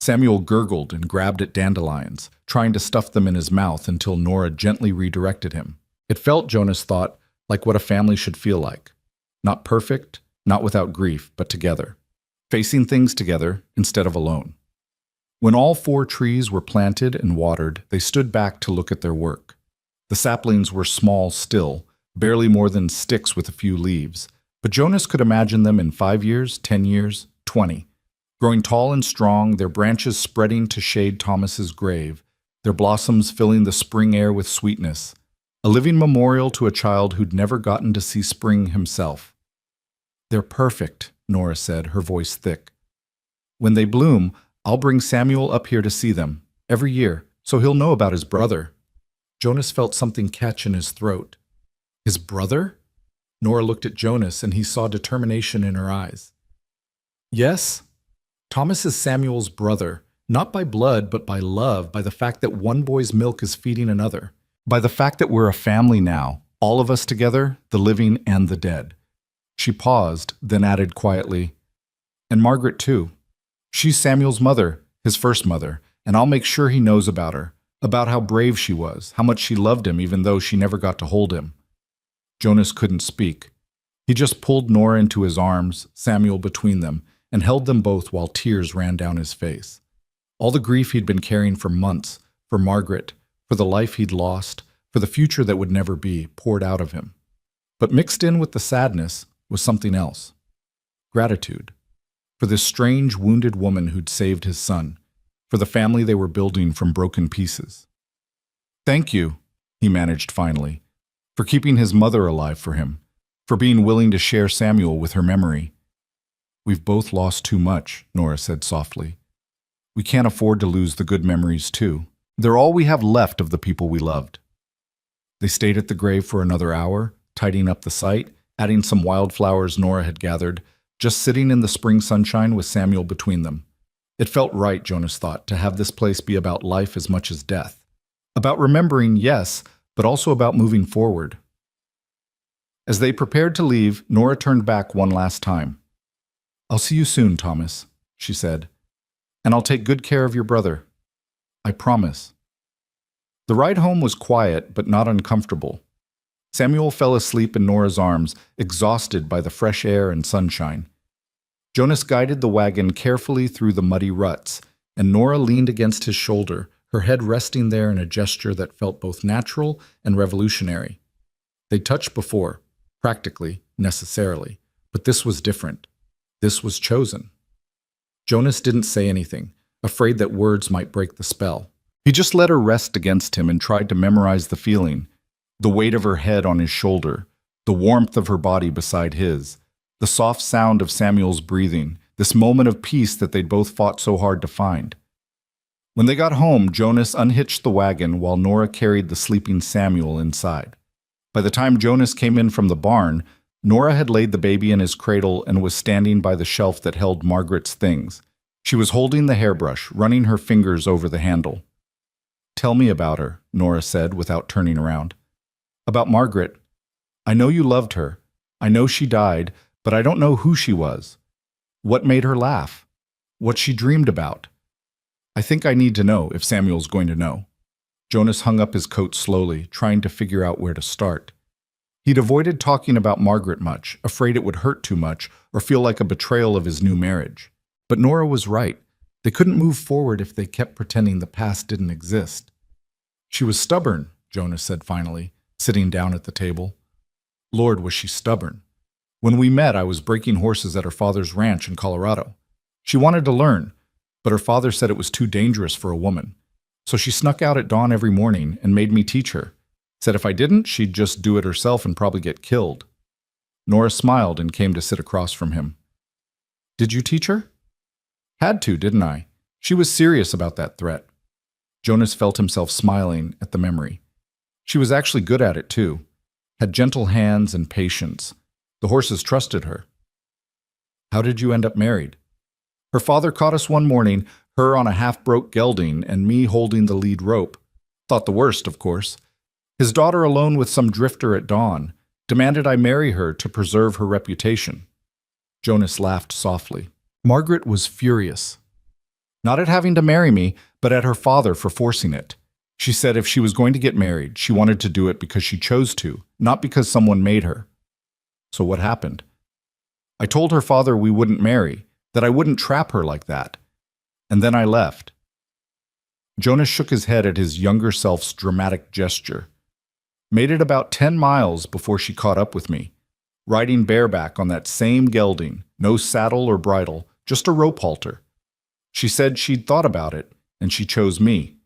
Samuel gurgled and grabbed at dandelions, trying to stuff them in his mouth until Nora gently redirected him. It felt, Jonas thought, like what a family should feel like. Not perfect, not without grief, but together. Facing things together instead of alone. When all 4 trees were planted and watered, they stood back to look at their work. The saplings were small still, barely more than sticks with a few leaves, but Jonas could imagine them in 5 years, 10 years, 20, growing tall and strong, their branches spreading to shade Thomas's grave, their blossoms filling the spring air with sweetness, a living memorial to a child who'd never gotten to see spring himself. "They're perfect," Nora said, her voice thick. "When they bloom, I'll bring Samuel up here to see them, every year, so he'll know about his brother." Jonas felt something catch in his throat. His brother? Nora looked at Jonas, and he saw determination in her eyes. "Yes, Thomas is Samuel's brother, not by blood, but by love, by the fact that one boy's milk is feeding another, by the fact that we're a family now, all of us together, the living and the dead." She paused, then added quietly, "And Margaret, too. She's Samuel's mother, his first mother, and I'll make sure he knows about her, about how brave she was, how much she loved him even though she never got to hold him." Jonas couldn't speak. He just pulled Nora into his arms, Samuel between them, and held them both while tears ran down his face. All the grief he'd been carrying for months, for Margaret, for the life he'd lost, for the future that would never be, poured out of him. But mixed in with the sadness was something else. Gratitude. For this strange, wounded woman who'd saved his son, for the family they were building from broken pieces. "Thank you," he managed finally, "for keeping his mother alive for him, for being willing to share Samuel with her memory." "We've both lost too much," Nora said softly. "We can't afford to lose the good memories, too. They're all we have left of the people we loved." They stayed at the grave for another hour, tidying up the site, adding some wildflowers Nora had gathered, just sitting in the spring sunshine with Samuel between them. It felt right, Jonas thought, to have this place be about life as much as death. About remembering, yes, but also about moving forward. As they prepared to leave, Nora turned back one last time. "I'll see you soon, Thomas," she said. "And I'll take good care of your brother. I promise." The ride home was quiet, but not uncomfortable. Samuel fell asleep in Nora's arms, exhausted by the fresh air and sunshine. Jonas guided the wagon carefully through the muddy ruts, and Nora leaned against his shoulder, her head resting there in a gesture that felt both natural and revolutionary. They'd touched before, practically, necessarily, but this was different. This was chosen. Jonas didn't say anything, afraid that words might break the spell. He just let her rest against him and tried to memorize the feeling, the weight of her head on his shoulder, the warmth of her body beside his, the soft sound of Samuel's breathing, this moment of peace that they'd both fought so hard to find. When they got home, Jonas unhitched the wagon while Nora carried the sleeping Samuel inside. By the time Jonas came in from the barn, Nora had laid the baby in his cradle and was standing by the shelf that held Margaret's things. She was holding the hairbrush, running her fingers over the handle. "Tell me about her," Nora said without turning around. "About Margaret. I know you loved her. I know she died, but I don't know who she was. What made her laugh? What she dreamed about. I think I need to know if Samuel's going to know." Jonas hung up his coat slowly, trying to figure out where to start. He'd avoided talking about Margaret much, afraid it would hurt too much or feel like a betrayal of his new marriage. But Nora was right. They couldn't move forward if they kept pretending the past didn't exist. "She was stubborn," Jonas said finally, sitting down at the table. Lord, was she stubborn. When we met, I was breaking horses at her father's ranch in Colorado. She wanted to learn, but her father said it was too dangerous for a woman. So she snuck out at dawn every morning and made me teach her. Said if I didn't, she'd just do it herself and probably get killed. Nora smiled and came to sit across from him. "Did you teach her?" "Had to, didn't I? She was serious about that threat." Jonas felt himself smiling at the memory. She was actually good at it, too. Had gentle hands and patience. The horses trusted her. "How did you end up married?" "Her father caught us one morning, her on a half-broke gelding and me holding the lead rope. Thought the worst, of course. His daughter alone with some drifter at dawn. Demanded I marry her to preserve her reputation." Jonas laughed softly. Margaret was furious. Not at having to marry me, but at her father for forcing it. She said if she was going to get married, she wanted to do it because she chose to, not because someone made her. So what happened? I told her father we wouldn't marry, that I wouldn't trap her like that. And then I left. Jonas shook his head at his younger self's dramatic gesture. Made it about 10 miles before she caught up with me, riding bareback on that same gelding, no saddle or bridle, just a rope halter. She said she'd thought about it, and she chose me.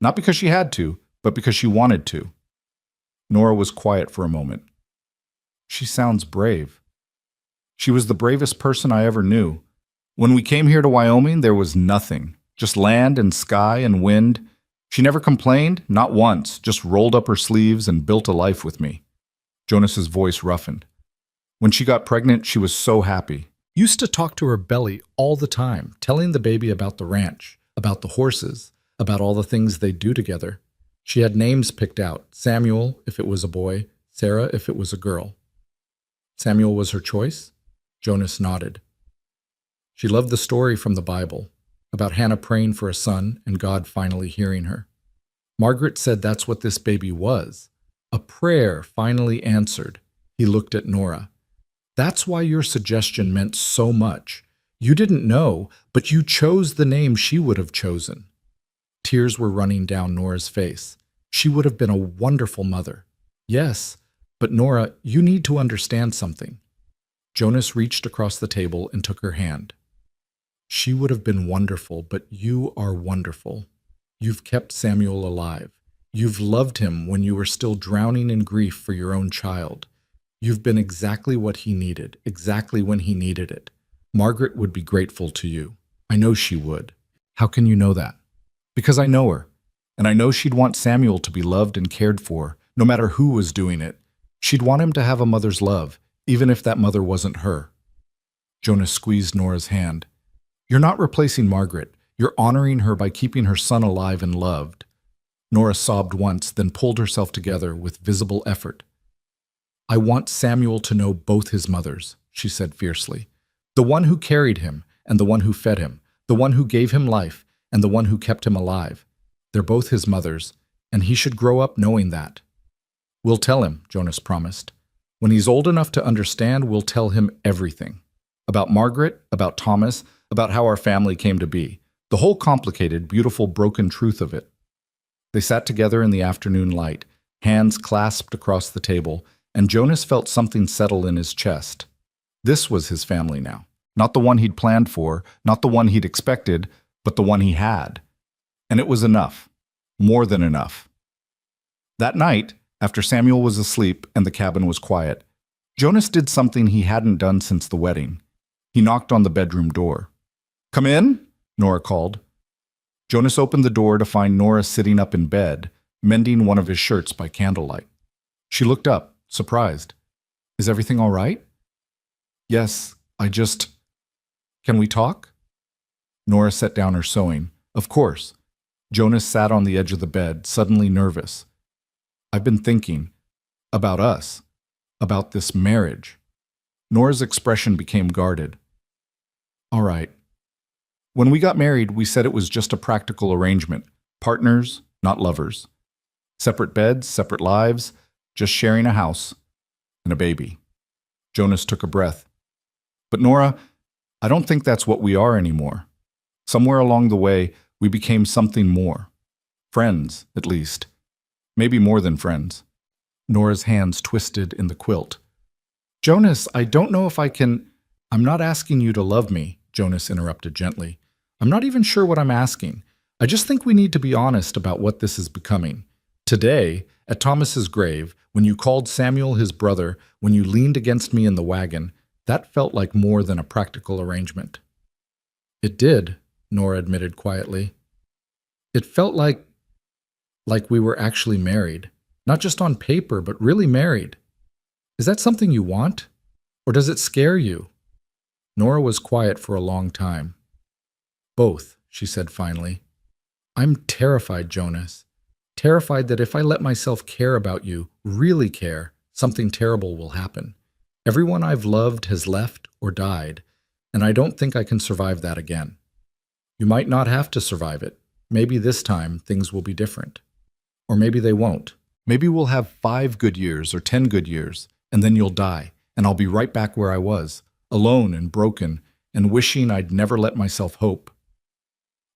Not because she had to, but because she wanted to. Nora was quiet for a moment. She sounds brave. She was the bravest person I ever knew. When we came here to Wyoming, there was nothing. Just land and sky and wind. She never complained, not once, just rolled up her sleeves and built a life with me. Jonas's voice roughened. When she got pregnant, she was so happy. Used to talk to her belly all the time, telling the baby about the ranch, about the horses, about all the things they'd do together. She had names picked out, Samuel if it was a boy, Sarah if it was a girl. Samuel was her choice? Jonas nodded. She loved the story from the Bible, about Hannah praying for a son and God finally hearing her. Margaret said that's what this baby was, a prayer finally answered. He looked at Nora. That's why your suggestion meant so much. You didn't know, but you chose the name she would have chosen. Tears were running down Nora's face. She would have been a wonderful mother. Yes, but Nora, you need to understand something. Jonas reached across the table and took her hand. She would have been wonderful, but you are wonderful. You've kept Samuel alive. You've loved him when you were still drowning in grief for your own child. You've been exactly what he needed, exactly when he needed it. Margaret would be grateful to you. I know she would. How can you know that? Because I know her, and I know she'd want Samuel to be loved and cared for, no matter who was doing it. She'd want him to have a mother's love, even if that mother wasn't her. Jonas squeezed Nora's hand. You're not replacing Margaret. You're honoring her by keeping her son alive and loved. Nora sobbed once, then pulled herself together with visible effort. I want Samuel to know both his mothers, she said fiercely. The one who carried him and the one who fed him, the one who gave him life and the one who kept him alive. They're both his mothers, and he should grow up knowing that. We'll tell him, Jonas promised. When he's old enough to understand, we'll tell him everything. About Margaret, about Thomas, about how our family came to be. The whole complicated, beautiful, broken truth of it. They sat together in the afternoon light, hands clasped across the table, and Jonas felt something settle in his chest. This was his family now. Not the one he'd planned for, not the one he'd expected, but the one he had. And it was enough. More than enough. That night, after Samuel was asleep and the cabin was quiet, Jonas did something he hadn't done since the wedding. He knocked on the bedroom door. Come in, Nora called. Jonas opened the door to find Nora sitting up in bed, mending one of his shirts by candlelight. She looked up, surprised. Is everything all right? Yes, Can we talk? Nora set down her sewing. Of course. Jonas sat on the edge of the bed, suddenly nervous. I've been thinking. About us. About this marriage. Nora's expression became guarded. All right. When we got married, we said it was just a practical arrangement. Partners, not lovers. Separate beds, separate lives, just sharing a house and a baby. Jonas took a breath. But Nora, I don't think that's what we are anymore. Somewhere along the way, we became something more. Friends, at least. Maybe more than friends. Nora's hands twisted in the quilt. Jonas, I don't know if I can... I'm not asking you to love me, Jonas interrupted gently. I'm not even sure what I'm asking. I just think we need to be honest about what this is becoming. Today, at Thomas's grave, when you called Samuel his brother, when you leaned against me in the wagon, that felt like more than a practical arrangement. It did, Nora admitted quietly. It felt like we were actually married. Not just on paper, but really married. Is that something you want? Or does it scare you? Nora was quiet for a long time. Both, she said finally. I'm terrified, Jonas. Terrified that if I let myself care about you, really care, something terrible will happen. Everyone I've loved has left or died, and I don't think I can survive that again. You might not have to survive it. Maybe this time things will be different. Or maybe they won't. Maybe we'll have 5 good years or 10 good years, and then you'll die, and I'll be right back where I was, alone and broken, and wishing I'd never let myself hope.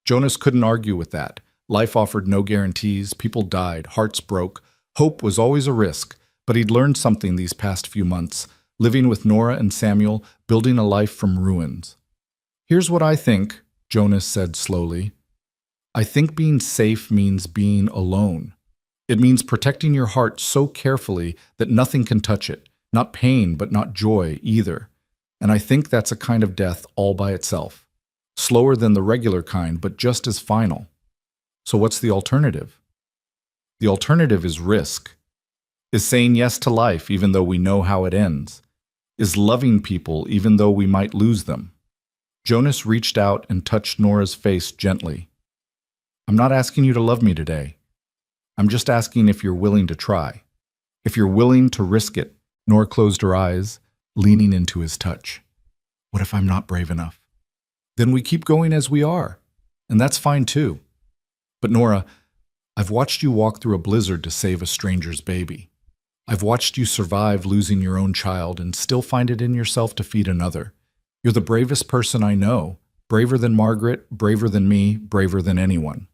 Jonas couldn't argue with that. Life offered no guarantees, people died, hearts broke. Hope was always a risk, but he'd learned something these past few months, living with Nora and Samuel, building a life from ruins. "Here's what I think," Jonas said slowly. "I think being safe means being alone. It means protecting your heart so carefully that nothing can touch it, not pain, but not joy either. And I think that's a kind of death all by itself. Slower than the regular kind, but just as final. So what's the alternative? The alternative is risk. Is saying yes to life even though we know how it ends. Is loving people even though we might lose them." Jonas reached out and touched Nora's face gently. "I'm not asking you to love me today. I'm just asking if you're willing to try. If you're willing to risk it." Nora closed her eyes, leaning into his touch. "What if I'm not brave enough? Then we keep going as we are, and that's fine too. But Nora, I've watched you walk through a blizzard to save a stranger's baby. I've watched you survive losing your own child and still find it in yourself to feed another. You're the bravest person I know, braver than Margaret, braver than me, braver than anyone.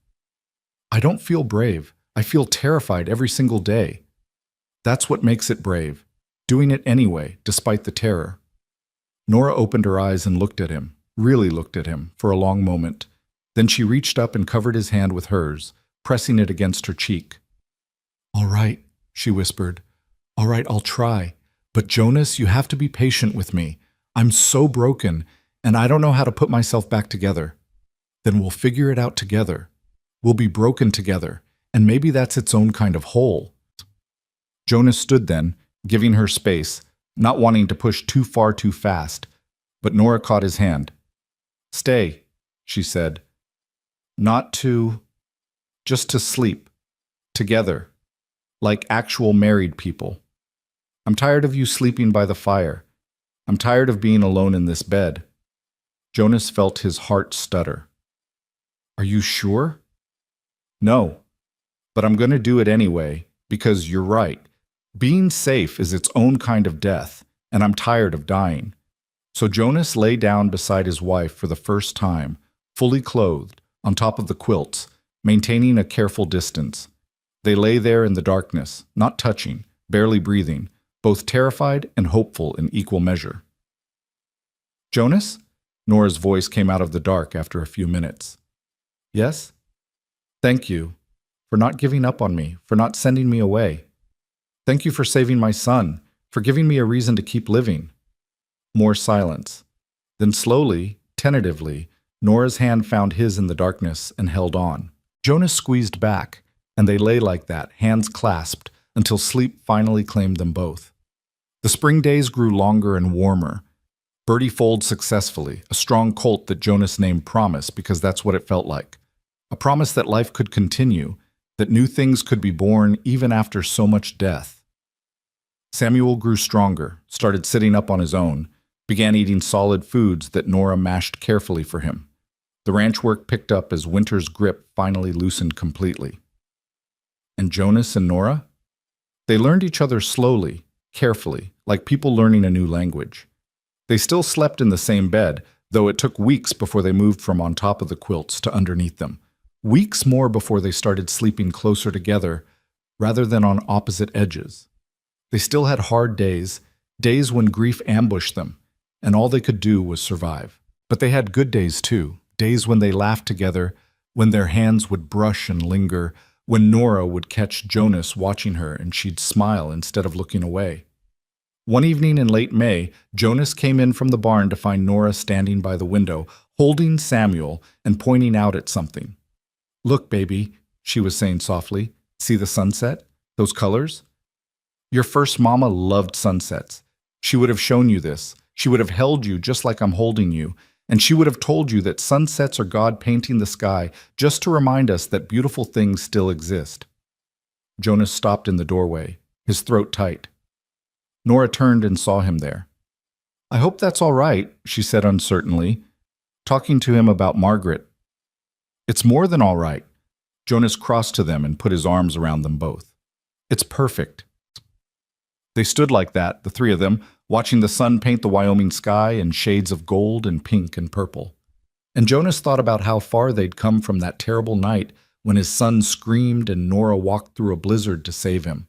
I don't feel brave. I feel terrified every single day. That's what makes it brave, doing it anyway, despite the terror." Nora opened her eyes and looked at him, really looked at him, for a long moment. Then she reached up and covered his hand with hers, pressing it against her cheek. "All right," she whispered. "All right, I'll try. But Jonas, you have to be patient with me. I'm so broken, and I don't know how to put myself back together. Then we'll figure it out together. We'll be broken together, and maybe that's its own kind of whole." Jonas stood then, giving her space, not wanting to push too far too fast, but Nora caught his hand. "Stay," she said. Just to sleep. Together. Like actual married people. I'm tired of you sleeping by the fire. I'm tired of being alone in this bed." Jonas felt his heart stutter. "Are you sure?" "No. But I'm going to do it anyway, because you're right. Being safe is its own kind of death, and I'm tired of dying." So Jonas lay down beside his wife for the first time, fully clothed, on top of the quilts, maintaining a careful distance. They lay there in the darkness, not touching, barely breathing, both terrified and hopeful in equal measure. "Jonas?" Nora's voice came out of the dark after a few minutes. "Yes? Thank you for not giving up on me, for not sending me away. Thank you for saving my son, for giving me a reason to keep living." More silence. Then slowly, tentatively, Nora's hand found his in the darkness and held on. Jonas squeezed back, and they lay like that, hands clasped, until sleep finally claimed them both. The spring days grew longer and warmer. Birdie foaled successfully, a strong colt that Jonas named Promise because that's what it felt like. A promise that life could continue, that new things could be born even after so much death. Samuel grew stronger, started sitting up on his own, began eating solid foods that Nora mashed carefully for him. The ranch work picked up as winter's grip finally loosened completely. And Jonas and Nora? They learned each other slowly, carefully, like people learning a new language. They still slept in the same bed, though it took weeks before they moved from on top of the quilts to underneath them. Weeks more before they started sleeping closer together, rather than on opposite edges. They still had hard days, days when grief ambushed them, and all they could do was survive. But they had good days too, days when they laughed together, when their hands would brush and linger, when Nora would catch Jonas watching her and she'd smile instead of looking away. One evening in late May, Jonas came in from the barn to find Nora standing by the window, holding Samuel and pointing out at something. "Look, baby," she was saying softly. "See the sunset? Those colors? Your first mama loved sunsets. She would have shown you this. She would have held you just like I'm holding you, and she would have told you that sunsets are God painting the sky just to remind us that beautiful things still exist." Jonas stopped in the doorway, his throat tight. Nora turned and saw him there. "I hope that's all right," she said uncertainly, talking to him about Margaret. "It's more than all right." Jonas crossed to them and put his arms around them both. "It's perfect." They stood like that, the three of them, watching the sun paint the Wyoming sky in shades of gold and pink and purple. And Jonas thought about how far they'd come from that terrible night when his son screamed and Nora walked through a blizzard to save him.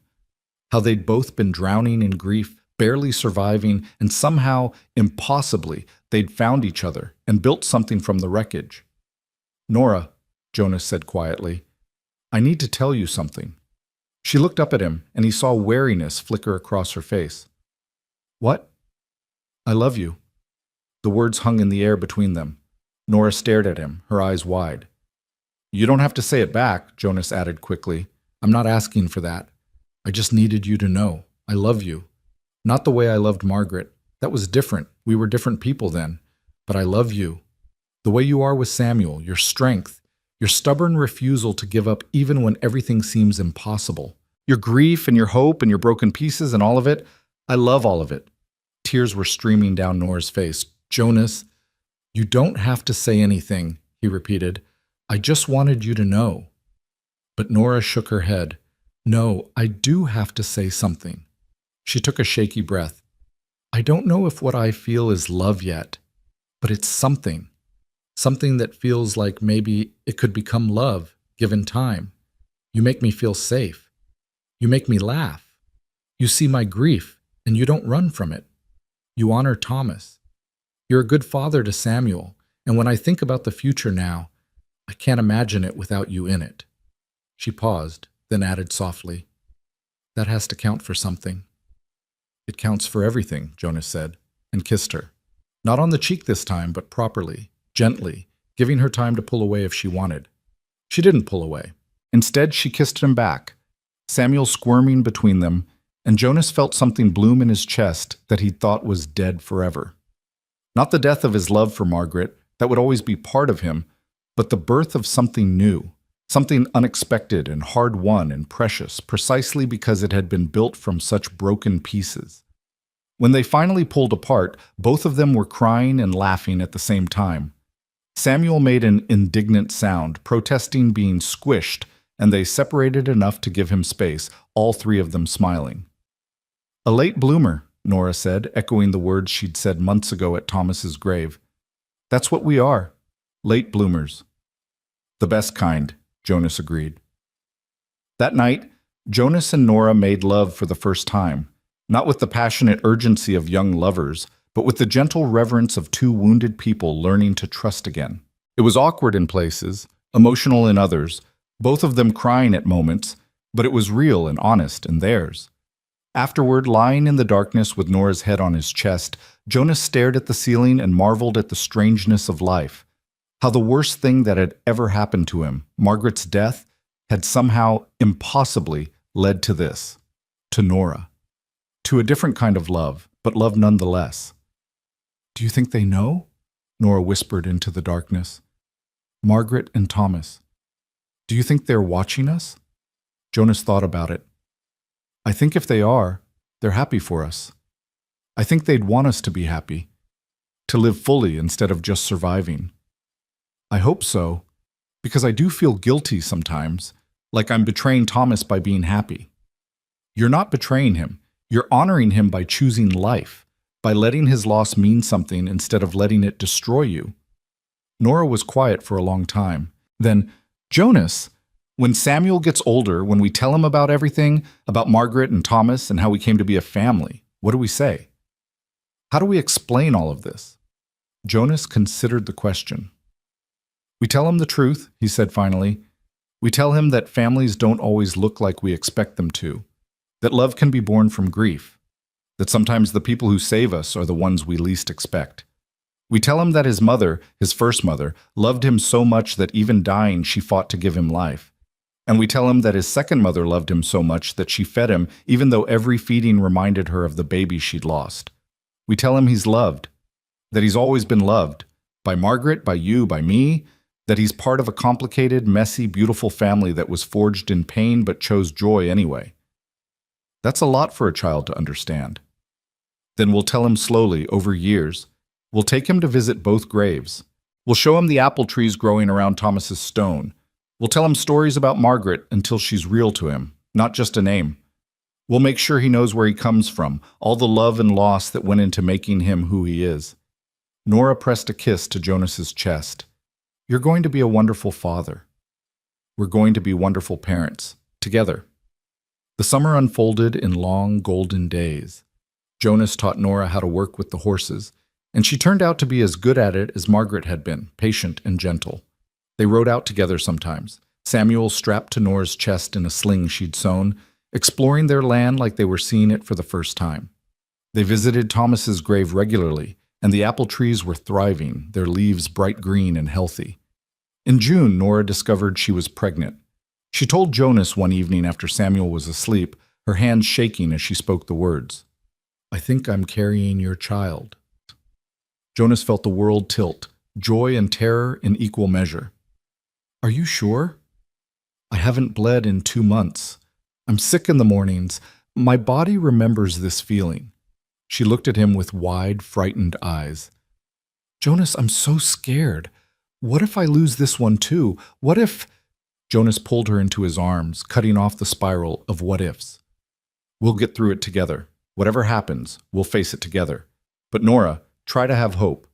How they'd both been drowning in grief, barely surviving, and somehow, impossibly, they'd found each other and built something from the wreckage. "Nora," Jonas said quietly, "I need to tell you something." She looked up at him, and he saw wariness flicker across her face. "What?" "I love you." The words hung in the air between them. Nora stared at him, her eyes wide. "You don't have to say it back," Jonas added quickly. "I'm not asking for that. I just needed you to know. I love you. Not the way I loved Margaret. That was different. We were different people then. But I love you. The way you are with Samuel, your strength, your stubborn refusal to give up even when everything seems impossible. Your grief and your hope and your broken pieces and all of it. I love all of it." Tears were streaming down Nora's face. "Jonas, you don't have to say anything," he repeated. "I just wanted you to know." But Nora shook her head. "No, I do have to say something." She took a shaky breath. "I don't know if what I feel is love yet, but it's something. Something that feels like maybe it could become love, given time. You make me feel safe. You make me laugh. You see my grief, and you don't run from it. You honor Thomas. You're a good father to Samuel, and when I think about the future now, I can't imagine it without you in it." She paused, then added softly, "That has to count for something." "It counts for everything," Jonas said, and kissed her. Not on the cheek this time, but properly, gently, giving her time to pull away if she wanted. She didn't pull away. Instead, she kissed him back, Samuel squirming between them, and Jonas felt something bloom in his chest that he thought was dead forever. Not the death of his love for Margaret, that would always be part of him, but the birth of something new, something unexpected and hard-won and precious, precisely because it had been built from such broken pieces. When they finally pulled apart, both of them were crying and laughing at the same time. Samuel made an indignant sound, protesting being squished, and they separated enough to give him space, all three of them smiling. "A late bloomer," Nora said, echoing the words she'd said months ago at Thomas's grave. "That's what we are, late bloomers." "The best kind," Jonas agreed. That night, Jonas and Nora made love for the first time, not with the passionate urgency of young lovers, but with the gentle reverence of two wounded people learning to trust again. It was awkward in places, emotional in others, both of them crying at moments, but it was real and honest and theirs. Afterward, lying in the darkness with Nora's head on his chest, Jonas stared at the ceiling and marveled at the strangeness of life. How the worst thing that had ever happened to him, Margaret's death, had somehow, impossibly, led to this. To Nora. To a different kind of love, but love nonetheless. "Do you think they know?" Nora whispered into the darkness. "Margaret and Thomas. Do you think they're watching us?" Jonas thought about it. "I think if they are, they're happy for us. I think they'd want us to be happy, to live fully instead of just surviving. I hope so, because I do feel guilty sometimes, like I'm betraying Thomas by being happy." "You're not betraying him. You're honoring him by choosing life, by letting his loss mean something instead of letting it destroy you." Nora was quiet for a long time. Then, "Jonas, when Samuel gets older, when we tell him about everything, about Margaret and Thomas and how we came to be a family, what do we say? How do we explain all of this?" Jonas considered the question. "We tell him the truth," he said finally. "We tell him that families don't always look like we expect them to, that love can be born from grief, that sometimes the people who save us are the ones we least expect. We tell him that his mother, his first mother, loved him so much that even dying she fought to give him life. And we tell him that his second mother loved him so much that she fed him even though every feeding reminded her of the baby she'd lost. We tell him he's loved, that he's always been loved, by Margaret, by you, by me, that he's part of a complicated, messy, beautiful family that was forged in pain but chose joy anyway. That's a lot for a child to understand. Then we'll tell him slowly, over years. We'll take him to visit both graves. We'll show him the apple trees growing around Thomas's stone. We'll tell him stories about Margaret until she's real to him, not just a name. We'll make sure he knows where he comes from, all the love and loss that went into making him who he is." Nora pressed a kiss to Jonas's chest. "You're going to be a wonderful father." We're going to be wonderful parents, together. The summer unfolded in long, golden days. Jonas taught Nora how to work with the horses, and she turned out to be as good at it as Margaret had been, patient and gentle. They rode out together sometimes, Samuel strapped to Nora's chest in a sling she'd sewn, exploring their land like they were seeing it for the first time. They visited Thomas's grave regularly, and the apple trees were thriving, their leaves bright green and healthy. In June, Nora discovered she was pregnant. She told Jonas one evening after Samuel was asleep, her hands shaking as she spoke the words, "I think I'm carrying your child." Jonas felt the world tilt, joy and terror in equal measure. "Are you sure?" "I haven't bled in 2 months. I'm sick in the mornings. My body remembers this feeling." She looked at him with wide, frightened eyes. "Jonas, I'm so scared. What if I lose this one too? What if—" Jonas pulled her into his arms, cutting off the spiral of what-ifs. "We'll get through it together. Whatever happens, we'll face it together. But Nora, try to have hope.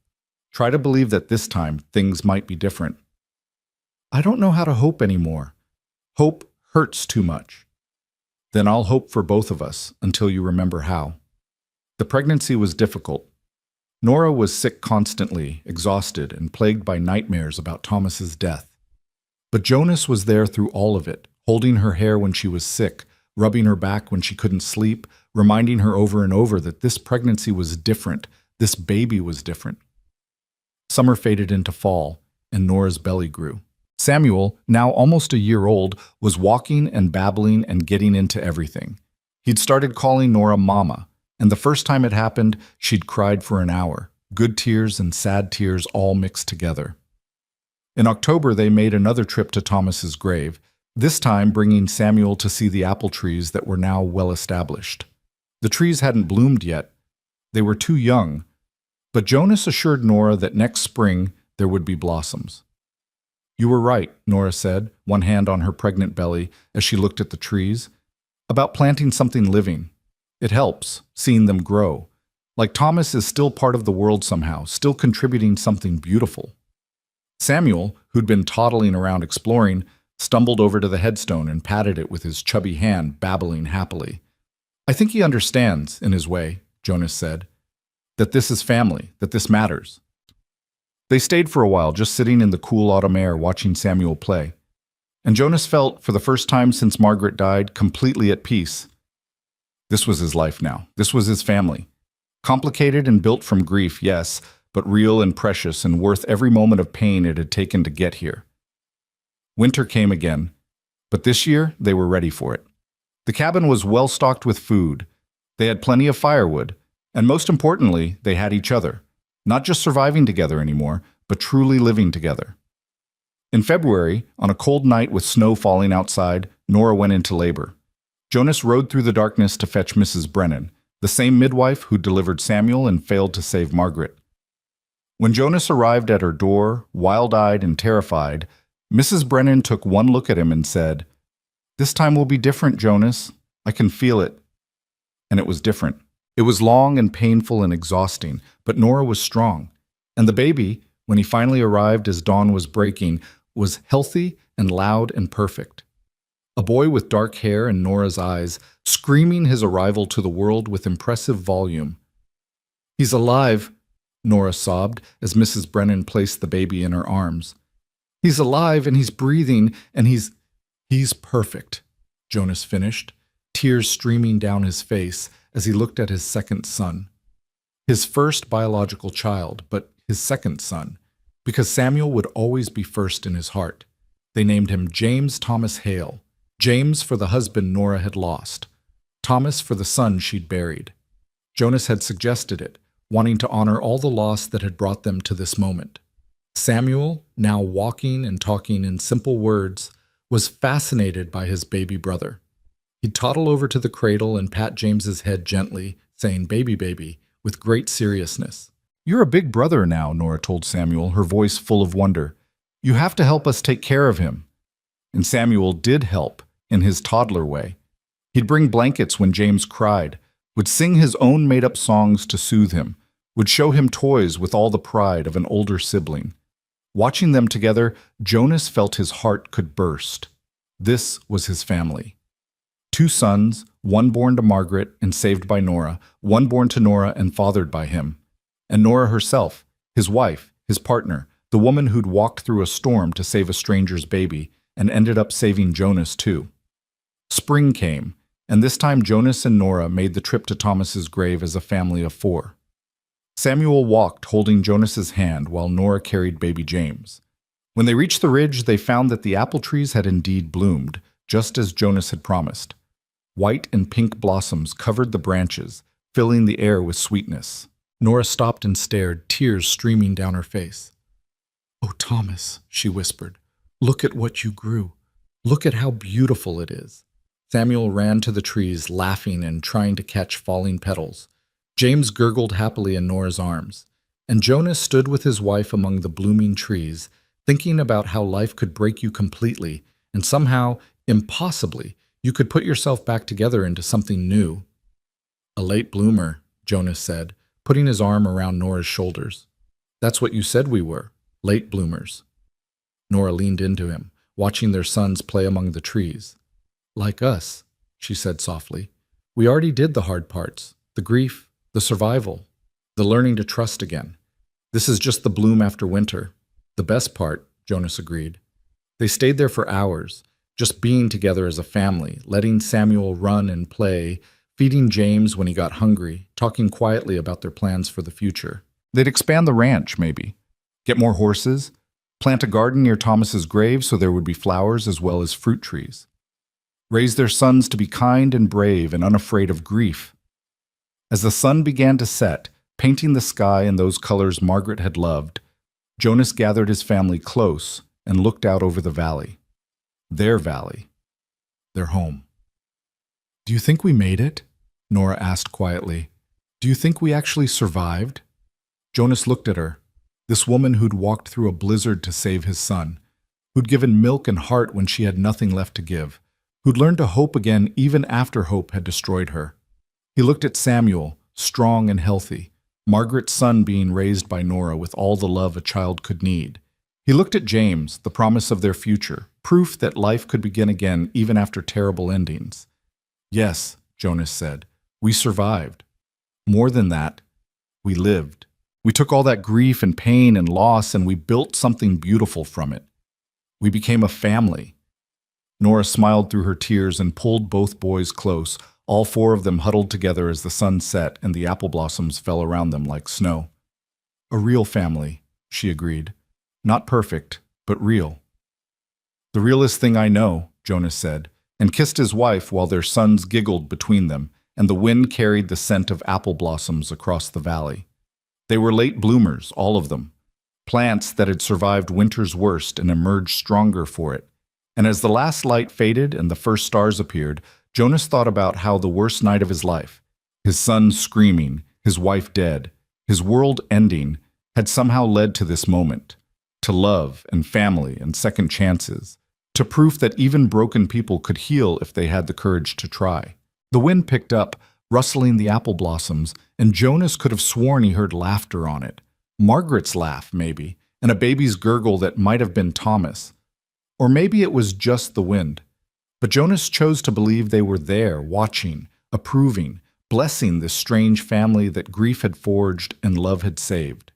Try to believe that this time things might be different." "I don't know how to hope anymore. Hope hurts too much." "Then I'll hope for both of us until you remember how." The pregnancy was difficult. Nora was sick constantly, exhausted, and plagued by nightmares about Thomas's death. But Jonas was there through all of it, holding her hair when she was sick, rubbing her back when she couldn't sleep, reminding her over and over that this pregnancy was different, this baby was different. Summer faded into fall, and Nora's belly grew. Samuel, now almost a year old, was walking and babbling and getting into everything. He'd started calling Nora Mama, and the first time it happened, she'd cried for an hour, good tears and sad tears all mixed together. In October, they made another trip to Thomas's grave, this time bringing Samuel to see the apple trees that were now well established. The trees hadn't bloomed yet. They were too young, but Jonas assured Nora that next spring there would be blossoms. "You were right," Nora said, one hand on her pregnant belly as she looked at the trees, "about planting something living. It helps, seeing them grow. Like Thomas is still part of the world somehow, still contributing something beautiful." Samuel, who'd been toddling around exploring, stumbled over to the headstone and patted it with his chubby hand, babbling happily. "I think he understands, in his way," Jonas said, "that this is family, that this matters." They stayed for a while, just sitting in the cool autumn air watching Samuel play. And Jonas felt, for the first time since Margaret died, completely at peace. This was his life now. This was his family. Complicated and built from grief, yes, but real and precious and worth every moment of pain it had taken to get here. Winter came again, but this year they were ready for it. The cabin was well stocked with food. They had plenty of firewood, and most importantly, they had each other. Not just surviving together anymore, but truly living together. In February, on a cold night with snow falling outside, Nora went into labor. Jonas rode through the darkness to fetch Mrs. Brennan, the same midwife who delivered Samuel and failed to save Margaret. When Jonas arrived at her door, wild-eyed and terrified, Mrs. Brennan took one look at him and said, "This time will be different, Jonas. I can feel it." And it was different. It was long and painful and exhausting, but Nora was strong. And the baby, when he finally arrived as dawn was breaking, was healthy and loud and perfect. A boy with dark hair and Nora's eyes, screaming his arrival to the world with impressive volume. "He's alive," Nora sobbed as Mrs. Brennan placed the baby in her arms. "He's alive and he's breathing and he's perfect," Jonas finished, tears streaming down his face as he looked at his second son. His first biological child, but his second son, because Samuel would always be first in his heart. They named him James Thomas Hale. James for the husband Nora had lost. Thomas for the son she'd buried. Jonas had suggested it, wanting to honor all the loss that had brought them to this moment. Samuel, now walking and talking in simple words, was fascinated by his baby brother. He'd toddle over to the cradle and pat James's head gently, saying, "Baby, baby," with great seriousness. "You're a big brother now," Nora told Samuel, her voice full of wonder. "You have to help us take care of him." And Samuel did help, in his toddler way. He'd bring blankets when James cried, would sing his own made-up songs to soothe him, would show him toys with all the pride of an older sibling. Watching them together, Jonas felt his heart could burst. This was his family. 2 sons, one born to Margaret and saved by Nora, one born to Nora and fathered by him. And Nora herself, his wife, his partner, the woman who'd walked through a storm to save a stranger's baby and ended up saving Jonas too. Spring came, and this time Jonas and Nora made the trip to Thomas's grave as a family of 4. Samuel walked holding Jonas's hand while Nora carried baby James. When they reached the ridge, they found that the apple trees had indeed bloomed, just as Jonas had promised. White and pink blossoms covered the branches, filling the air with sweetness. Nora stopped and stared, tears streaming down her face. "Oh, Thomas," she whispered, "look at what you grew. Look at how beautiful it is." Samuel ran to the trees, laughing and trying to catch falling petals. James gurgled happily in Nora's arms, and Jonas stood with his wife among the blooming trees, thinking about how life could break you completely, and somehow, impossibly, you could put yourself back together into something new. "A late bloomer," Jonas said, putting his arm around Nora's shoulders. "That's what you said we were, late bloomers." Nora leaned into him, watching their sons play among the trees. "Like us," she said softly. "We already did the hard parts, the grief, the survival, the learning to trust again. This is just the bloom after winter. The best part," Jonas agreed. They stayed there for hours, just being together as a family, letting Samuel run and play, feeding James when he got hungry, talking quietly about their plans for the future. They'd expand the ranch, maybe. Get more horses, plant a garden near Thomas's grave so there would be flowers as well as fruit trees. Raise their sons to be kind and brave and unafraid of grief. As the sun began to set, painting the sky in those colors Margaret had loved, Jonas gathered his family close and looked out over the valley. Their valley. Their home. "Do you think we made it?" Nora asked quietly. "Do you think we actually survived?" Jonas looked at her, this woman who'd walked through a blizzard to save his son, who'd given milk and heart when she had nothing left to give, who'd learned to hope again even after hope had destroyed her. He looked at Samuel, strong and healthy, Margaret's son being raised by Nora with all the love a child could need. He looked at James, the promise of their future, proof that life could begin again even after terrible endings. "Yes," Jonas said, "we survived. More than that, we lived. We took all that grief and pain and loss and we built something beautiful from it. We became a family." Nora smiled through her tears and pulled both boys close, all 4 of them huddled together as the sun set and the apple blossoms fell around them like snow. "A real family," she agreed. "Not perfect, but real." "The realest thing I know," Jonas said, and kissed his wife while their sons giggled between them, and the wind carried the scent of apple blossoms across the valley. They were late bloomers, all of them, plants that had survived winter's worst and emerged stronger for it. And as the last light faded and the first stars appeared, Jonas thought about how the worst night of his life, his son screaming, his wife dead, his world ending, had somehow led to this moment, to love and family and second chances, to proof that even broken people could heal if they had the courage to try. The wind picked up, rustling the apple blossoms, and Jonas could have sworn he heard laughter on it. Margaret's laugh, maybe, and a baby's gurgle that might have been Thomas. Or maybe it was just the wind. But Jonas chose to believe they were there, watching, approving, blessing this strange family that grief had forged and love had saved.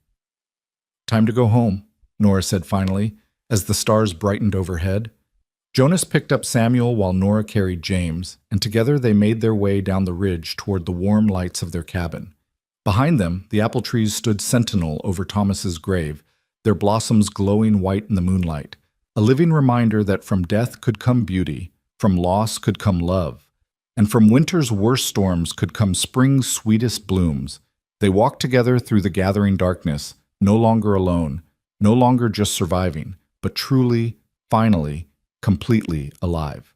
"Time to go home," Nora said finally, as the stars brightened overhead. Jonas picked up Samuel while Nora carried James, and together they made their way down the ridge toward the warm lights of their cabin. Behind them, the apple trees stood sentinel over Thomas's grave, their blossoms glowing white in the moonlight, a living reminder that from death could come beauty, from loss could come love, and from winter's worst storms could come spring's sweetest blooms. They walked together through the gathering darkness, no longer alone, no longer just surviving, but truly, finally, completely alive.